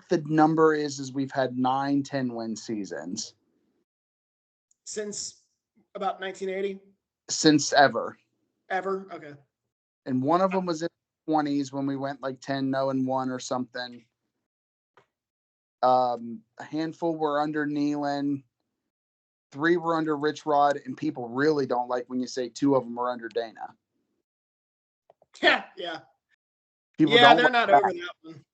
the number is we've had 9, 10-win seasons. Since about 1980? Since ever. Ever? Okay. And one of them was in the 20s when we went like 10-0-1 or something. A handful were under Neyland. 3 were under Rich Rod, and people really don't like when you say 2 of them were under Dana. Yeah. They're not over that one.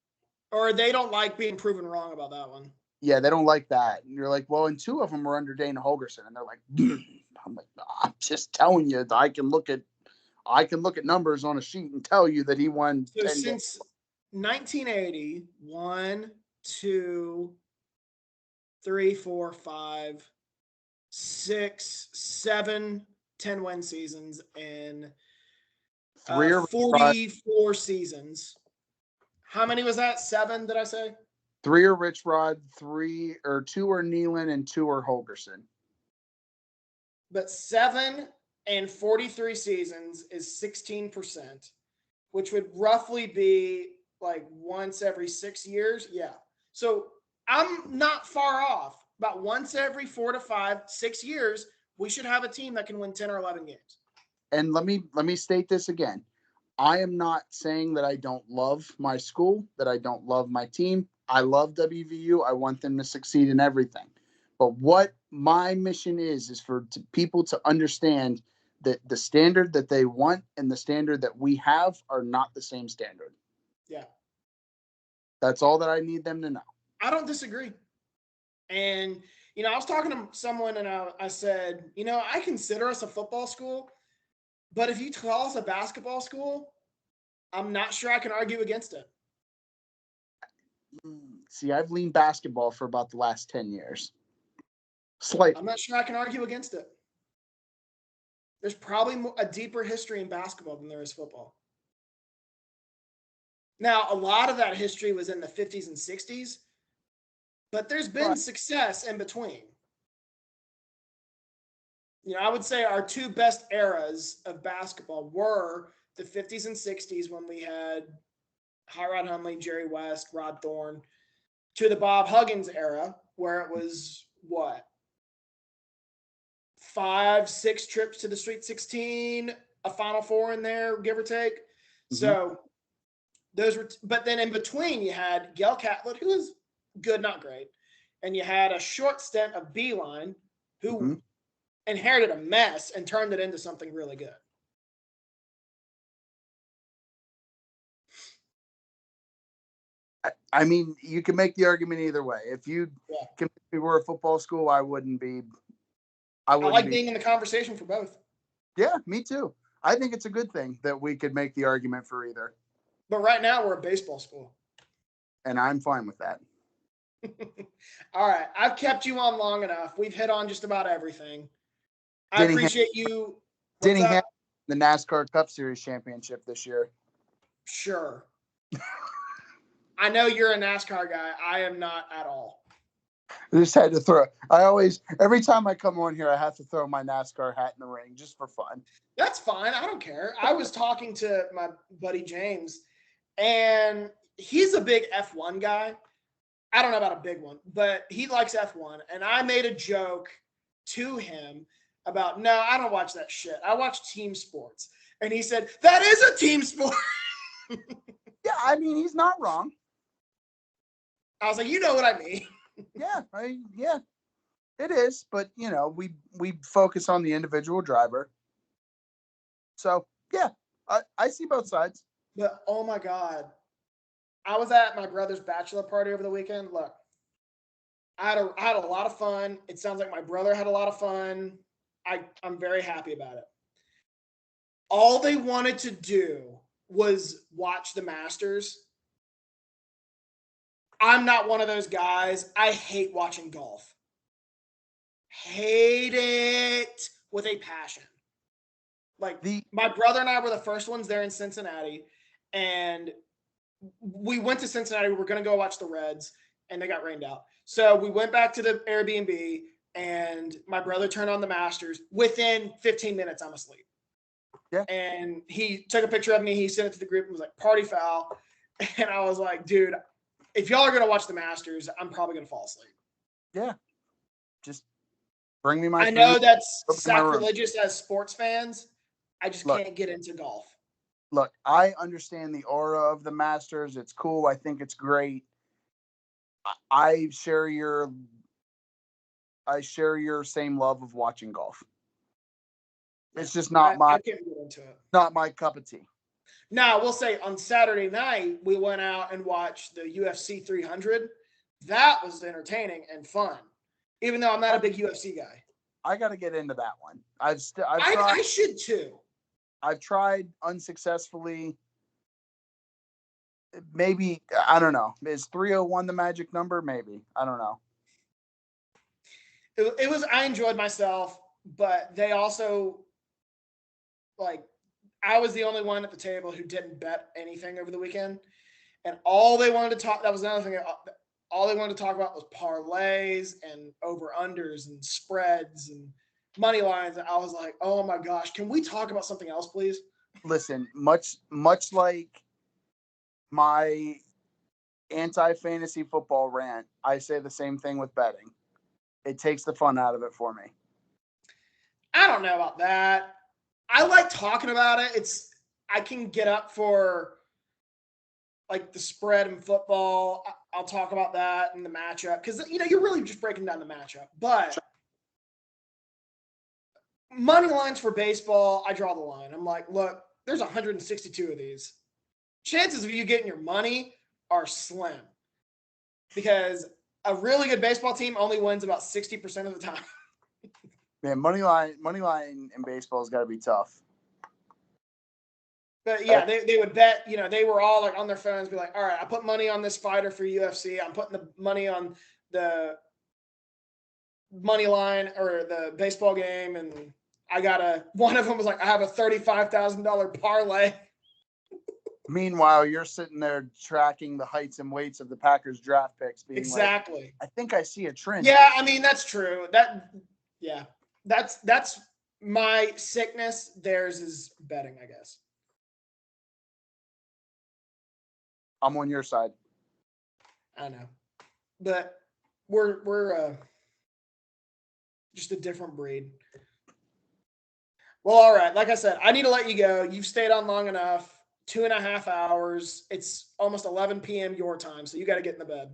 Or they don't like being proven wrong about that one. Yeah, they don't like that. And you're like, well, and 2 of them were under Dana Holgerson. And they're like, I'm like, I'm just telling you that I can look at numbers on a sheet and tell you that he won. So since 1980, 1, 2, 3, 4, 5, 6, 7 10-win seasons in 44 seasons. How many was that? 7, did I say? 3 are Rich Rod, 2 are Neyland, and 2 are Holgerson. But 7 and 43 seasons is 16%, which would roughly be like once every 6 years. Yeah. So I'm not far off. About once every 4 to 5, 6 years, we should have a team that can win 10 or 11 games. And let me state this again. I am not saying that I don't love my school, that I don't love my team. I love WVU. I want them to succeed in everything. But what my mission is for people to understand that the standard that they want and the standard that we have are not the same standard. Yeah. That's all that I need them to know. I don't disagree. And, I was talking to someone and I said, I consider us a football school, but if you call us a basketball school, I'm not sure I can argue against it. See, I've leaned basketball for about the last 10 years. Slightly. I'm not sure I can argue against it. There's probably a deeper history in basketball than there is football. Now, a lot of that history was in the 50s and 60s, but there's been success in between. I would say our 2 best eras of basketball were the 50s and 60s when we had Rod Hundley, Jerry West, Rod Thorne. to the Bob Huggins era, where it was what, 5-6 trips to the Sweet 16, a Final Four in there, give or take. So those were, but then in between you had Gail Catlett, who was good, not great, and you had a short stint of Beeline, who inherited a mess and turned it into something really good. I mean, you can make the argument either way. If you were a football school, I wouldn't be. I like being in the conversation for both. Yeah, me too. I think it's a good thing that we could make the argument for either. But right now we're a baseball school. And I'm fine with that. All right. I've kept you on long enough. We've hit on just about everything. I appreciate you. Denny had the NASCAR Cup Series championship this year. Sure. I know you're a NASCAR guy. I am not at all. I just had to throw. Every time I come on here, I have to throw my NASCAR hat in the ring just for fun. That's fine. I don't care. I was talking to my buddy James, and he's a big F1 guy. I don't know about a big one, but he likes F1. And I made a joke to him about, no, I don't watch that shit. I watch team sports. And he said, that is a team sport. Yeah, I mean, he's not wrong. I was like, you know what I mean. Yeah, it is. But, you know, we focus on the individual driver. So, yeah, I see both sides. But, oh, my God. I was at my brother's bachelor party over the weekend. Look, I had a lot of fun. It sounds like my brother had a lot of fun. I'm very happy about it. All they wanted to do was watch the Masters. I'm not one of those guys. I hate watching golf. Hate it with a passion. Like, my brother and I were the first ones there in Cincinnati, and we went to Cincinnati. We were going to go watch the Reds, and they got rained out. So we went back to the Airbnb, and my brother turned on the Masters. Within 15 minutes, I'm asleep. Yeah. And he took a picture of me. He sent it to the group and was like, party foul. And I was like, dude, if y'all are going to watch the Masters, I'm probably going to fall asleep. Yeah. Just bring me my I know that's sacrilegious as sports fans. I just can't get into golf. Look, I understand the aura of the Masters. It's cool. I think it's great. I share your same love of watching golf. It's just not I can't get into it. Not my cup of tea. Now, we'll say on Saturday night, we went out and watched the UFC 300. That was entertaining and fun, even though I'm not a big UFC guy. I got to get into that one. I should too. I've tried unsuccessfully. Maybe, I don't know. Is 301 the magic number? Maybe. I don't know. It was, I enjoyed myself, but they also, like, I was the only one at the table who didn't bet anything over the weekend. And all they wanted to talk, that was another thing, all they wanted to talk about was parlays and over-unders and spreads and money lines. And I was like, oh my gosh, can we talk about something else, please? Listen, much like my anti-fantasy football rant, I say the same thing with betting. It takes the fun out of it for me. I don't know about that. I like talking about it. I can get up for like the spread in football. I'll talk about that and the matchup because, you know, you're really just breaking down the matchup. But money lines for baseball, I draw the line. I'm like, look, there's 162 of these. Chances of you getting your money are slim because a really good baseball team only wins about 60% of the time. Man, money line in baseball has got to be tough. But yeah, they would bet, you know, they were all like on their phones, be like, all right, I put money on this fighter for UFC. I'm putting the money on the money line or the baseball game. And one of them was like, I have a $35,000 parlay. Meanwhile, you're sitting there tracking the heights and weights of the Packers draft picks. Being exactly. Like, I think I see a trend. Yeah, I mean, that's true. That's my sickness. Theirs is betting, I guess. I'm on your side. I know. but we're just a different breed. Well, all right. Like I said, I need to let you go. You've stayed on long enough. 2.5 hours. It's almost 11 p.m. your time, so you got to get in the bed.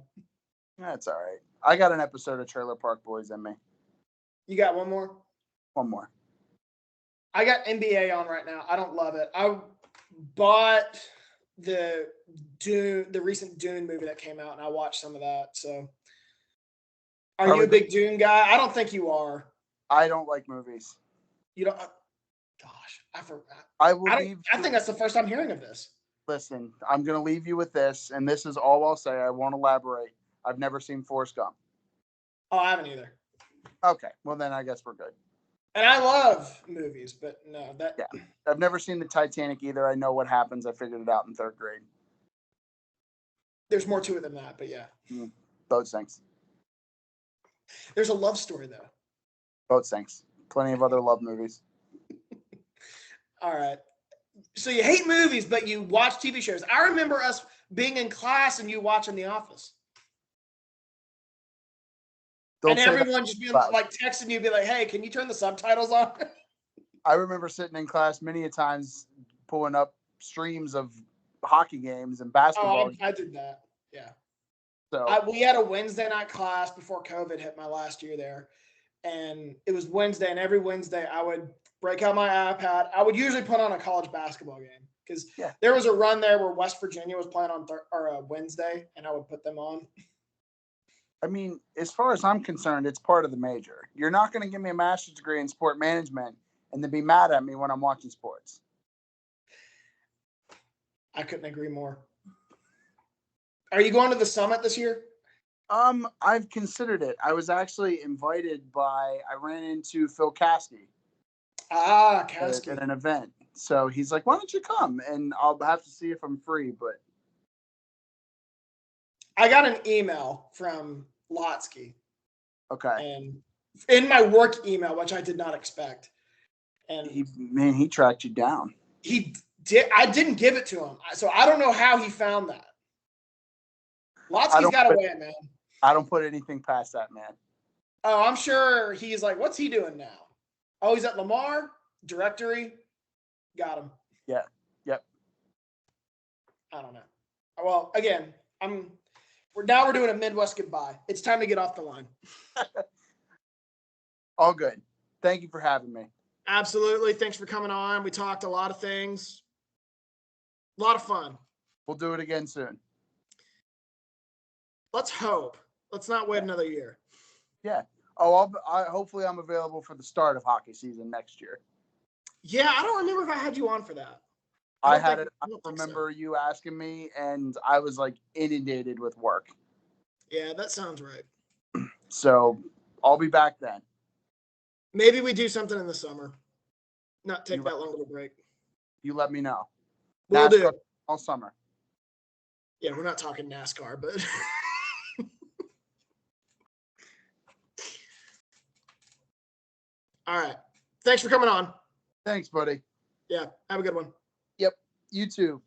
That's all right. I got an episode of Trailer Park Boys in me. You got one more? One more. I got NBA on right now. I don't love it. I bought the recent Dune movie that came out, and I watched some of that. So, are you a big Dune guy? I don't think you are. I don't like movies. You don't. Gosh, I forgot. I think that's the first I'm hearing of this. Listen, I'm going to leave you with this, and this is all I'll say. I won't elaborate. I've never seen Forrest Gump. Oh, I haven't either. Okay, well then I guess we're good. And I love movies, but no, that. Yeah, I've never seen the Titanic either. I know what happens. I figured it out in 3rd grade. There's more to it than that, but yeah. Boat sinks. There's a love story though. Boat sinks. Plenty of other love movies. All right. So you hate movies, but you watch TV shows. I remember us being in class and you watching The Office. And everyone just being like texting you, be like, "Hey, can you turn the subtitles on?" I remember sitting in class many a times pulling up streams of hockey games and basketball. I did that. Yeah. So we had a Wednesday night class before COVID hit my last year there. And it was Wednesday, and every Wednesday I would break out my iPad. I would usually put on a college basketball game because there was a run there where West Virginia was playing on Wednesday, and I would put them on. I mean, as far as I'm concerned, it's part of the major. You're not going to give me a master's degree in sport management and then be mad at me when I'm watching sports. I couldn't agree more. Are you going to the summit this year? I've considered it. I was actually invited I ran into Phil Caskey. Caskey. At an event. So he's like, why don't you come? And I'll have to see if I'm free, but. I got an email from Lotsky. Okay. And in my work email, which I did not expect. And he tracked you down. He did. I didn't give it to him. So I don't know how he found that. Lotsky's got away, man. I don't put anything past that man. Oh, I'm sure he's like, what's he doing now? Oh, he's at Lamar, directory. Got him. Yeah. Yep. I don't know. Well, again, we're doing a Midwest goodbye. It's time to get off the line. All good. Thank you for having me. Absolutely. Thanks for coming on. We talked a lot of things. A lot of fun. We'll do it again soon. Let's hope. Let's not wait another year. Yeah. Oh, hopefully I'm available for the start of hockey season next year. Yeah, I don't remember if I had you on for that. I remember you asking me, and I was like inundated with work. Yeah, that sounds right. So I'll be back then. Maybe we do something in the summer. Not take that long of a break. You let me know. We'll do. All summer. Yeah, we're not talking NASCAR, but... All right. Thanks for coming on. Thanks, buddy. Yeah. Have a good one. Yep. You too.